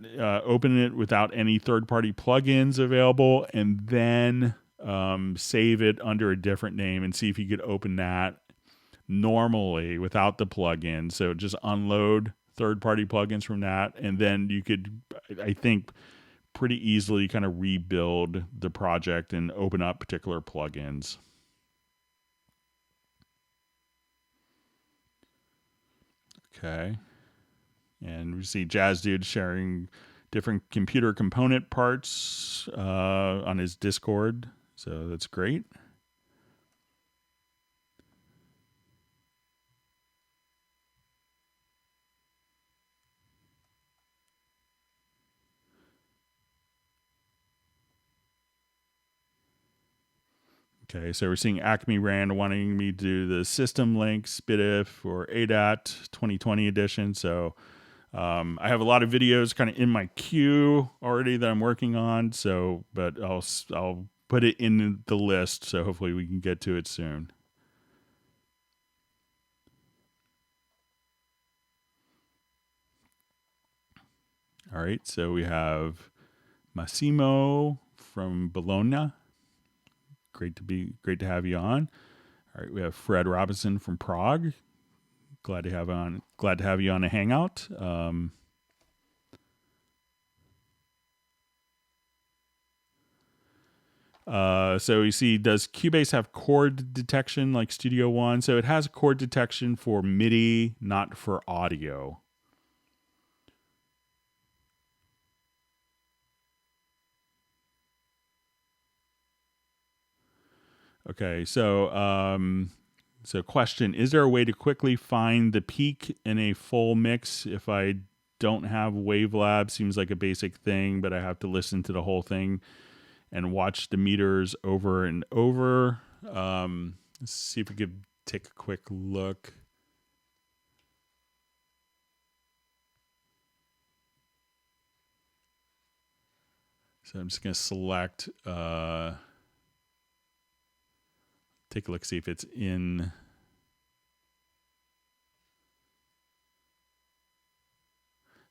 A: open it without any third-party plugins available, and then save it under a different name and see if you could open that normally without the plugin. So just unload third-party plugins from that, and then you could, I think, pretty easily kind of rebuild the project and open up particular plugins. Okay. And we see Jazz Dude sharing different computer component parts on his Discord. So that's great. Okay, so we're seeing Acme Rand wanting me to do the system links, BitIF, or ADAT 2020 edition. So I have a lot of videos kind of in my queue already that I'm working on. So, but I'll put it in the list. So hopefully we can get to it soon. All right, so we have Massimo from Bologna. Great to have you on. All right, we have Fred Robinson from Prague. Glad to have you on a hangout. So you see, does Cubase have chord detection like Studio One? So it has chord detection for MIDI, not for audio. Okay, so question: is there a way to quickly find the peak in a full mix if I don't have Wavelab? Seems like a basic thing, but I have to listen to the whole thing and watch the meters over and over. Let's see if we could take a quick look. So I'm just going to select, take a look, see if it's in.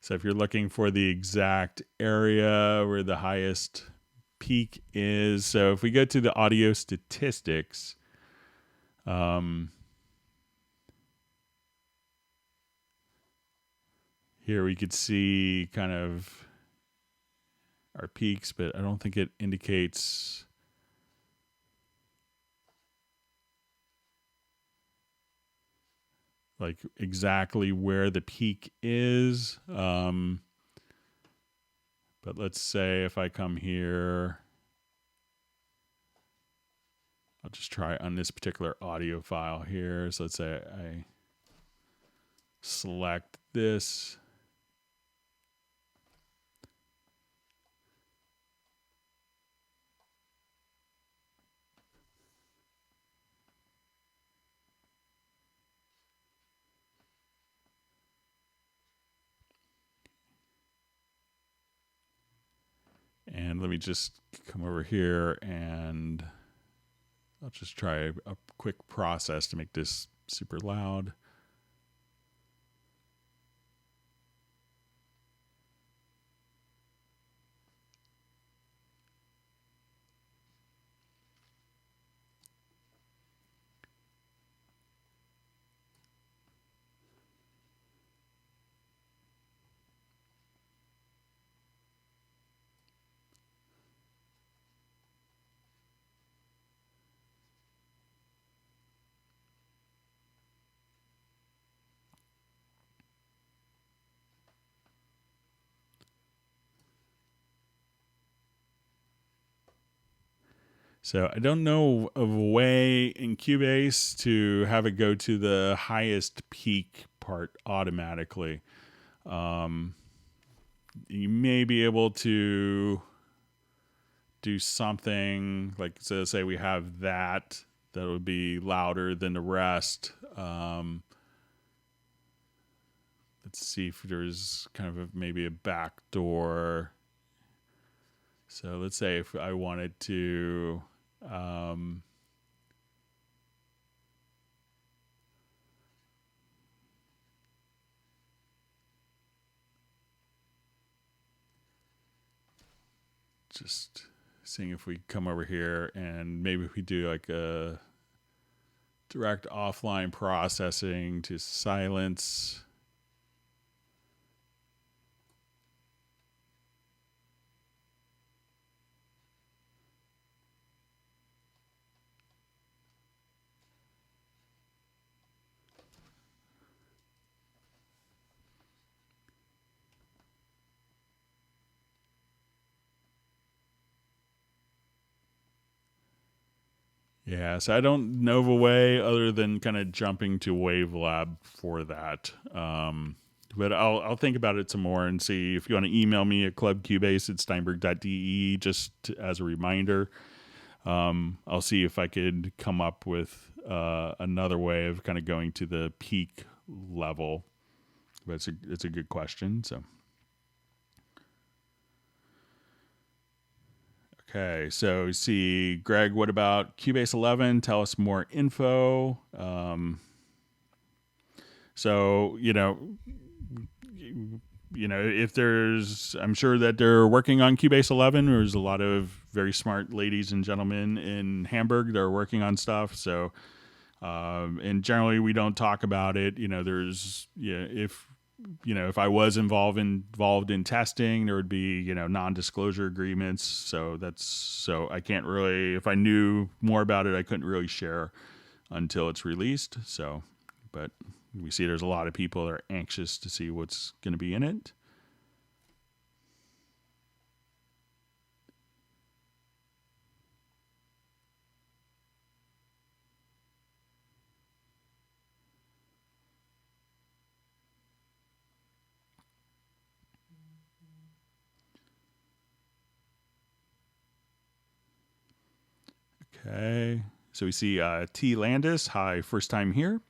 A: So if you're looking for the exact area where the highest peak is, so if we go to the audio statistics, here we could see kind of our peaks, but I don't think it indicates like exactly where the peak is. But let's say if I come here, I'll just try on this particular audio file here. So let's say I select this. And let me just come over here and I'll just try a quick process to make this super loud. So I don't know of a way in Cubase to have it go to the highest peak part automatically. You may be able to do something like, so say we have that would be louder than the rest. Let's see if there's kind of maybe a back door. So let's say if I wanted to just seeing if we come over here and maybe if we do like a direct offline processing to silence. Yeah, so I don't know of a way other than kind of jumping to Wavelab for that. But I'll think about it some more and see if you want to email me at clubcubase@steinberg.de just as a reminder. I'll see if I could come up with another way of kind of going to the peak level. But it's a good question. So. Okay, so we see, Greg, what about Cubase 11? Tell us more info. So, if I'm sure that they're working on Cubase 11. There's a lot of very smart ladies and gentlemen in Hamburg that are working on stuff. So, and generally we don't talk about it. If I was involved in testing, there would be, non-disclosure agreements. So I can't really, if I knew more about it, I couldn't really share until it's released. So, but we see there's a lot of people that are anxious to see what's going to be in it. Okay, so we see T. Landis. Hi, first time here.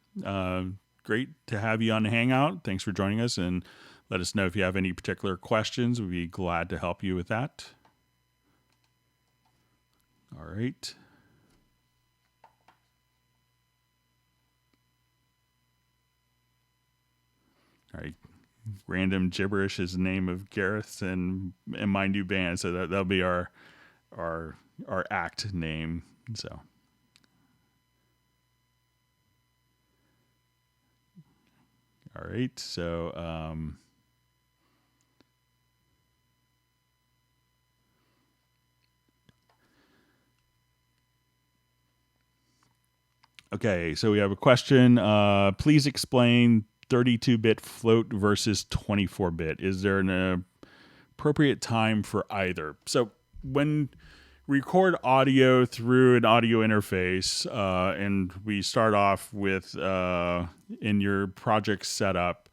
A: Great to have you on the Hangout. Thanks for joining us, and let us know if you have any particular questions. We'd be glad to help you with that. All right. All right. Random gibberish is the name of Gareth and my new band, so that'll be our act name. So, all right. So, okay. So we have a question. Please explain 32-bit float versus 24-bit. Is there an appropriate time for either? So when record audio through an audio interface, and we start off with in your project setup,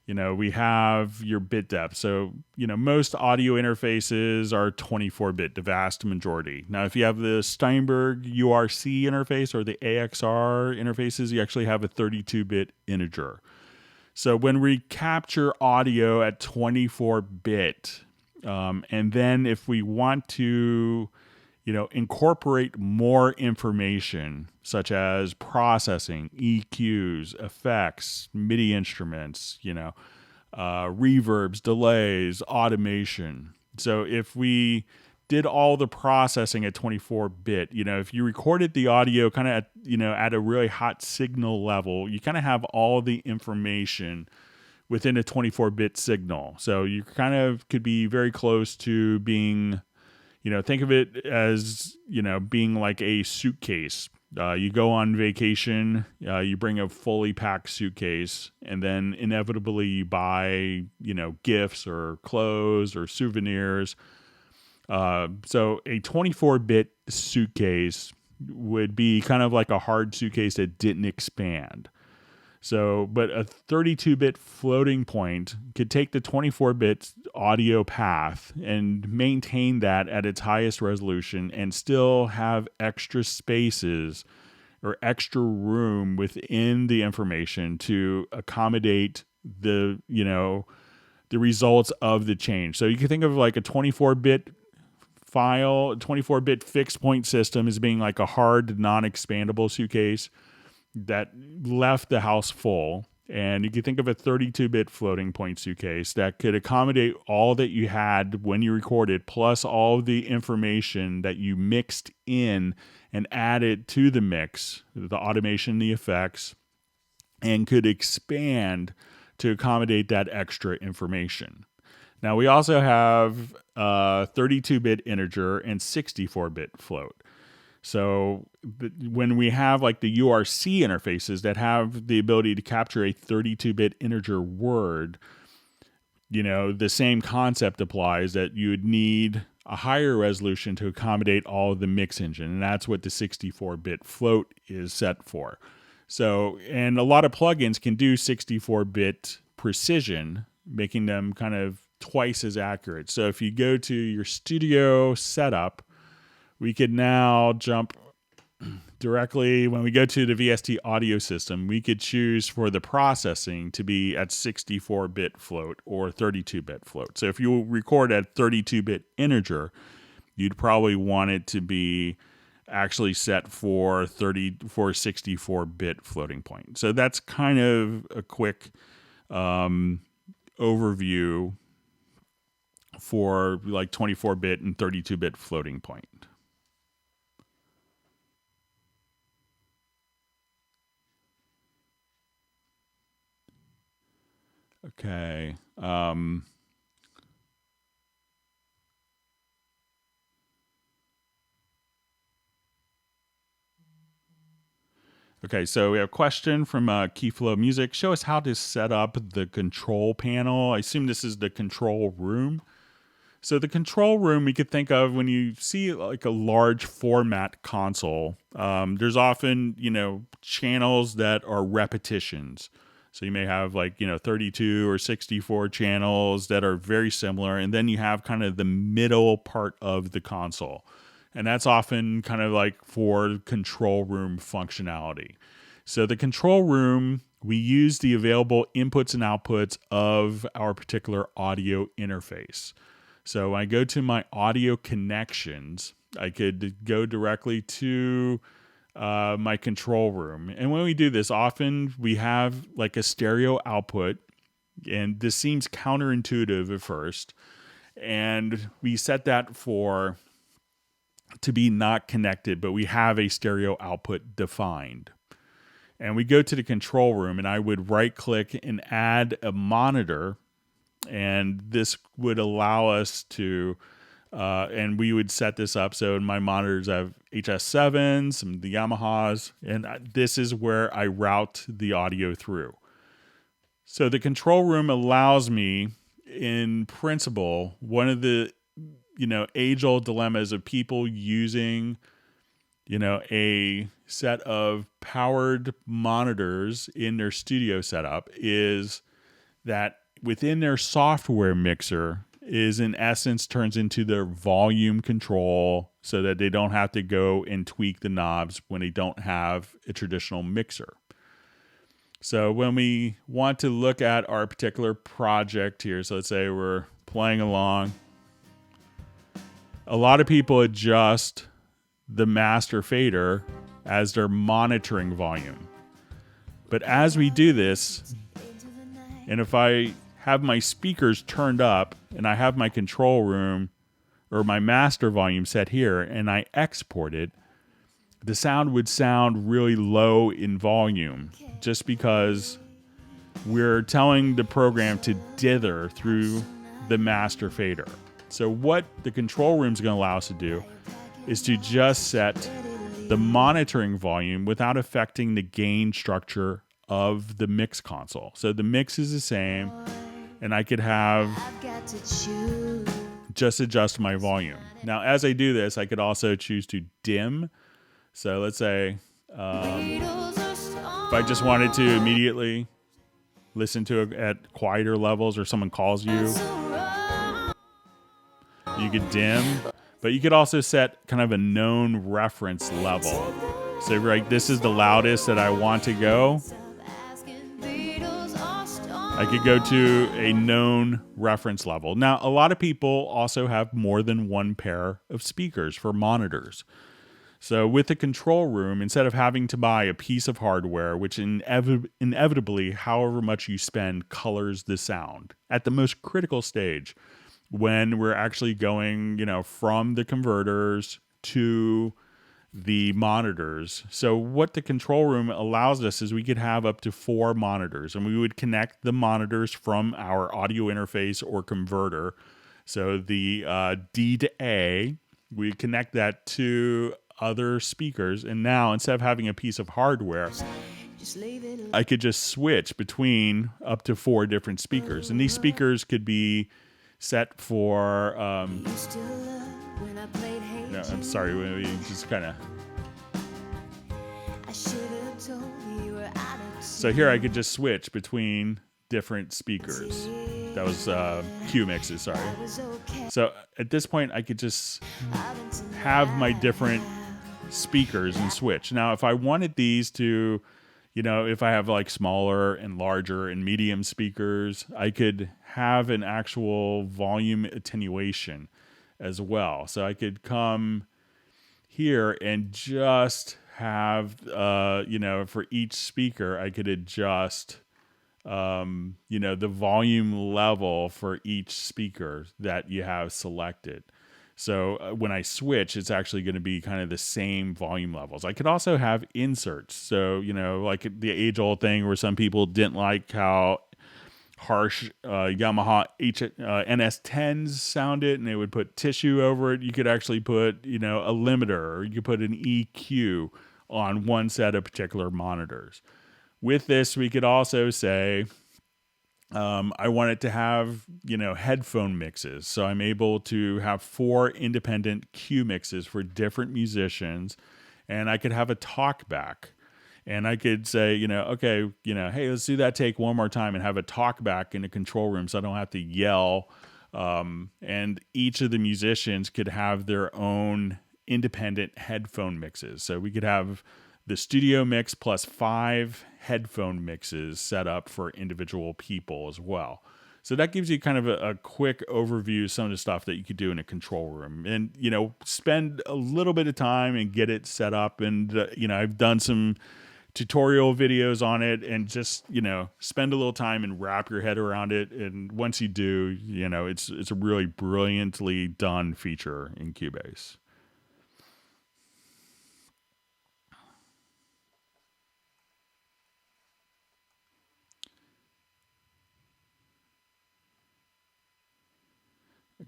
A: we have your bit depth. So, most audio interfaces are 24-bit, the vast majority. Now, if you have the Steinberg URC interface or the AXR interfaces, you actually have a 32-bit integer. So when we capture audio at 24-bit, and then if we want to, incorporate more information such as processing, EQs, effects, MIDI instruments, reverbs, delays, automation. So if we did all the processing at 24-bit, if you recorded the audio kind of at a really hot signal level, you kind of have all the information within a 24-bit signal. So you kind of could be very close to being, think of it as, being like a suitcase. You go on vacation, you bring a fully packed suitcase, and then inevitably you buy, gifts or clothes or souvenirs. So a 24-bit suitcase would be kind of like a hard suitcase that didn't expand. So, but a 32-bit floating point could take the 24-bit audio path and maintain that at its highest resolution and still have extra spaces or extra room within the information to accommodate the results of the change. So you can think of like a 24-bit file, 24-bit fixed point system as being like a hard, non-expandable suitcase that left the house full. And you can think of a 32-bit floating point suitcase that could accommodate all that you had when you recorded, plus all the information that you mixed in and added to the mix, the automation, the effects, and could expand to accommodate that extra information. Now, we also have 32-bit integer and 64-bit float. So when we have like the URC interfaces that have the ability to capture a 32-bit integer word, the same concept applies, that you would need a higher resolution to accommodate all of the mix engine. And that's what the 64-bit float is set for. So, and a lot of plugins can do 64-bit precision, making them kind of twice as accurate. So if you go to your studio setup, we could now jump directly, when we go to the VSTi audio system, we could choose for the processing to be at 64-bit float or 32-bit float. So if you record at 32-bit integer, you'd probably want it to be actually set for 64-bit floating point. So that's kind of a quick overview for like 24-bit and 32-bit floating point. Okay. Okay, so we have a question from Keyflow Music. Show us how to set up the control panel. I assume this is the control room. So the control room we could think of when you see like a large format console. There's often, channels that are repetitions. So you may have 32 or 64 channels that are very similar. And then you have kind of the middle part of the console. And that's often kind of like for control room functionality. So the control room, we use the available inputs and outputs of our particular audio interface. So when I go to my audio connections, I could go directly to my control room. And when we do this, often we have like a stereo output, and this seems counterintuitive at first. And we set that to be not connected, but we have a stereo output defined. And we go to the control room, and I would right click and add a monitor. And this would allow us to, and we would set this up. So in my monitors, I have HS7s, some of the Yamahas, and this is where I route the audio through. So the control room allows me, in principle, one of the, age-old dilemmas of people using, a set of powered monitors in their studio setup is that within their software mixer is in essence turns into their volume control so that they don't have to go and tweak the knobs when they don't have a traditional mixer. So when we want to look at our particular project here, so let's say we're playing along, a lot of people adjust the master fader as their monitoring volume. But as we do this, and if I have my speakers turned up and I have my control room or my master volume set here and I export it, the sound would sound really low in volume just because we're telling the program to dither through the master fader. So what the control room is going to allow us to do is to just set the monitoring volume without affecting the gain structure of the mix console. So the mix is the same, and I could have just adjust my volume. Now, as I do this, I could also choose to dim. So let's say if I just wanted to immediately listen to it at quieter levels, or someone calls you, you could dim. But you could also set kind of a known reference level. So like this is the loudest that I want to go. I could go to a known reference level. Now, a lot of people also have more than one pair of speakers for monitors. So with the control room, instead of having to buy a piece of hardware, which inevitably, however much you spend, colors the sound at the most critical stage, when we're actually going, from the converters to the monitors. So what the control room allows us is we could have up to 4 monitors, and we would connect the monitors from our audio interface or converter. So the D to A, we connect that to other speakers. And now instead of having a piece of hardware, I could just switch between up to 4 different speakers. And these speakers could be set for, no, I'm sorry, we just kind of, so here I could just switch between different speakers. That was Q mixes, sorry. So at this point, I could just have my different speakers and switch. Now, if I wanted these to, if I have like smaller and larger and medium speakers, I could have an actual volume attenuation as well. So I could come here and just have, for each speaker, I could adjust, the volume level for each speaker that you have selected. So when I switch, it's actually going to be kind of the same volume levels. I could also have inserts. So, like the age-old thing where some people didn't like how harsh Yamaha NS10s sounded, and they would put tissue over it. You could actually put, a limiter, or you could put an EQ on one set of particular monitors. With this, we could also say, I want it to have, headphone mixes. So I'm able to have 4 independent Q mixes for different musicians, and I could have a talkback. And I could say, okay, hey, let's do that take one more time and have a talkback in the control room so I don't have to yell. And each of the musicians could have their own independent headphone mixes. So we could have the studio mix plus 5 headphone mixes set up for individual people as well. So that gives you kind of a quick overview of some of the stuff that you could do in a control room, and, spend a little bit of time and get it set up. And, I've done some tutorial videos on it, and just, spend a little time and wrap your head around it. And once you do, it's a really brilliantly done feature in Cubase.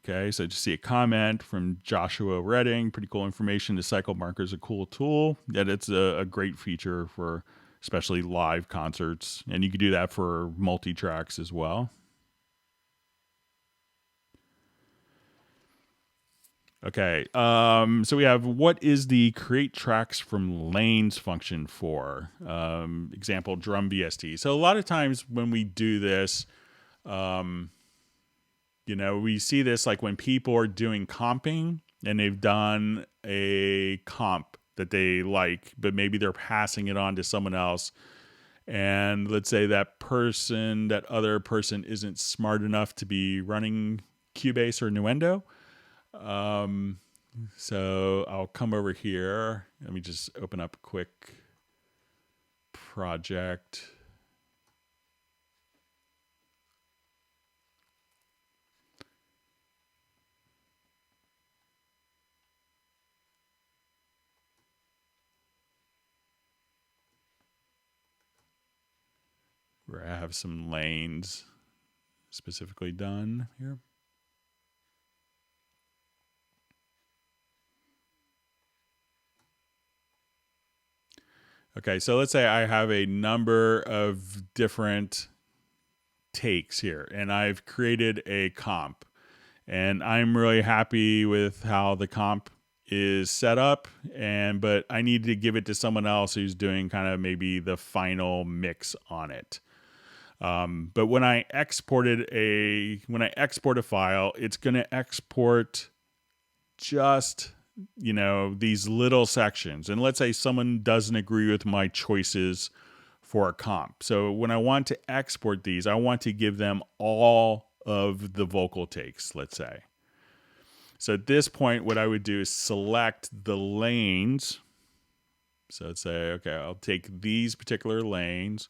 A: Okay, so I just see a comment from Joshua Redding. Pretty cool information. The cycle marker is a cool tool. That it's a great feature for especially live concerts. And you can do that for multi-tracks as well. Okay, so we have, what is the create tracks from lanes function for? Example, drum VST. So a lot of times when we do this, we see this like when people are doing comping and they've done a comp that they like, but maybe they're passing it on to someone else. And let's say that other person isn't smart enough to be running Cubase or Nuendo. So I'll come over here. Let me just open up a quick project. Where I have some lanes specifically done here. Okay, so let's say I have a number of different takes here, and I've created a comp, and I'm really happy with how the comp is set up, but I need to give it to someone else who's doing kind of maybe the final mix on it. But when I export a file, it's going to export just, these little sections. And let's say someone doesn't agree with my choices for a comp. So when I want to export these, I want to give them all of the vocal takes, let's say. So at this point, what I would do is select the lanes. So let's say, okay, I'll take these particular lanes.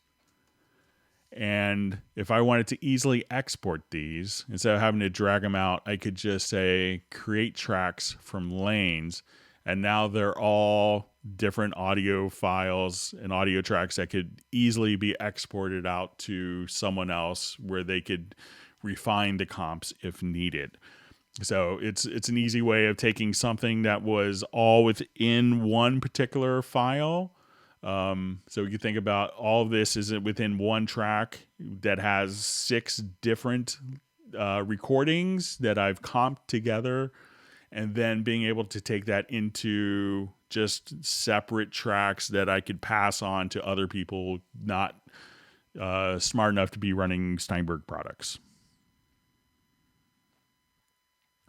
A: And if I wanted to easily export these, instead of having to drag them out, I could just say create tracks from lanes. And now they're all different audio files and audio tracks that could easily be exported out to someone else where they could refine the comps if needed. So it's an easy way of taking something that was all within one particular file. So you think about all of this is within one track that has 6 different recordings that I've comped together, and then being able to take that into just separate tracks that I could pass on to other people not smart enough to be running Steinberg products.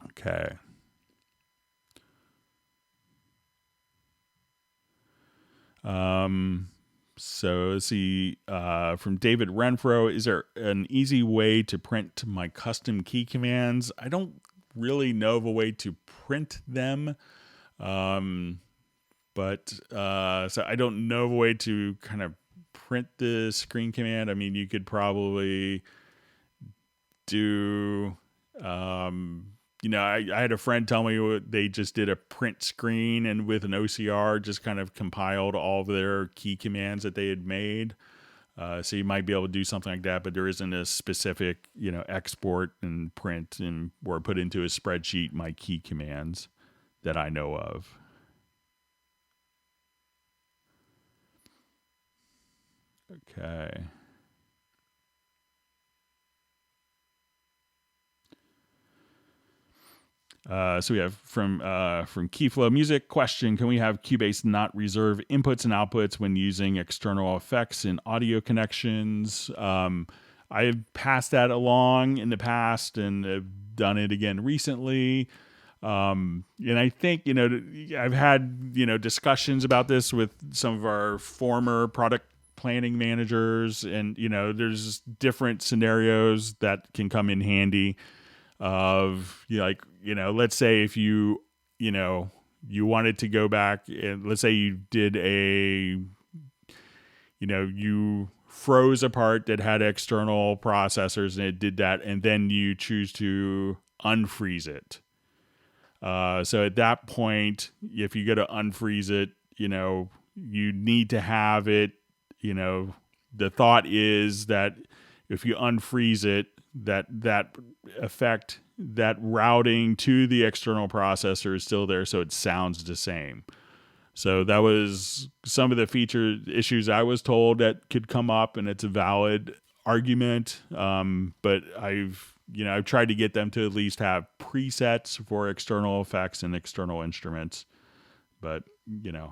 A: Okay. So let's see, from David Renfro, is there an easy way to print my custom key commands? I don't really know of a way to print them. But so I don't know of a way to kind of print the screen command. I mean, you could probably do, I had a friend tell me they just did a print screen and with an OCR just kind of compiled all of their key commands that they had made. So you might be able to do something like that, but there isn't a specific, export and print or put into a spreadsheet my key commands that I know of. Okay. So we have from Keyflow Music question: can we have Cubase not reserve inputs and outputs when using external effects in audio connections? I've passed that along in the past and have done it again recently. And I think, I've had, discussions about this with some of our former product planning managers, and, there's different scenarios that can come in handy of, let's say if you wanted to go back and let's say you did you froze a part that had external processors and it did that, and then you choose to unfreeze it. So at that point, if you go to unfreeze it, you need to have it, the thought is that if you unfreeze it, that effect, that routing to the external processor is still there, so it sounds the same. So that was some of the feature issues I was told that could come up, and it's a valid argument. But I've tried to get them to at least have presets for external effects and external instruments. But,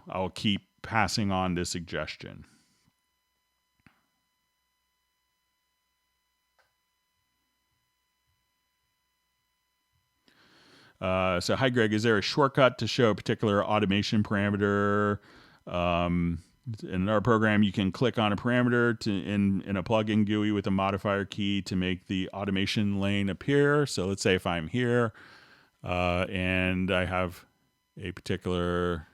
A: I'll keep passing on this suggestion. So hi, Greg, is there a shortcut to show a particular automation parameter? In our program, you can click on a parameter in a plugin GUI with a modifier key to make the automation lane appear. So let's say if I'm here and I have a particular,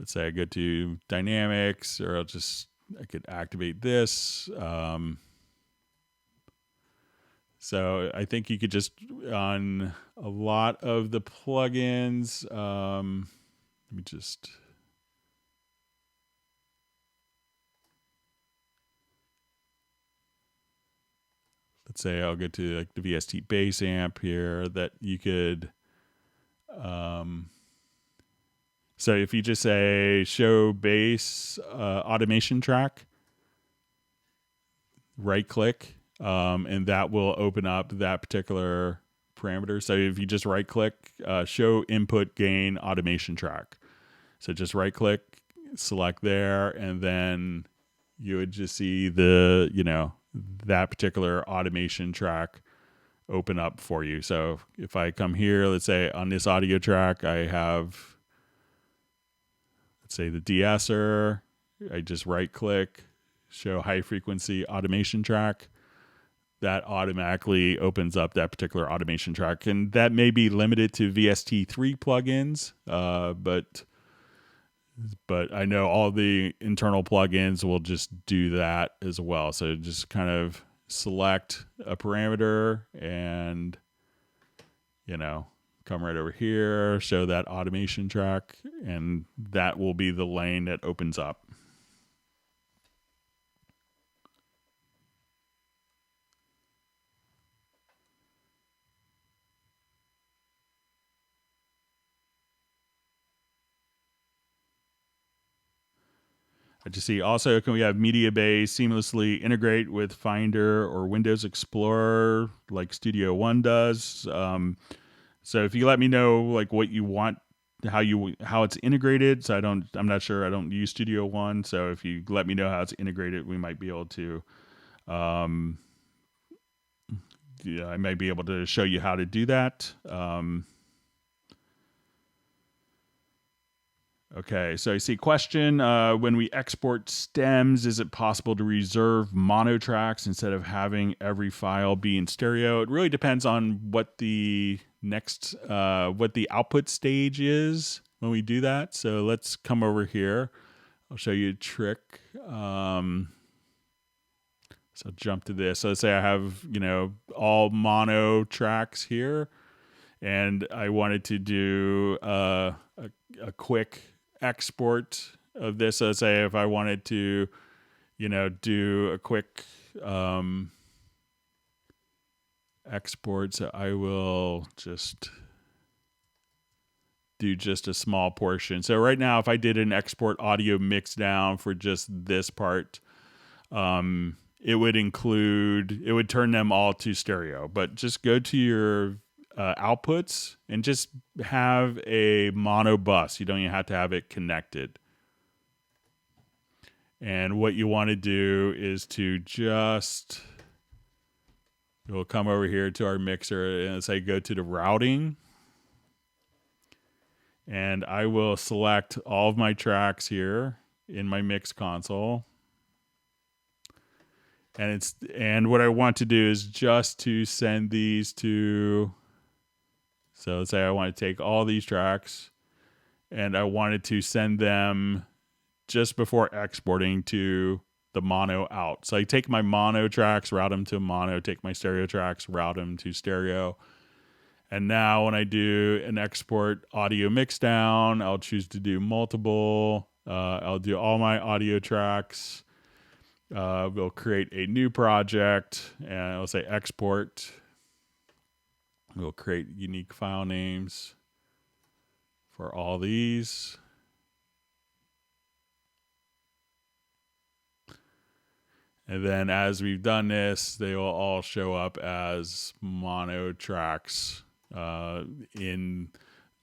A: let's say I go to dynamics, or I could activate this. So I think you could just, on a lot of the plugins, let me just, let's say I'll go to like the VST bass amp here, that you could, so if you just say show bass automation track, right click, and that will open up that particular parameter. So if you just right click, show input gain automation track. So just right click, select there, and then you would just see that particular automation track open up for you. So if I come here, let's say on this audio track, I have, let's say the de-esser, I just right click, show high frequency automation track. That automatically opens up that particular automation track. And that may be limited to VST3 plugins, but I know all the internal plugins will just do that as well. So just kind of select a parameter and, come right over here, show that automation track, and that will be the lane that opens up. I just see also, can we have Mediabay seamlessly integrate with Finder or Windows Explorer like Studio One does? So if you let me know like what you want, how it's integrated. So I'm not sure. I don't use Studio One. So if you let me know how it's integrated, we might be able to, yeah, I might be able to show you how to do that. Okay, so I see question, when we export stems, is it possible to reserve mono tracks instead of having every file be in stereo? It really depends on what the what the output stage is when we do that. So let's come over here. I'll show you a trick. So jump to this. So let's say I have, all mono tracks here, and I wanted to do a quick export of this. So let's say if I wanted to, do a quick export, so I will just do just a small portion. So right now, if I did an export audio mix down for just this part, it would turn them all to stereo. But just go to your outputs and just have a mono bus. You don't even have to have it connected. And what you want to do is we'll come over here to our mixer and say go to the routing. And I will select all of my tracks here in my mix console. And what I want to do is just to send these to, so let's say I want to take all these tracks and I wanted to send them just before exporting to the mono out. So I take my mono tracks, route them to mono, take my stereo tracks, route them to stereo. And now when I do an export audio mix down, I'll choose to do multiple. I'll do all my audio tracks. We'll create a new project and I'll say export. We'll create unique file names for all these. And then as we've done this, they will all show up as mono tracks in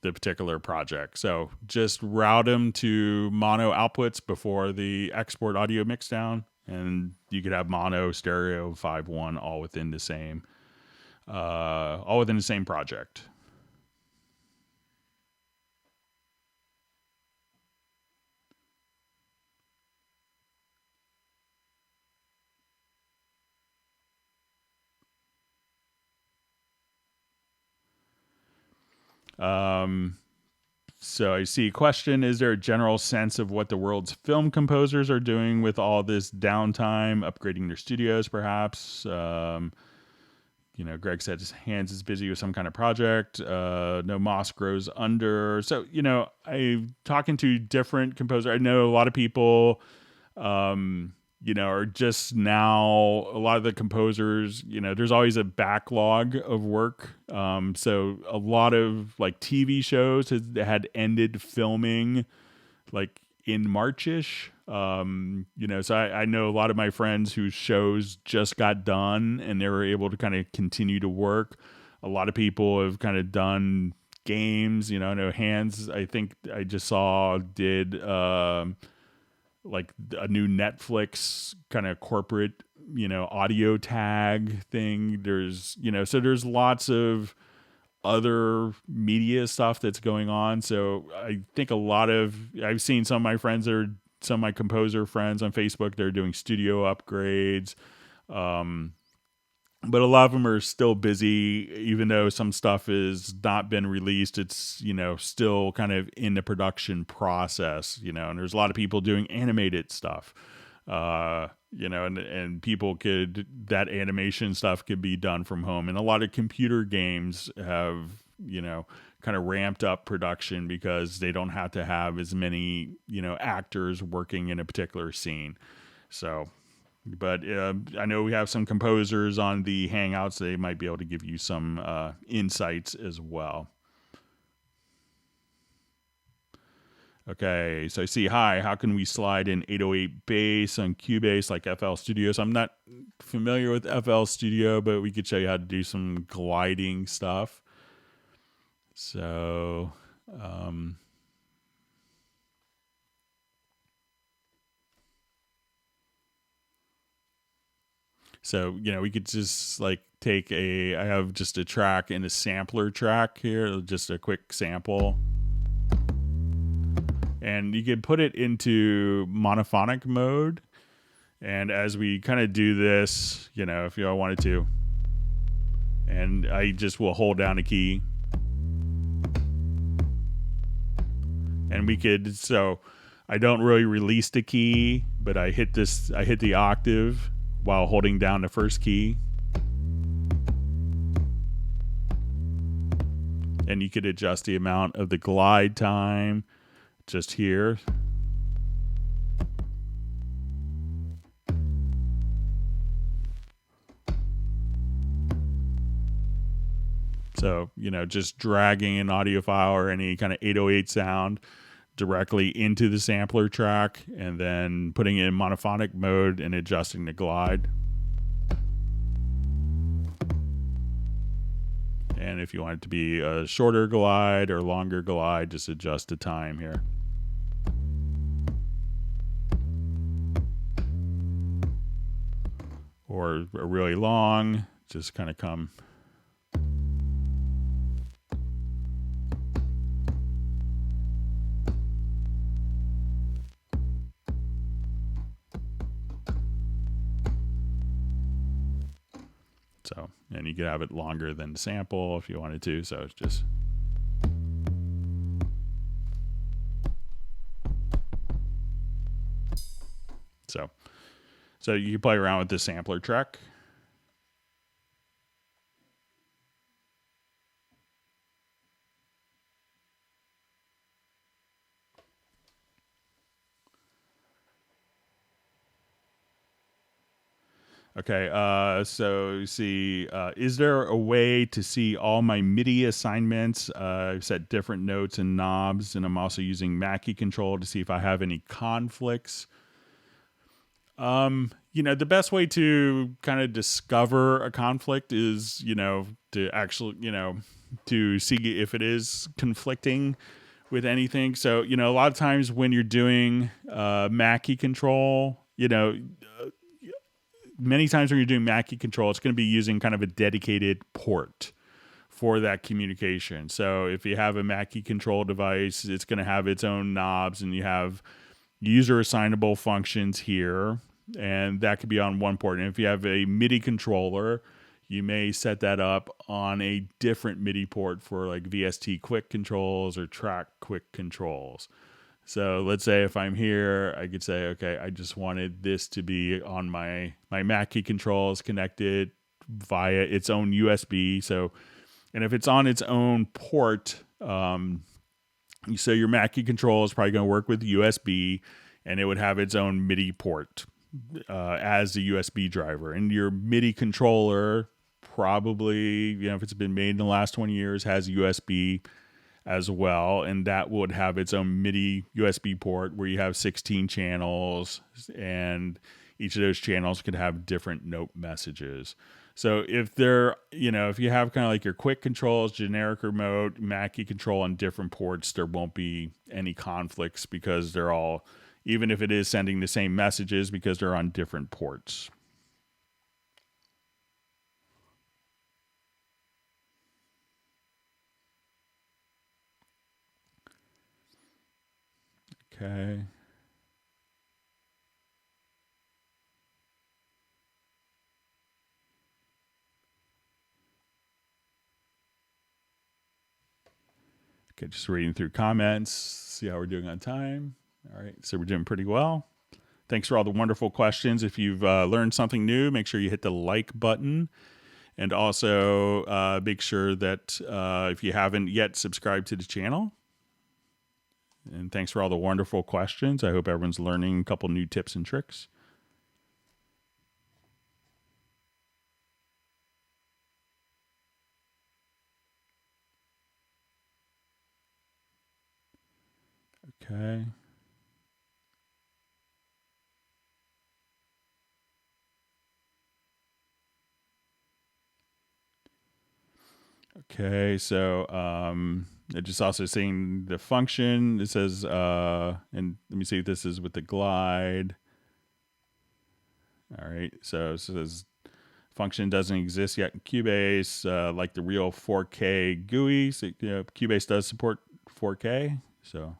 A: the particular project. So just route them to mono outputs before the export audio mix down. And you could have mono, stereo, 5.1 all within the same project. So I see a question, is there a general sense of what the world's film composers are doing with all this downtime, upgrading their studios perhaps? Greg said his hands is busy with some kind of project. No moss grows under. So, I'm talking to different composers. I know a lot of people, are just now, a lot of the composers, there's always a backlog of work. So a lot of like TV shows had ended filming like in Marchish. So I know a lot of my friends whose shows just got done and they were able to kind of continue to work. A lot of people have kind of done games, I know Hans, I think I just saw did, like a new Netflix kind of corporate, audio tag thing. There's, so there's lots of other media stuff that's going on. So I think I've seen some of my composer friends on Facebook, they're doing studio upgrades. But a lot of them are still busy, even though some stuff has not been released. It's, still kind of in the production process, and there's a lot of people doing animated stuff, and people that animation stuff could be done from home. And a lot of computer games have, kind of ramped up production because they don't have to have as many, actors working in a particular scene. So, but I know we have some composers on the Hangouts. They might be able to give you some insights as well. Okay, so I see, hi, how can we slide in 808 bass on Cubase like FL Studio? So I'm not familiar with FL Studio, but we could show you how to do some gliding stuff. So, we could just like take I have just a track and a sampler track here, just a quick sample. And you can put it into monophonic mode. And as we kind of do this, if you all wanted to, and I just will hold down a key. And we could, so I don't really release the key, but I hit the octave while holding down the first key. And you could adjust the amount of the glide time just here. So, just dragging an audio file or any kind of 808 sound directly into the sampler track and then putting it in monophonic mode and adjusting the glide. And if you want it to be a shorter glide or longer glide, just adjust the time here. Or a really long, just kind of come. So, and you could have it longer than the sample if you wanted to. So it's just. So you can play around with the sampler track. Okay, so you see, is there a way to see all my MIDI assignments? I've set different notes and knobs, and I'm also using Mackie Control to see if I have any conflicts. The best way to kind of discover a conflict is, to actually, to see if it is conflicting with anything. So, a lot of times when you're doing Mackie Control, many times when you're doing Mackie Control, it's going to be using kind of a dedicated port for that communication. So if you have a Mackie Control device, it's going to have its own knobs, and you have user assignable functions here, and that could be on one port. And if you have a MIDI controller, you may set that up on a different MIDI port for like VST quick controls or track quick controls. So let's say if I'm here, I could say, okay, I just wanted this to be on my Mackie controls connected via its own USB. So, and if it's on its own port, so your Mackie control is probably going to work with USB, and it would have its own MIDI port as the USB driver. And your MIDI controller probably, if it's been made in the last 20 years, has USB as well, and that would have its own MIDI USB port where you have 16 channels, and each of those channels could have different note messages. So if if you have kind of like your quick controls, generic remote, Mackie control on different ports, there won't be any conflicts because they're all, even if it is sending the same messages, because they're on different ports. Okay. Okay, just reading through comments, see how we're doing on time. All right, so we're doing pretty well. Thanks for all the wonderful questions. If you've learned something new, make sure you hit the like button. And also make sure that if you haven't yet subscribed to the channel. And thanks for all the wonderful questions. I hope everyone's learning a couple new tips and tricks. Okay. Okay, so it just also saying the function. It says, and let me see if this is with the glide. All right, so it says function doesn't exist yet in Cubase, like the real 4K GUI. So, Cubase does support 4K, so.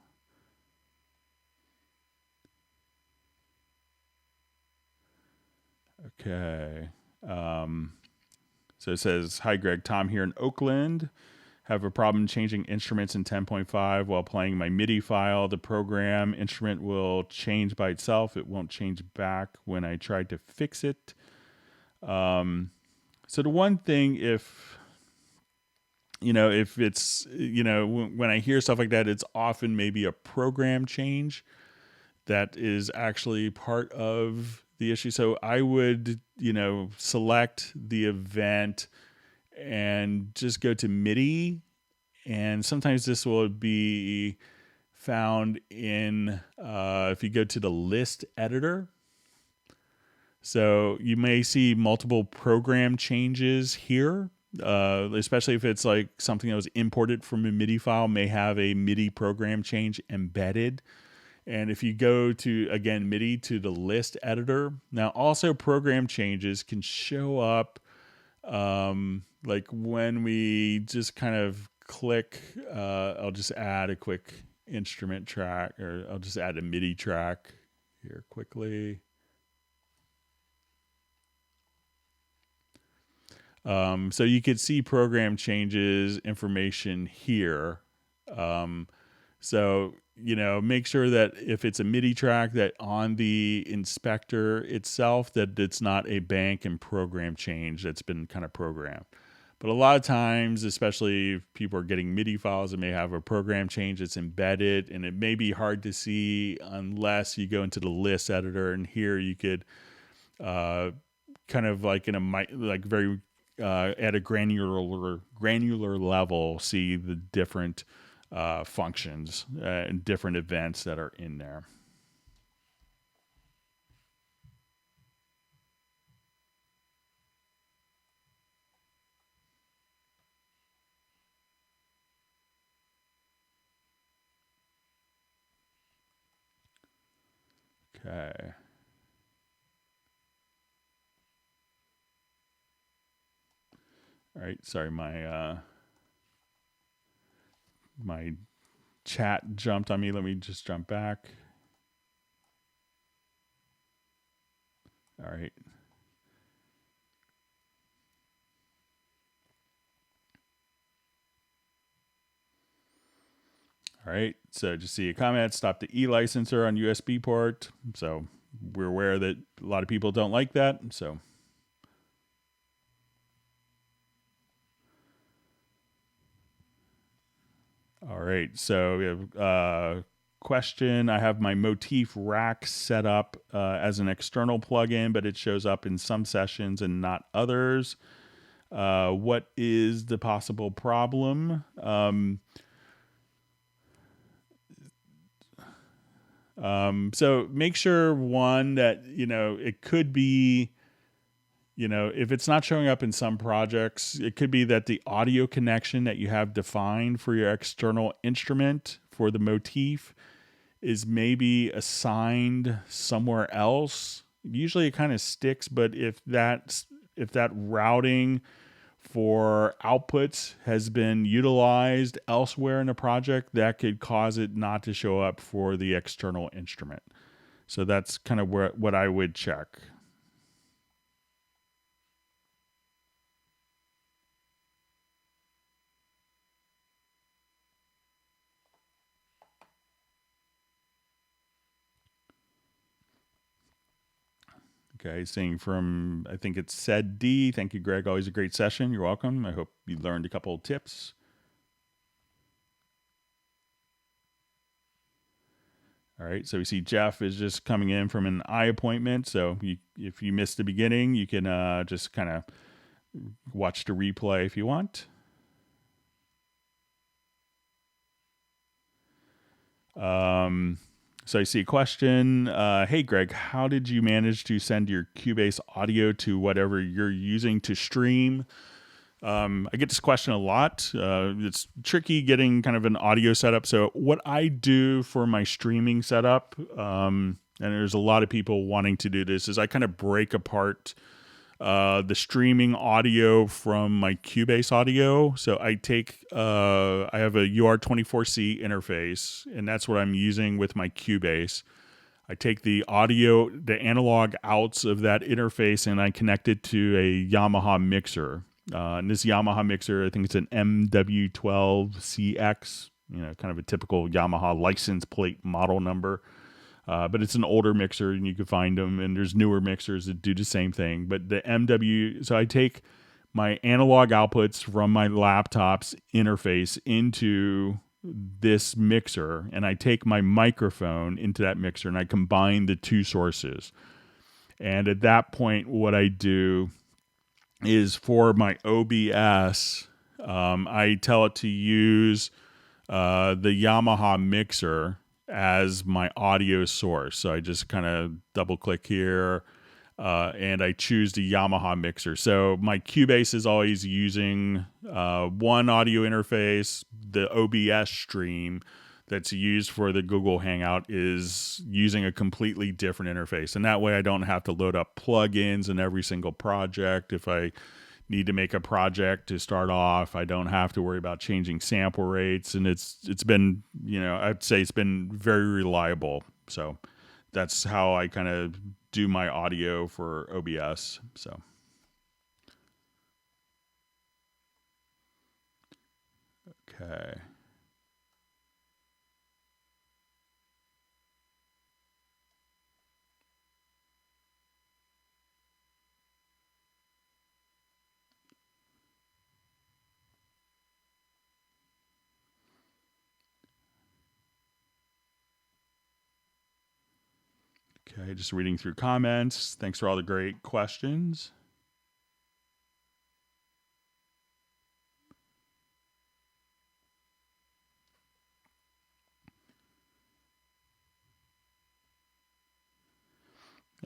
A: Okay. So it says, hi, Greg, Tom here in Oakland. Have a problem changing instruments in 10.5 while playing my MIDI file. The program instrument will change by itself. It won't change back when I try to fix it. So the one thing, if it's, when I hear stuff like that, it's often maybe a program change that is actually part of the issue. So I would, select the event and just go to MIDI. And sometimes this will be found in, if you go to the list editor. So you may see multiple program changes here, especially if it's like something that was imported from a MIDI file, may have a MIDI program change embedded. And if you go to, again, MIDI to the list editor, now also program changes can show up like when we just kind of click, I'll just add a quick instrument track, or I'll just add a MIDI track here quickly. So you could see program changes information here. So, make sure that if it's a MIDI track, that on the inspector itself, that it's not a bank and program change that's been kind of programmed. But a lot of times, especially if people are getting MIDI files, it may have a program change that's embedded, and it may be hard to see unless you go into the list editor. And here you could kind of like very at a granular level, see the different functions and different events that are in there. Okay. All right. Sorry, my chat jumped on me. Let me just jump back. All right. All right. So just see a comment, stop the e-licenser on USB port. So we're aware that a lot of people don't like that. So. All right. So we have question. I have my motif rack set up as an external plugin, but it shows up in some sessions and not others. What is the possible problem? So make sure, one, that it could be, if it's not showing up in some projects, it could be that the audio connection that you have defined for your external instrument for the motif is maybe assigned somewhere else. Usually it kind of sticks, but if that routing for outputs has been utilized elsewhere in the project, that could cause it not to show up for the external instrument. So that's kind of what I would check. Okay, seeing from, I think it's Said D. Thank you, Greg. Always a great session. You're welcome. I hope you learned a couple of tips. All right, so we see Jeff is just coming in from an eye appointment. So if you missed the beginning, you can just kind of watch the replay if you want. So I see a question. Hey, Greg, how did you manage to send your Cubase audio to whatever you're using to stream? I get this question a lot. It's tricky getting kind of an audio setup. So what I do for my streaming setup, and there's a lot of people wanting to do this, is I kind of break apart the streaming audio from my Cubase audio. So I have a UR24C interface, and that's what I'm using with my Cubase. I take the audio, the analog outs of that interface, and I connect it to a Yamaha mixer. And this Yamaha mixer, I think it's an MW12CX, kind of a typical Yamaha license plate model number. But it's an older mixer, and you can find them, and there's newer mixers that do the same thing. But the MW, so I take my analog outputs from my laptop's interface into this mixer, and I take my microphone into that mixer, and I combine the two sources. And at that point, what I do is for my OBS, I tell it to use the Yamaha mixer as my audio source. So I just kind of double click here and I choose the Yamaha mixer. So my Cubase is always using one audio interface. The OBS stream that's used for the Google Hangout is using a completely different interface. And that way I don't have to load up plugins in every single project. If I need to make a project to start off, I don't have to worry about changing sample rates, and it's been, I'd say it's been very reliable. So that's how I kind of do my audio for OBS. So okay. Okay, just reading through comments. Thanks for all the great questions.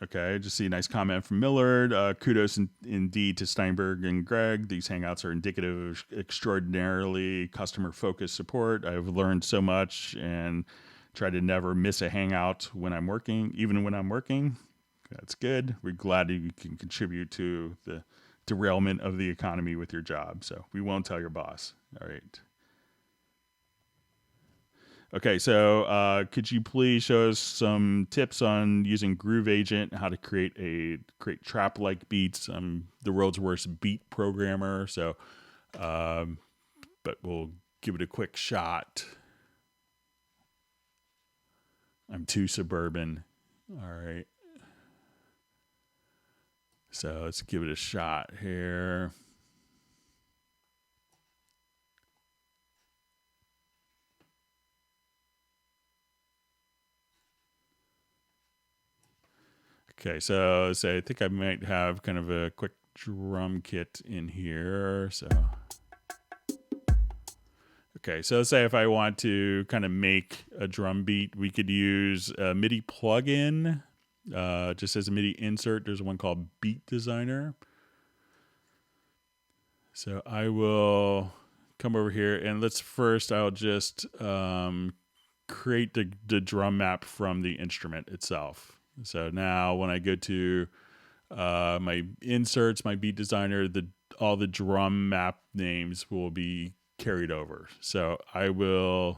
A: Okay, I just see a nice comment from Millard. Kudos indeed to Steinberg and Greg. These Hangouts are indicative of extraordinarily customer-focused support. I've learned so much and try to never miss a Hangout when I'm working, even when I'm working. That's good. We're glad you can contribute to the derailment of the economy with your job. So we won't tell your boss. All right. Okay, so could you please show us some tips on using Groove Agent, how to create trap-like beats? I'm the world's worst beat programmer, so but we'll give it a quick shot. I'm too suburban. All right. So let's give it a shot here. Okay, so I think I might have kind of a quick drum kit in here. So, okay, so let's say if I want to kind of make a drum beat, we could use a MIDI plugin. Just as a MIDI insert, there's one called Beat Designer. So I will come over here, and I'll just create the drum map from the instrument itself. So now when I go to my inserts, my beat designer, all the drum map names will be carried over. So let me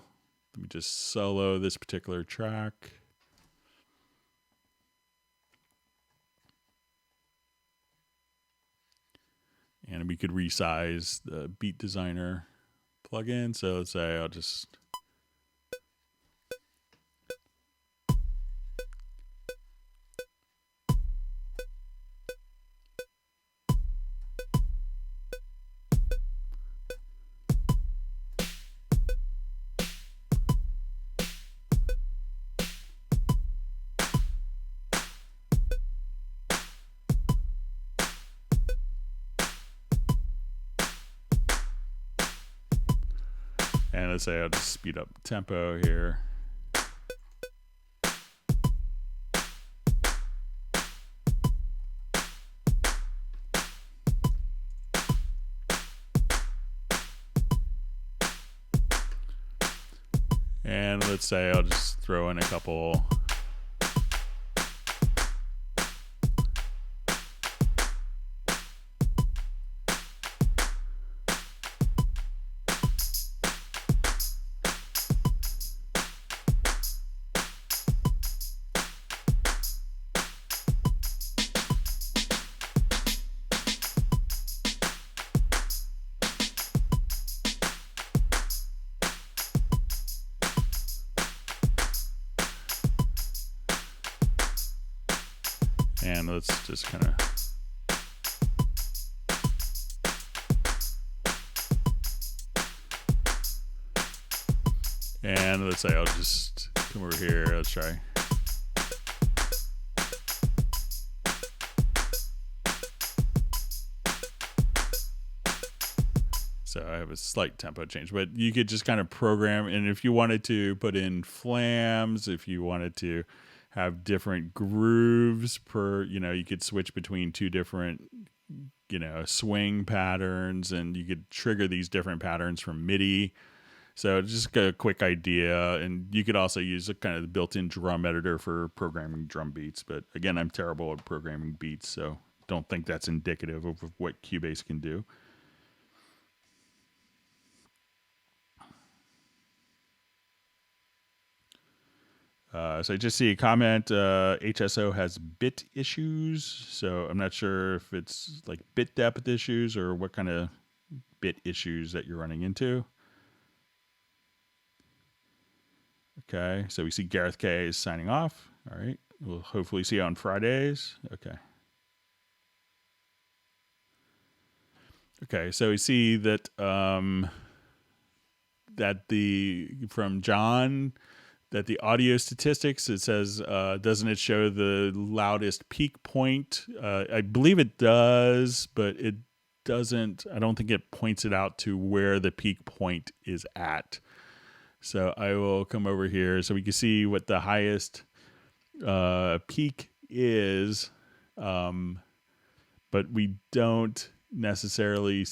A: just solo this particular track. And we could resize the beat designer plugin. So let's say I'll just... And let's say I'll just speed up tempo here. And let's say I'll just throw in a couple. And let's just kind of and let's say I'll just come over here. Let's try. So I have a slight tempo change, but you could just kind of program. And if you wanted to put in flams, if you wanted to have different grooves per, you could switch between two different, swing patterns, and you could trigger these different patterns from MIDI. So just a quick idea. And you could also use a kind of the built-in drum editor for programming drum beats. But again, I'm terrible at programming beats, so don't think that's indicative of what Cubase can do. So I just see a comment, HSO has bit issues. So I'm not sure if it's like bit depth issues or what kind of bit issues that you're running into. Okay, so we see Gareth K is signing off. All right, we'll hopefully see you on Fridays. Okay. Okay, so we see that from John, that the audio statistics, it says, doesn't it show the loudest peak point? I believe it does, but it doesn't. I don't think it points it out to where the peak point is at. So I will come over here so we can see what the highest peak is, but we don't necessarily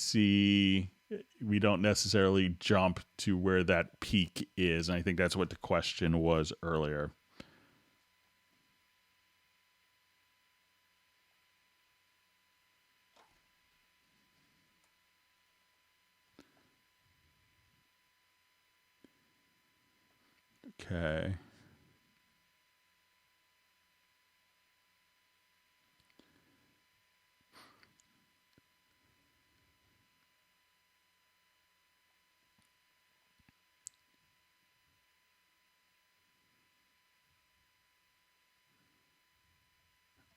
A: jump to where that peak is. And I think that's what the question was earlier. Okay.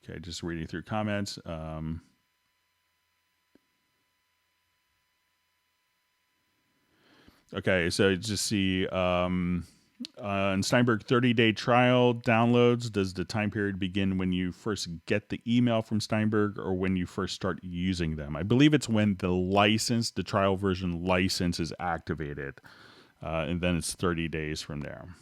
A: Okay, just reading through comments. Okay, so just see in Steinberg 30-day trial downloads, does the time period begin when you first get the email from Steinberg or when you first start using them? I believe it's when the trial version license is activated, and then it's 30 days from there.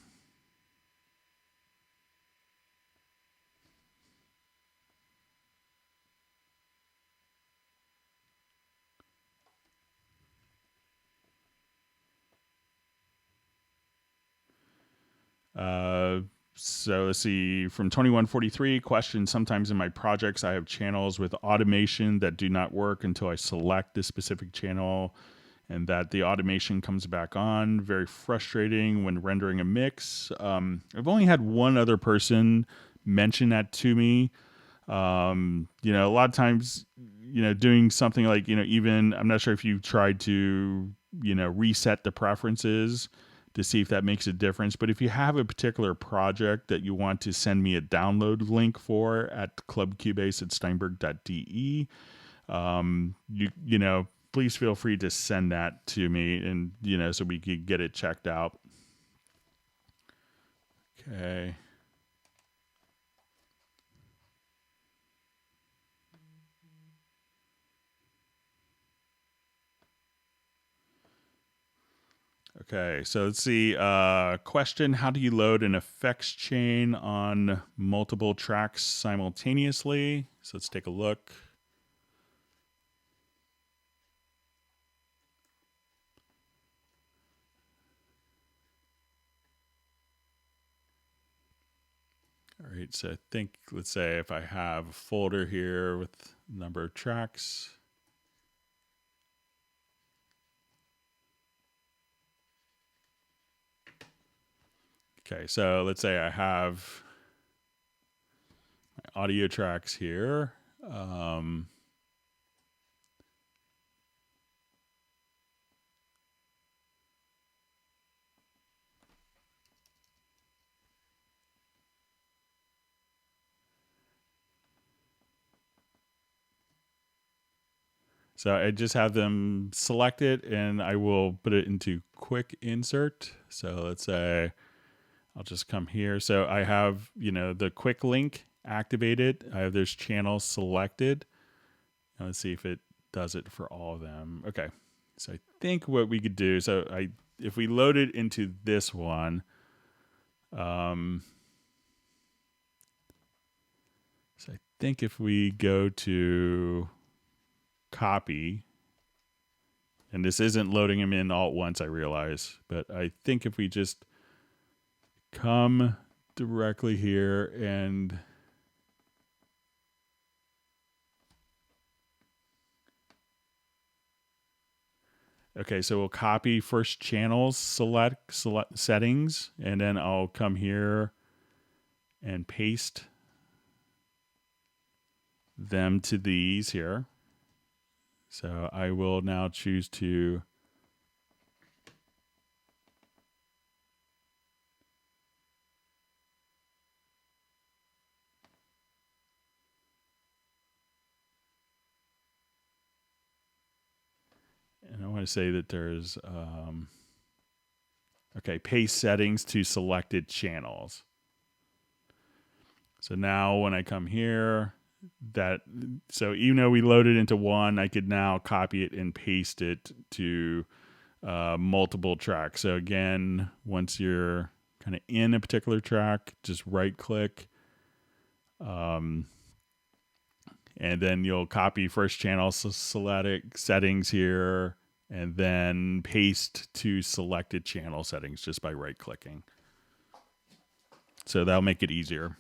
A: So let's see, from 2143 question, sometimes in my projects I have channels with automation that do not work until I select this specific channel and that the automation comes back on. Very frustrating when rendering a mix. I've only had one other person mention that to me. A lot of times, doing something like, even, I'm not sure if you tried to, reset the preferences to see if that makes a difference. But if you have a particular project that you want to send me a download link for at clubcubase@steinberg.de, please feel free to send that to me, and so we could get it checked out. Okay. Okay, so let's see. Question: how do you load an effects chain on multiple tracks simultaneously? So let's take a look. right, so I think, let's say if I have a folder here with a number of tracks. Okay, so let's say I have my audio tracks here. So I just have them selected and I will put it into quick insert. So let's say I'll just come here. So I have, the quick link activated. I have those channels selected. Now let's see if it does it for all of them. Okay. So I think what we could do, if we load it into this one, so I think if we go to copy, and this isn't loading them in all at once, I realize, but I think if we just come directly here and okay, so we'll copy first channels, select settings, and then I'll come here and paste them to these here. So I will now choose to and I want to say that there's okay, paste settings to selected channels. So now when I come here, so even though we loaded into one, I could now copy it and paste it to multiple tracks. So again, once you're kind of in a particular track, just right click, and then you'll copy first channel select settings here, and then paste to selected channel settings just by right clicking. So that'll make it easier.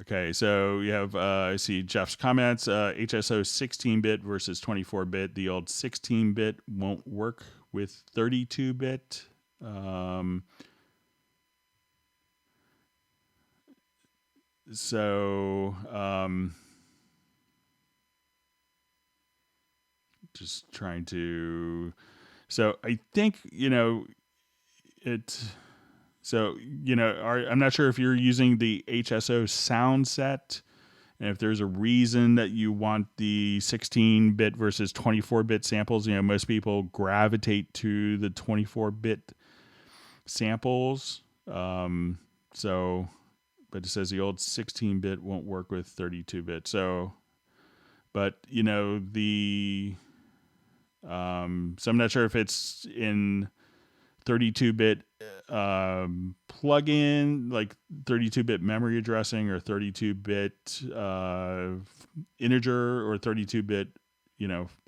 A: Okay, so you have, I see Jeff's comments, HSO 16-bit versus 24-bit. The old 16-bit won't work with 32-bit. Just trying to, so I think, I'm not sure if you're using the HSO sound set and if there's a reason that you want the 16-bit versus 24-bit samples. Most people gravitate to the 24-bit samples. But it says the old 16-bit won't work with 32-bit. So, but so I'm not sure if it's in 32-bit plugin, like 32-bit memory addressing, or 32-bit integer, or 32-bit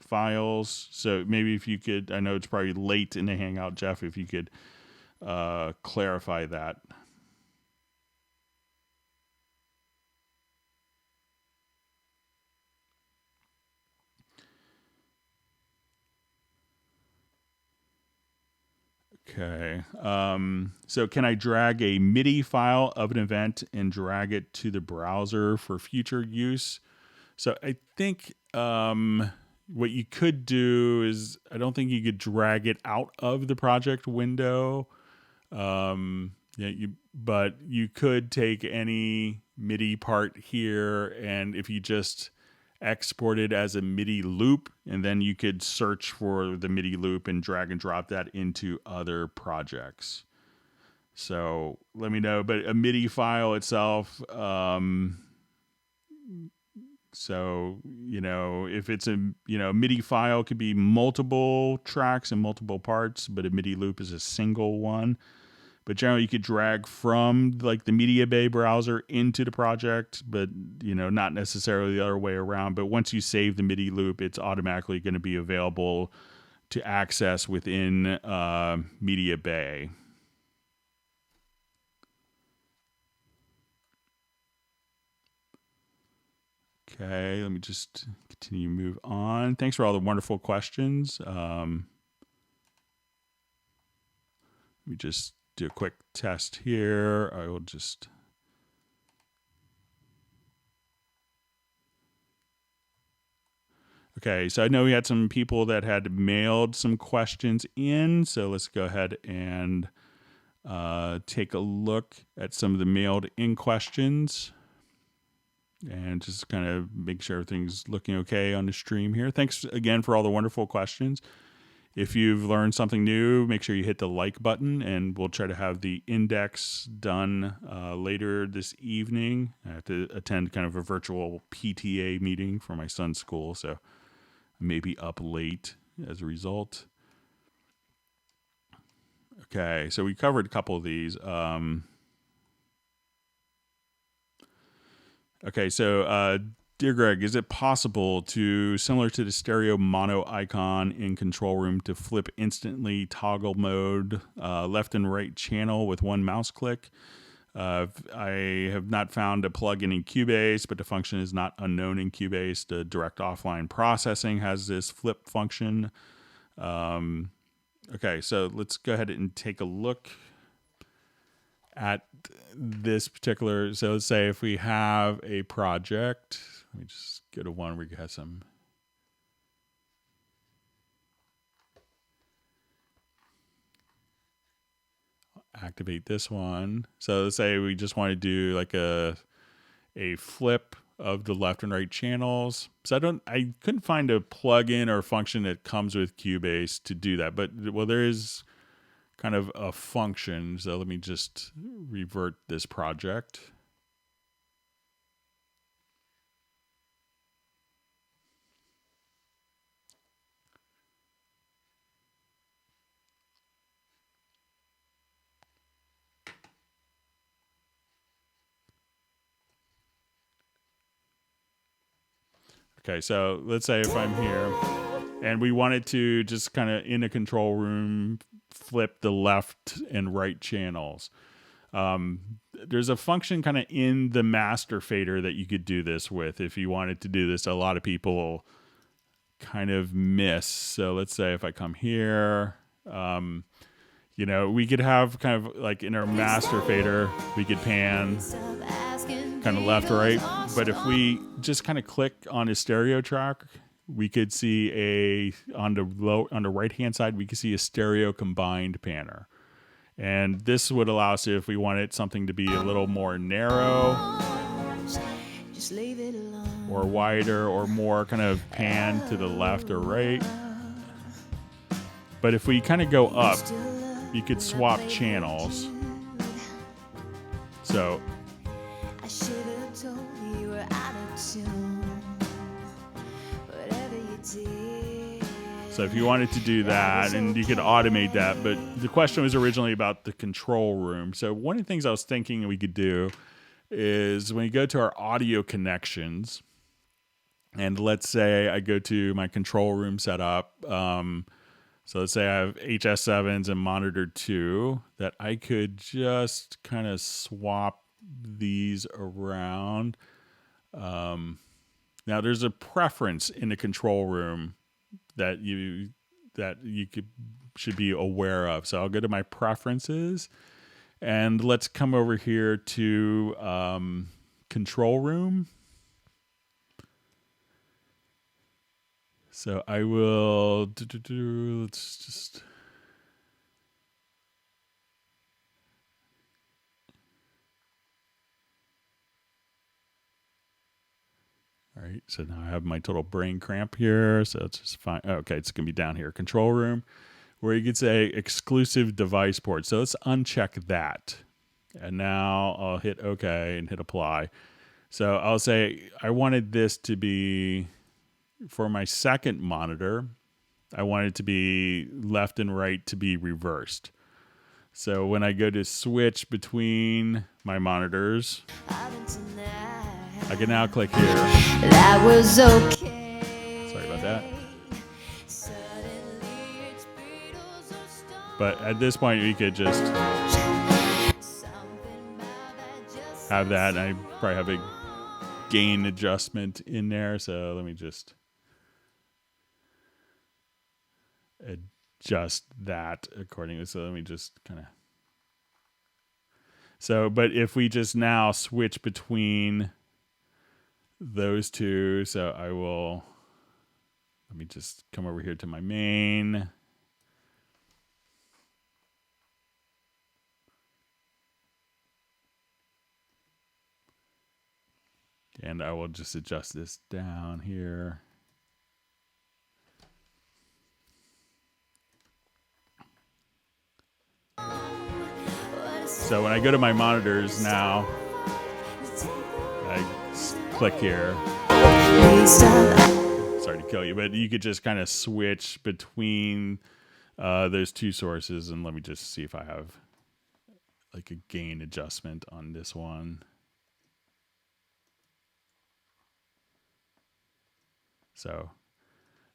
A: files. So maybe if you could, I know it's probably late in the Hangout, Jeff, if you could clarify that. Okay. So can I drag a MIDI file of an event and drag it to the browser for future use? So I think what you could do is, I don't think you could drag it out of the project window. But you could take any MIDI part here, and if you just export it as a MIDI loop, and then you could search for the MIDI loop and drag and drop that into other projects. So let me know. But a MIDI file itself, so, if it's a, MIDI file could be multiple tracks and multiple parts, but a MIDI loop is a single one. But generally, you could drag from like the Mediabay browser into the project, but not necessarily the other way around. But once you save the MIDI loop, it's automatically going to be available to access within Mediabay. Okay, let me just continue to move on. Thanks for all the wonderful questions. Let me just do a quick test here. I will just... Okay, so I know we had some people that had mailed some questions in, so let's go ahead and take a look at some of the mailed in questions and just kind of make sure everything's looking okay on the stream here. Thanks again for all the wonderful questions. If you've learned something new, make sure you hit the like button, and we'll try to have the index done later this evening. I have to attend kind of a virtual PTA meeting for my son's school, so I may be up late as a result. Okay, so we covered a couple of these. Okay, so dear Greg, is it possible to, similar to the stereo mono icon in Control Room, to flip instantly toggle mode left and right channel with one mouse click? I have not found a plugin in Cubase, but the function is not unknown in Cubase. The direct offline processing has this flip function. Okay, so let's go ahead and take a look at this particular. So let's say if we have a project, let me just go to one where we have some. Activate this one. So let's say we just want to do like a flip of the left and right channels. So I couldn't find a plugin or function that comes with Cubase to do that. But well, there is kind of a function. So let me just revert this project. Okay, so let's say if I'm here and we wanted to just kind of in a Control Room flip the left and right channels. There's a function kind of in the master fader that you could do this with if you wanted to do this. A lot of people kind of miss. So let's say if I come here, we could have kind of like in our master fader, we could pan kind of left, right. But if we just kind of click on a stereo track, we could see on the right hand side, we could see a stereo combined panner. And this would allow us, if we wanted something to be a little more narrow or wider or more kind of pan to the left or right. But if we kind of go up, you could swap channels. So if you wanted to do that, and you could automate that, but the question was originally about the Control Room. So one of the things I was thinking we could do is when you go to our audio connections, and let's say I go to my Control Room setup. So let's say I have HS7s and monitor 2, that I could just kind of swap these around. Now there's a preference in the Control Room that you should be aware of. So I'll go to my preferences, and let's come over here to Control Room. So I will let's just all right. So now I have my total brain cramp here. So it's just fine. Okay, it's gonna be down here, Control Room, where you could say exclusive device port. So let's uncheck that, and now I'll hit OK and hit apply. So I'll say I wanted this to be for my second monitor. I want it to be left and right to be reversed. So when I go to switch between my monitors, I can now click here.
B: That was okay.
A: Sorry about that. But at this point, we could just have that. And I probably have a gain adjustment in there. So let me just adjust that accordingly. So let me just kind of. So, but if we just now switch between those two, so I will, let me just come over here to my main. And I will just adjust this down here. So when I go to my monitors now, I click here. Sorry to kill you, but you could just kind of switch between those two sources. And let me just see if I have like a gain adjustment on this one. So,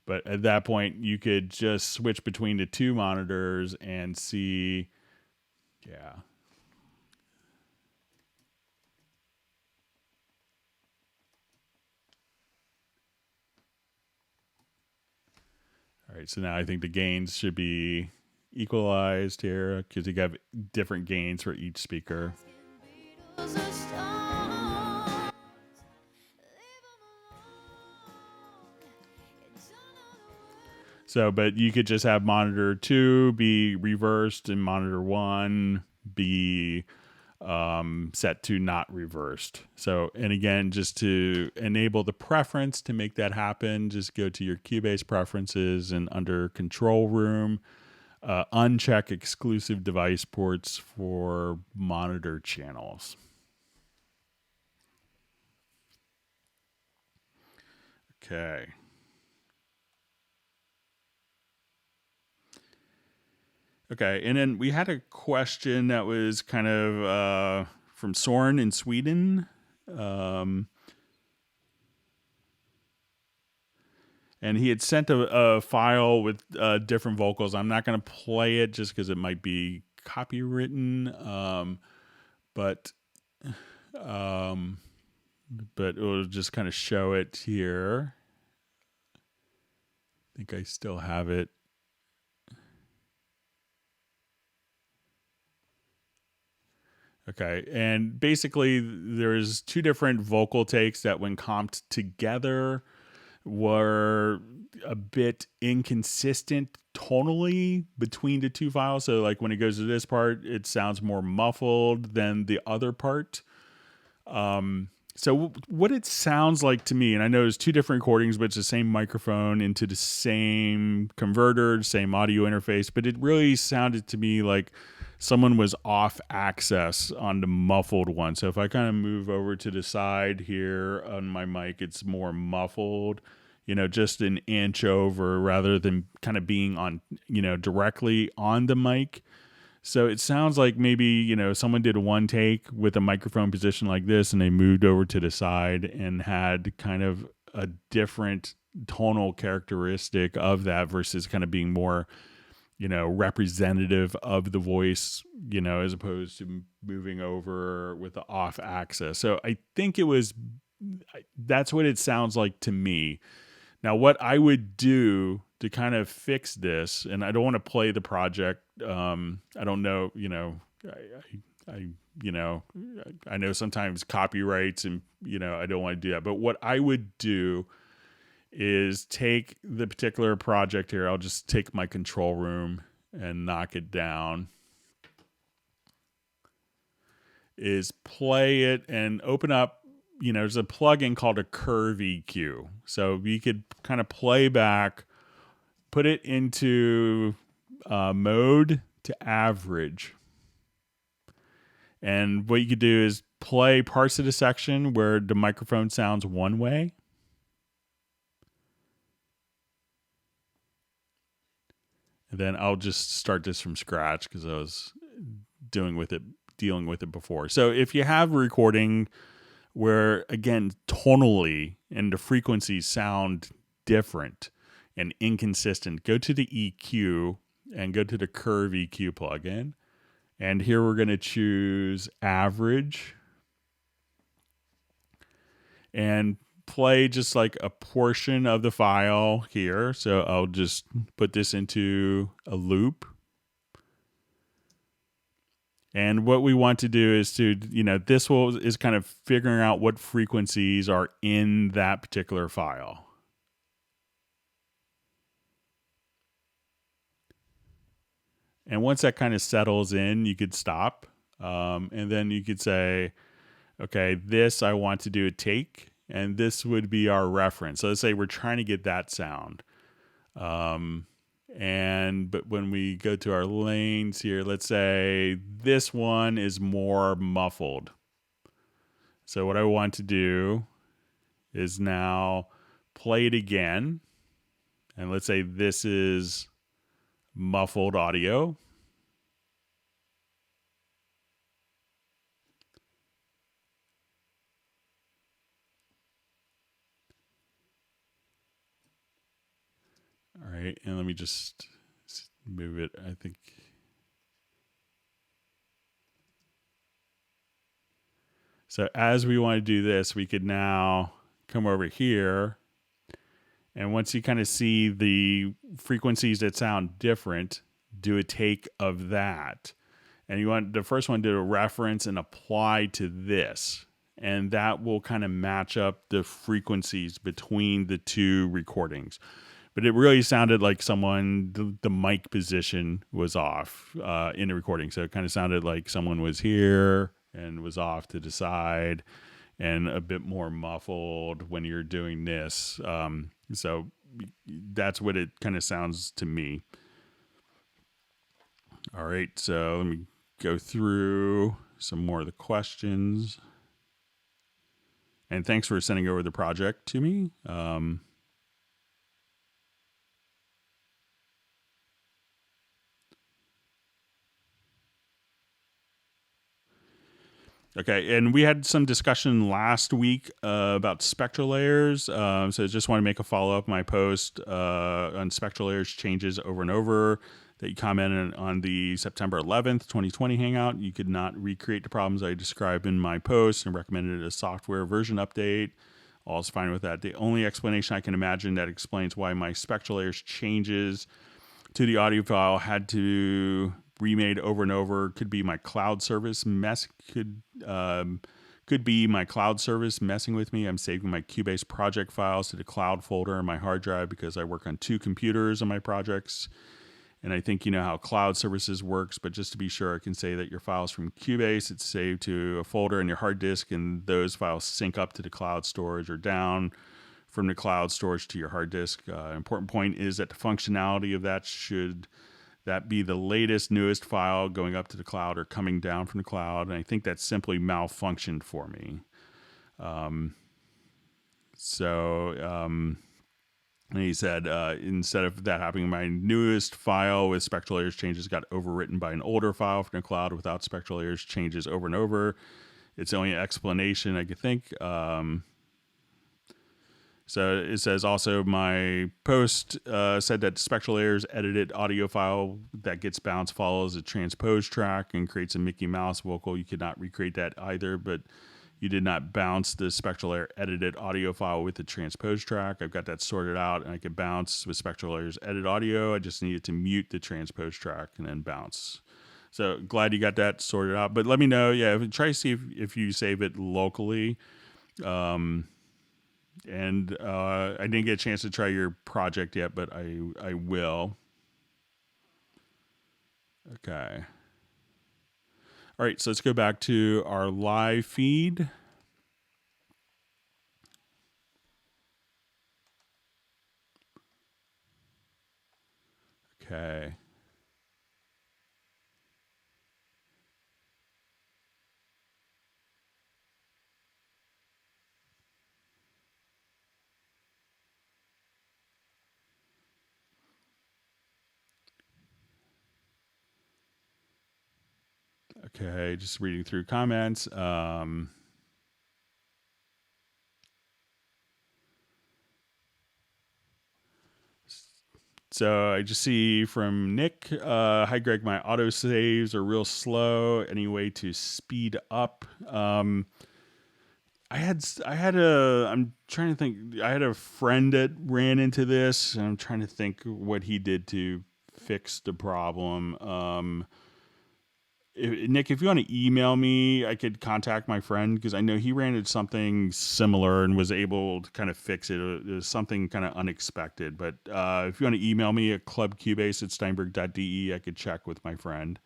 A: but at that point, you could just switch between the two monitors and see, yeah. All right, so now I think the gains should be equalized here because you have different gains for each speaker. So, but you could just have monitor 2 be reversed and monitor 1 be set to not reversed. So, and again, just to enable the preference to make that happen, just go to your Cubase preferences and under control room, uncheck exclusive device ports for monitor channels. Okay. Okay, and then we had a question that was kind of from Soren in Sweden. And he had sent a file with different vocals. I'm not going to play it just because it might be copywritten, but it will just kind of show it here. I think I still have it. Okay, and basically there's two different vocal takes that when comped together were a bit inconsistent tonally between the two files. So like when it goes to this part, it sounds more muffled than the other part. So what it sounds like to me, and I know it's two different recordings, but it's the same microphone into the same converter, same audio interface, but it really sounded to me like someone was off access on the muffled one. So if I kind of move over to the side here on my mic, it's more muffled, just an inch over rather than kind of being on, directly on the mic. So it sounds like maybe, someone did one take with a microphone position like this and they moved over to the side and had kind of a different tonal characteristic of that versus kind of being more, representative of the voice, as opposed to moving over with the off axis. So I think that's what it sounds like to me. Now, what I would do to kind of fix this, and I don't want to play the project. I don't know, I know sometimes copyrights and, I don't want to do that. But what I would do is take the particular project here. I'll just take my control room and knock it down. Is play it and open up, there's a plugin called a Curve EQ. So you could kind of play back, put it into mode to average. And what you could do is play parts of the section where the microphone sounds one way. And then I'll just start this from scratch because dealing with it before. So if you have a recording where, again, tonally and the frequencies sound different and inconsistent, go to the EQ and go to the Curve EQ plugin. And here we're going to choose average and play just like a portion of the file here. So I'll just put this into a loop. And what we want to do is to, this is kind of figuring out what frequencies are in that particular file. And once that kind of settles in, you could stop. And then you could say, okay, this I want to do a take, and this would be our reference. So let's say we're trying to get that sound. But when we go to our lanes here, let's say this one is more muffled. So what I want to do is now play it again. And let's say this is muffled audio. All right, and let me just move it, I think. So as we want to do this, we could now come over here. And once you kind of see the frequencies that sound different, do a take of that. And you want the first one to do a reference and apply to this. And that will kind of match up the frequencies between the two recordings. But it really sounded like the mic position was off in the recording. So it kind of sounded like someone was here and was off to the side and a bit more muffled when you're doing this. So that's what it kind of sounds to me. All right, so let me go through some more of the questions. And thanks for sending over the project to me. Okay, and we had some discussion last week about Spectralayers. So I just want to make a follow-up my post on Spectralayers changes over and over that you commented on the September 11th, 2020 Hangout. You could not recreate the problems I described in my post and recommended a software version update. All's fine with that. The only explanation I can imagine that explains why my Spectralayers changes to the audio file had to remade over and over could be my cloud service could be my cloud service messing with me. I'm saving my Cubase project files to the cloud folder on my hard drive because I work on two computers on my projects. And I think you know how cloud services works, but just to be sure, I can say that your files from Cubase, it's saved to a folder on your hard disk, and those files sync up to the cloud storage or down from the cloud storage to your hard disk. Important point is that the functionality of that should that be the latest, newest file going up to the cloud or coming down from the cloud. And I think that simply malfunctioned for me. And he said, instead of that happening, my newest file with Spectralayers changes got overwritten by an older file from the cloud without Spectralayers changes over and over. It's the only explanation I could think. So it says also my post said that Spectralayers edited audio file that gets bounced follows a transposed track and creates a Mickey Mouse vocal. You could not recreate that either, but you did not bounce the Spectralayer edited audio file with the transposed track. I've got that sorted out, and I could bounce with Spectralayers edit audio. I just needed to mute the transposed track and then bounce. So glad you got that sorted out. But let me know. Yeah, try to see if you save it locally. I didn't get a chance to try your project yet, but I will. Okay. All right, so let's go back to our live feed. Okay. Okay, just reading through comments. So I just see from Nick, hi Greg, my autosaves are real slow. Any way to speed up? I'm trying to think. I had a friend that ran into this, and I'm trying to think what he did to fix the problem. Nick, if you want to email me, I could contact my friend because I know he ran into something similar and was able to kind of fix it. It was something kind of unexpected. But if you want to email me at clubcubase@steinberg.de, I could check with my friend.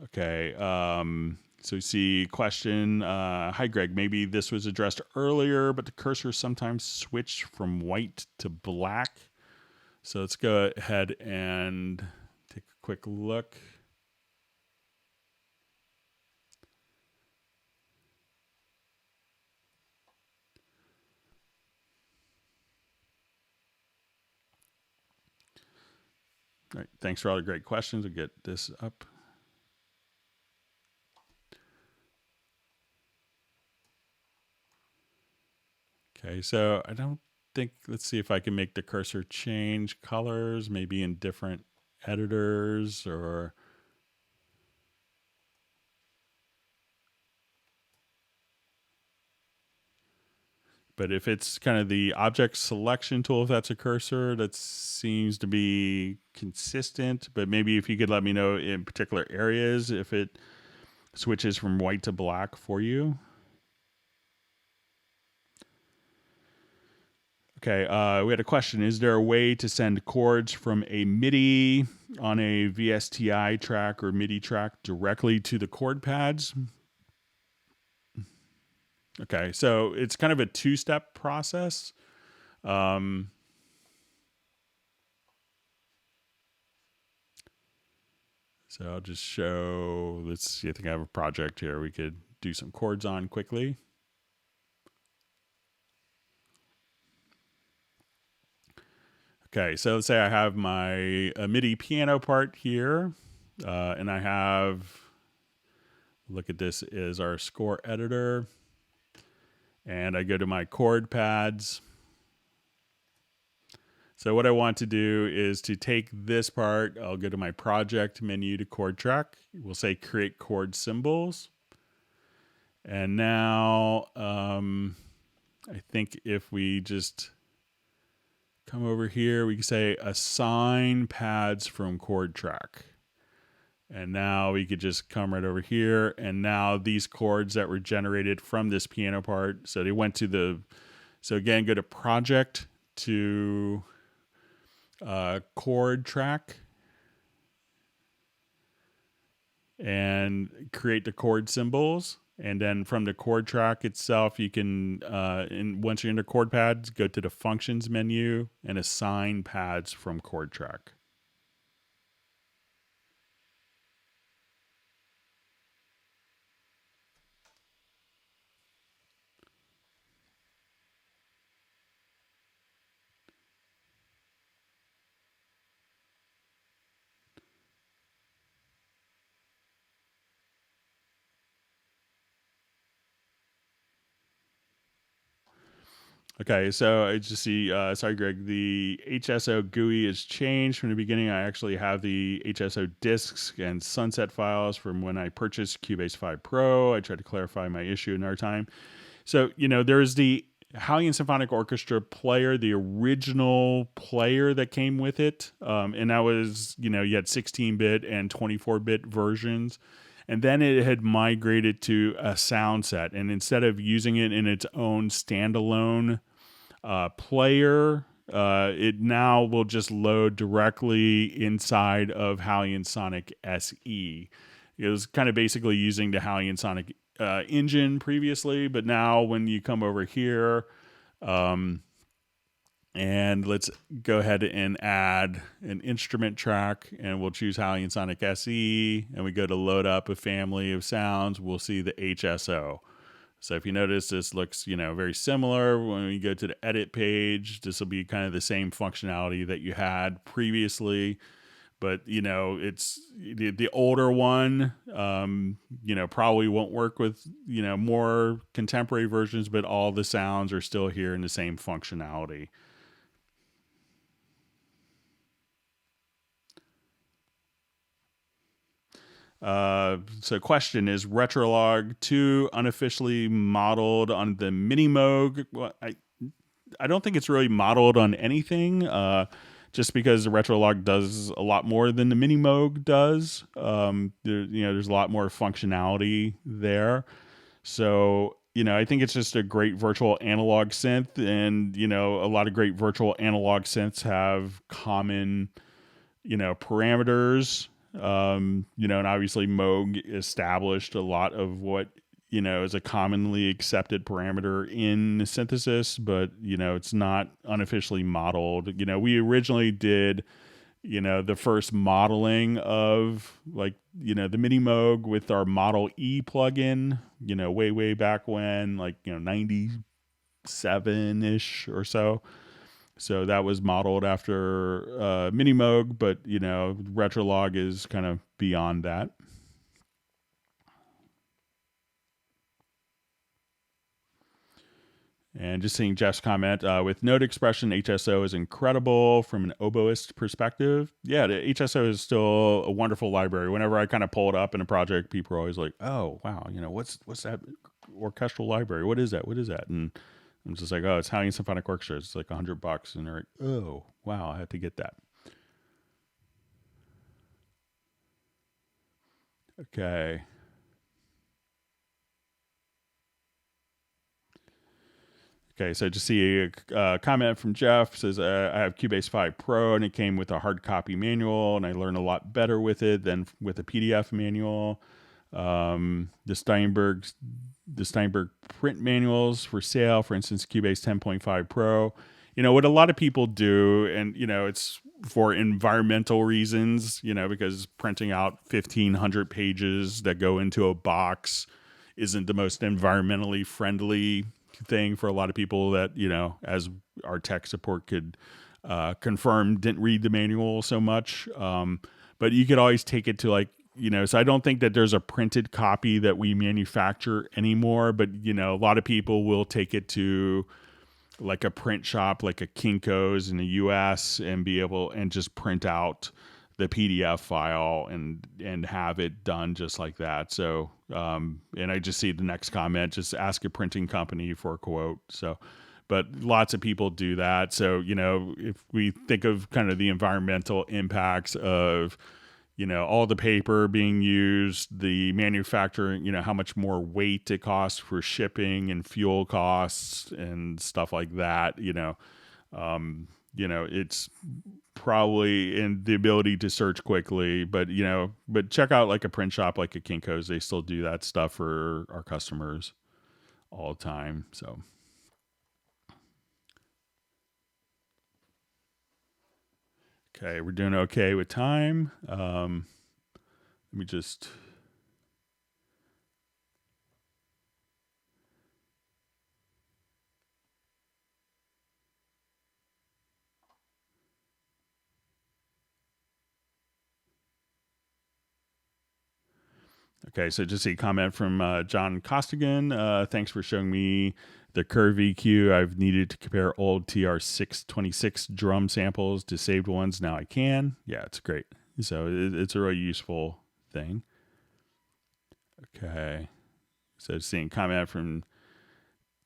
A: Okay. So we see question. Hi, Greg. Maybe this was addressed earlier, but the cursor sometimes switch from white to black. So let's go ahead and take a quick look. All right. Thanks for all the great questions. We'll get this up. Okay, so I don't think, let's see if I can make the cursor change colors, maybe in different editors or. But if it's kind of the object selection tool, if that's a cursor, that seems to be consistent. But maybe if you could let me know in particular areas, if it switches from white to black for you. Okay, we had a question. Is there a way to send chords from a MIDI on a VSTi track or MIDI track directly to the chord pads? Okay, so it's kind of a two-step process. So I'll just show, let's see, I think I have a project here we could do some chords on quickly. Okay, so let's say I have my MIDI piano part here, and I have, look at this is our score editor, and I go to my chord pads. So what I want to do is to take this part, I'll go to my project menu to chord track. We'll say create chord symbols. And now I think if we just come over here, we can say assign pads from chord track. And now we could just come right over here. And now these chords that were generated from this piano part, so they went to the, so again, go to project to chord track and create the chord symbols. And then from the chord track itself, you can, once you're in the chord pads, go to the functions menu and assign pads from chord track. Okay, so I just see, sorry, Greg, the HSO GUI is changed from the beginning. I actually have the HSO disks and sunset files from when I purchased Cubase 5 Pro. I tried to clarify my issue another time. So, there's the Hallian Symphonic Orchestra player, the original player that came with it. And that was, you had 16-bit and 24-bit versions. And then it had migrated to a sound set. And instead of using it in its own standalone player, it now will just load directly inside of Hallian Sonic SE. It was kind of basically using the Hallian Sonic engine previously, but now when you come over here, and let's go ahead and add an instrument track, and we'll choose Hallian Sonic SE, and we go to load up a family of sounds, we'll see the HSO. So if you notice, this looks, very similar. When we go to the edit page, this will be kind of the same functionality that you had previously. but it's the older one, probably won't work with, more contemporary versions, but all the sounds are still here in the same functionality. So question is Retrolog 2 unofficially modeled on the Mini Moog? Well, I don't think it's really modeled on anything, just because the Retrolog does a lot more than the Mini Moog does. There's a lot more functionality there. So, I think it's just a great virtual analog synth, and, a lot of great virtual analog synths have common, parameters. And obviously Moog established a lot of what, is a commonly accepted parameter in synthesis, but, it's not unofficially modeled. We originally did, the first modeling of like, the Mini Moog with our Model E plugin, way back when, like, 97-ish or so. So that was modeled after Mini Moog, but Retrolog is kind of beyond that. And just seeing Jeff's comment, with note expression, HSO is incredible from an oboist perspective. Yeah, the HSO is still a wonderful library. Whenever I kind of pull it up in a project, people are always like, "Oh, wow, what's that orchestral library? What is that? What is that?" And I'm just like, "Oh, it's Italian Symphonic Orchestra. It's like $100." And they're like, "Oh, wow, I have to get that." Okay. Okay, so just see a comment from Jeff says, I have Cubase 5 Pro and it came with a hard copy manual and I learned a lot better with it than with a PDF manual. The Steinberg print manuals for sale, for instance, Cubase 10.5 Pro. What a lot of people do, and it's for environmental reasons, because printing out 1,500 pages that go into a box isn't the most environmentally friendly thing for a lot of people that, as our tech support could confirm, didn't read the manual so much. But you could always take it to so I don't think that there's a printed copy that we manufacture anymore, but, a lot of people will take it to like a print shop, like a Kinko's in the US, and be able and just print out the PDF file and have it done just like that. So, and I just see the next comment, just ask a printing company for a quote. So, but lots of people do that. So, if we think of kind of the environmental impacts of, all the paper being used, the manufacturing, how much more weight it costs for shipping and fuel costs and stuff like that, it's probably in the ability to search quickly, but check out like a print shop like a Kinko's. They still do that stuff for our customers all the time. So, okay, we're doing okay with time. Let me just. Okay, so just a comment from John Costigan. Thanks for showing me the Curve EQ. I've needed to compare old TR-626 drum samples to saved ones. Now I can. Yeah, it's great. So it's a really useful thing. Okay, so seeing comment from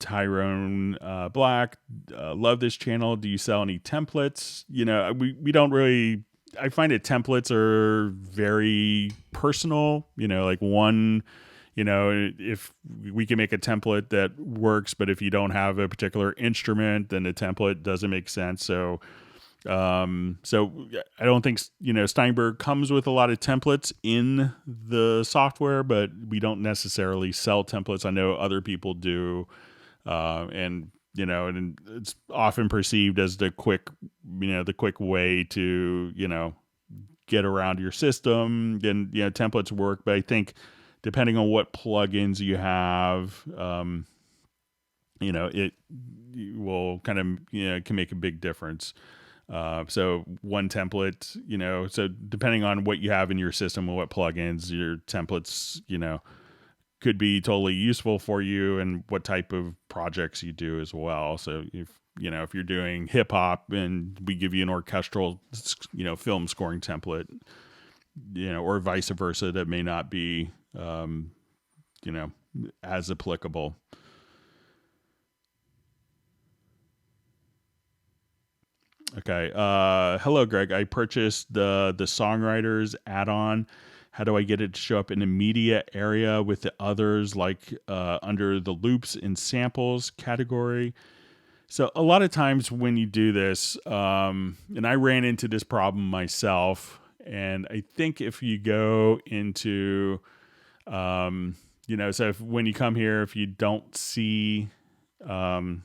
A: Tyrone Black. Love this channel. Do you sell any templates? We don't really. I find that templates are very personal. Like one, if we can make a template that works, but if you don't have a particular instrument, then the template doesn't make sense. So, so I don't think Steinberg comes with a lot of templates in the software, but we don't necessarily sell templates. I know other people do, and it's often perceived as the quick way to, get around your system. And, templates work, but I think depending on what plugins you have, it will kind of, can make a big difference. So one template, so depending on what you have in your system and what plugins, your templates, could be totally useful for you and what type of projects you do as well. So if you're doing hip hop and we give you an orchestral, film scoring template, or vice versa, that may not be, as applicable. Okay. Hello, Greg. I purchased the songwriters add-on. How do I get it to show up in the media area with the others, like under the loops and samples category? So a lot of times when you do this, and I ran into this problem myself, and I think if you go into, so when you come here, if you don't see, and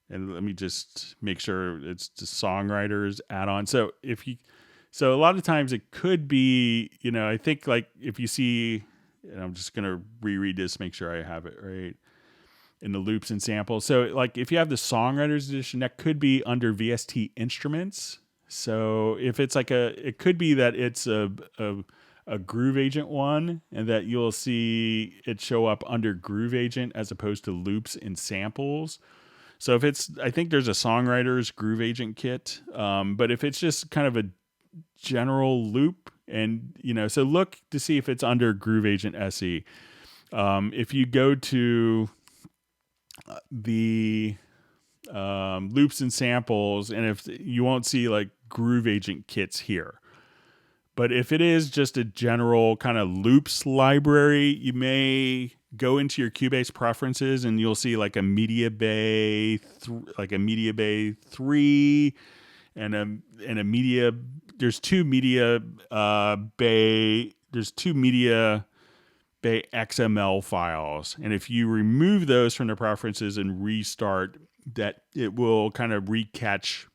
A: let me just make sure it's the songwriters add-on. So so a lot of times it could be, I think like if you see, and I'm just going to reread this, make sure I have it right, in the loops and samples. So like if you have the songwriters edition, that could be under VST instruments. So if it's like it could be that it's a Groove Agent one, and that you'll see it show up under Groove Agent as opposed to loops and samples. So I think there's a songwriter's Groove Agent kit, but if it's just kind of a general loop, and so look to see if it's under Groove Agent SE. If you go to the loops and samples, and if you won't see like Groove Agent kits here. But if it is just a general kind of loops library, you may go into your Cubase preferences and you'll see like a Mediabay, like a Mediabay 3 and a media. There's two Mediabay XML files, and if you remove those from the preferences and restart, that it will kind of recatch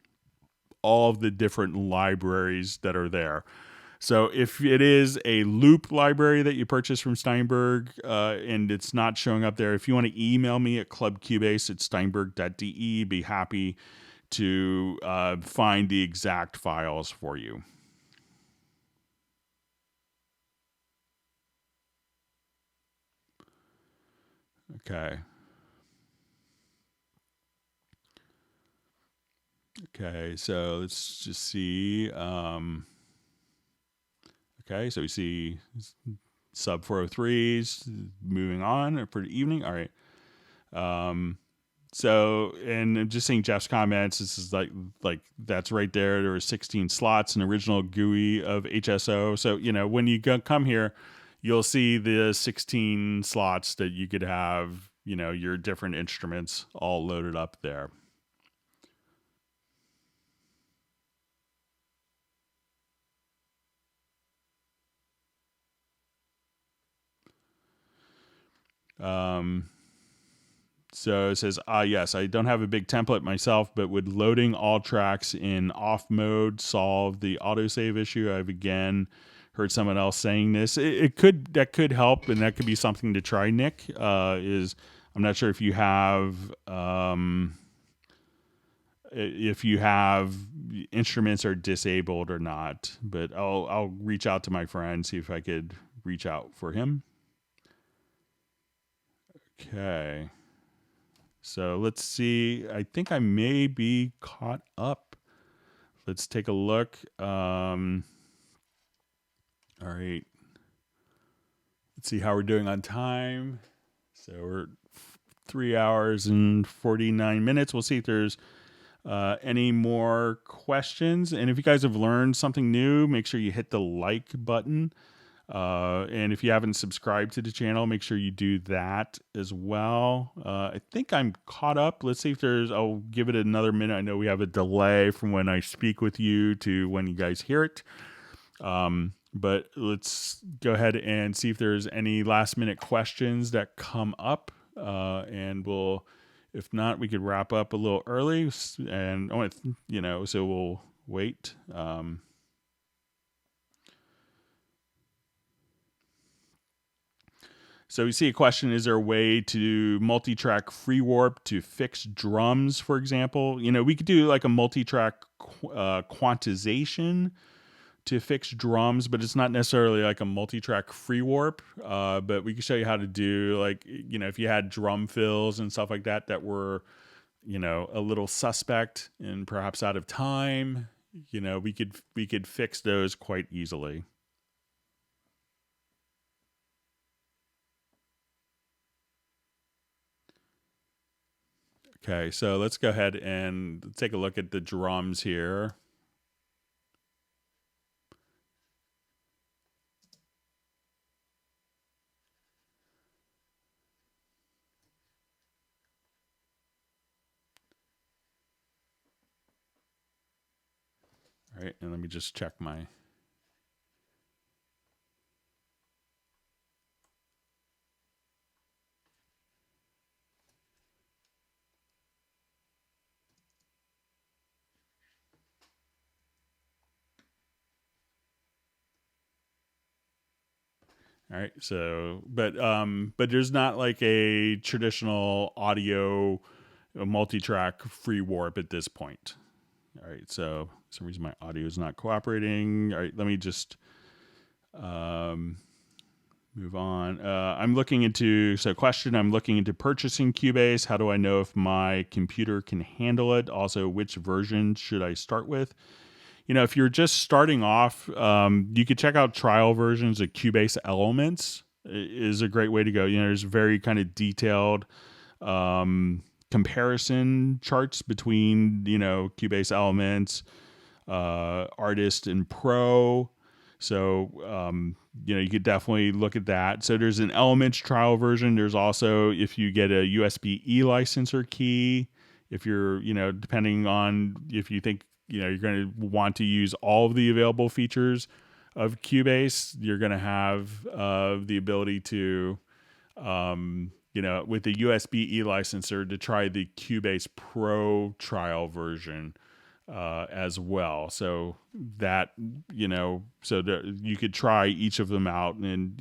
A: all of the different libraries that are there. So if it is a loop library that you purchase from Steinberg and it's not showing up there, if you want to email me at clubcubase@steinberg.de, be happy to find the exact files for you. Okay. Okay, so let's just see. Okay, so we see sub 403s moving on for the evening. All right. So, and I'm just seeing Jeff's comments. This is like that's right there. There were 16 slots in original GUI of HSO. So, when you come here, you'll see the 16 slots that you could have, your different instruments all loaded up there. So it says, yes, I don't have a big template myself, but would loading all tracks in off mode solve the autosave issue? I've again heard someone else saying this. That could help, and that could be something to try, Nick. I'm not sure if you have instruments are disabled or not, but I'll reach out to my friend, see if I could reach out for him. Okay. So let's see. I think I may be caught up. Let's take a look. All right. Let's see how we're doing on time. So we're 3 hours and 49 minutes. We'll see if there's any more questions. And if you guys have learned something new, make sure you hit the like button. And if you haven't subscribed to the channel, make sure you do that as well. I think I'm caught up. Let's see if I'll give it another minute. I know we have a delay from when I speak with you to when you guys hear it. But let's go ahead and see if there's any last minute questions that come up. And if not, we could wrap up a little early, and so we'll wait. So we see a question, is there a way to multi-track free warp to fix drums, for example? We could do like a multi-track quantization to fix drums, but it's not necessarily like a multi-track free warp. But we can show you how to do, like, if you had drum fills and stuff like that that were, a little suspect and perhaps out of time, we could fix those quite easily. Okay, so let's go ahead and take a look at the drums here. All right, and let me just check my... All right, so but there's not like a traditional audio multi-track free warp at this point. All right, so for some reason my audio is not cooperating. All right, let me just move on. I'm looking into purchasing Cubase. How do I know if my computer can handle it? Also, which version should I start with? If you're just starting off, you could check out trial versions of Cubase Elements. Is a great way to go. There's very kind of detailed comparison charts between, Cubase Elements, Artist, and Pro. So, you could definitely look at that. So there's an Elements trial version. There's also, if you get a USB-E licenser key, if you're, depending on if you think, you're going to want to use all of the available features of Cubase, you're going to have the ability to, with the USB-E licenser, to try the Cubase Pro trial version as well. So that, you could try each of them out and,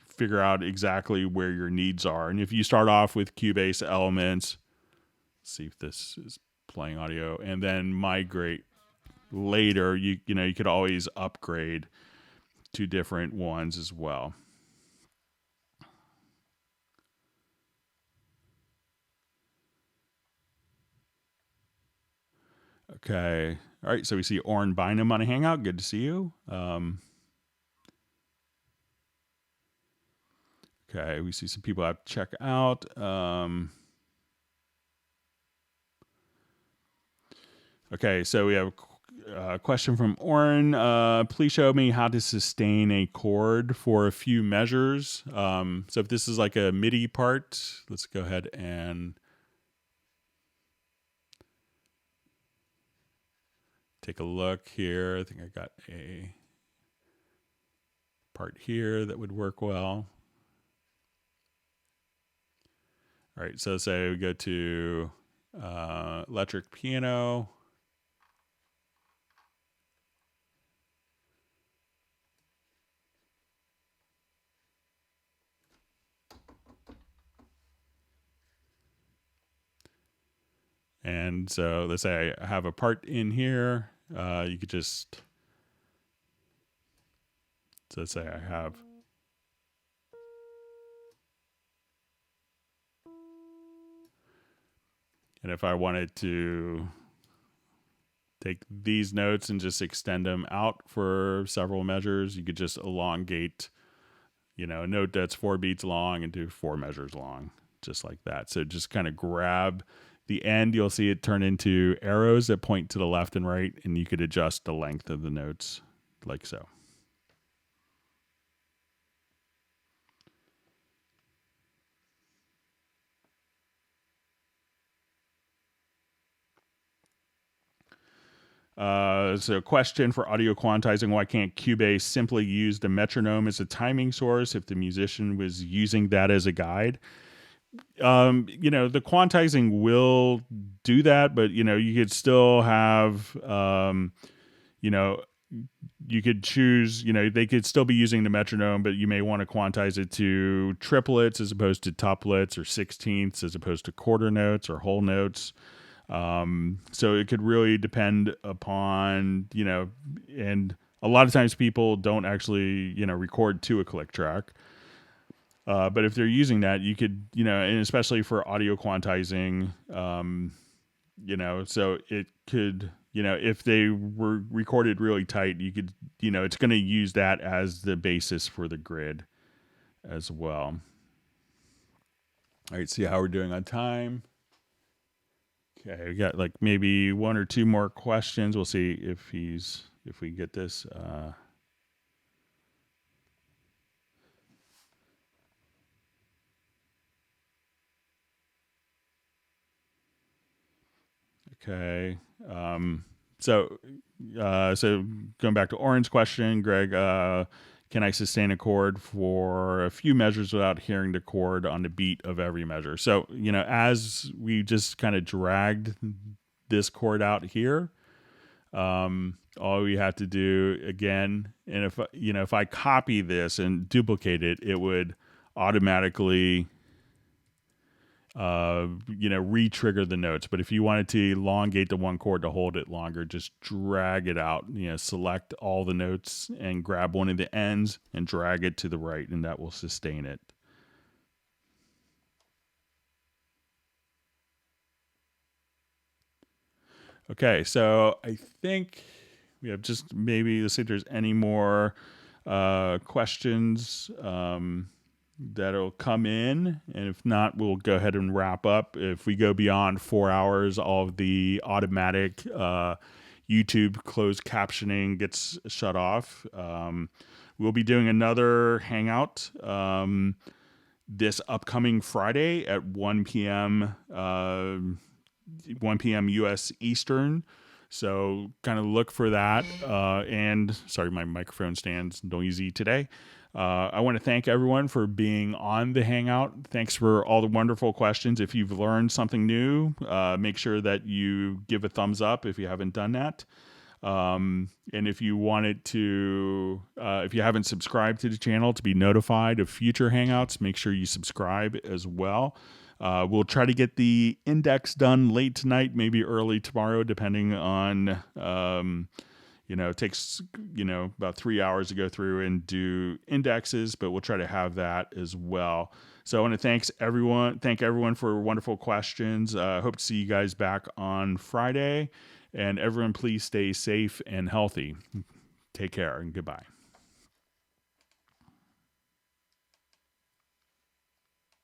A: figure out exactly where your needs are. And if you start off with Cubase Elements, see if this is playing audio, and then migrate later, you could always upgrade to different ones as well. Okay. All right. So we see Oren Bynum on a Hangout. Good to see you. Okay. We see some people I have to check out. Okay. So we have a question from Oren. Please show me how to sustain a chord for a few measures. So if this is like a MIDI part, let's go ahead and take a look here. I think I got a part here that would work well. All right, so say we go to electric piano. And so let's say I have a part in here. You could just, so let's say I have, and if I wanted to take these notes and just extend them out for several measures, you could just elongate, a note that's 4 beats long and do 4 measures long, just like that. So just kind of grab the end, you'll see it turn into arrows that point to the left and right, and you could adjust the length of the notes like so. So question for audio quantizing: why can't Cubase simply use the metronome as a timing source if the musician was using that as a guide? The quantizing will do that, but you could still have, you could choose, they could still be using the metronome, but you may want to quantize it to triplets as opposed to tuplets, or sixteenths as opposed to quarter notes or whole notes. So it could really depend upon, and a lot of times people don't actually, record to a click track. But if they're using that, you could, and especially for audio quantizing, so it could, if they were recorded really tight, you could, it's going to use that as the basis for the grid as well. All right, see how we're doing on time. Okay, we got like maybe one or two more questions. We'll see if we get this. Okay. So going back to Oren's question, Greg, can I sustain a chord for a few measures without hearing the chord on the beat of every measure? So, as we just kind of dragged this chord out here, all we have to do again, and if I copy this and duplicate it, it would automatically re-trigger the notes. But if you wanted to elongate the one chord to hold it longer, just drag it out, select all the notes and grab one of the ends and drag it to the right, and that will sustain it. Okay, so I think we have just maybe, let's see if there's any more questions that'll come in, and if not, we'll go ahead and wrap up. If we go beyond 4 hours, all of the automatic YouTube closed captioning gets shut off. We'll be doing another hangout this upcoming Friday at 1 p.m. 1 p.m. U.S. Eastern. So kind of look for that. And sorry, my microphone stands noisy today. I want to thank everyone for being on the Hangout. Thanks for all the wonderful questions. If you've learned something new, make sure that you give a thumbs up if you haven't done that. And if you wanted to, if you haven't subscribed to the channel to be notified of future Hangouts, make sure you subscribe as well. We'll try to get the index done late tonight, maybe early tomorrow, depending on, it takes, about 3 hours to go through and do indexes, but we'll try to have that as well. So I want to thank everyone for wonderful questions. Hope to see you guys back on Friday, and everyone please stay safe and healthy. Take care and goodbye.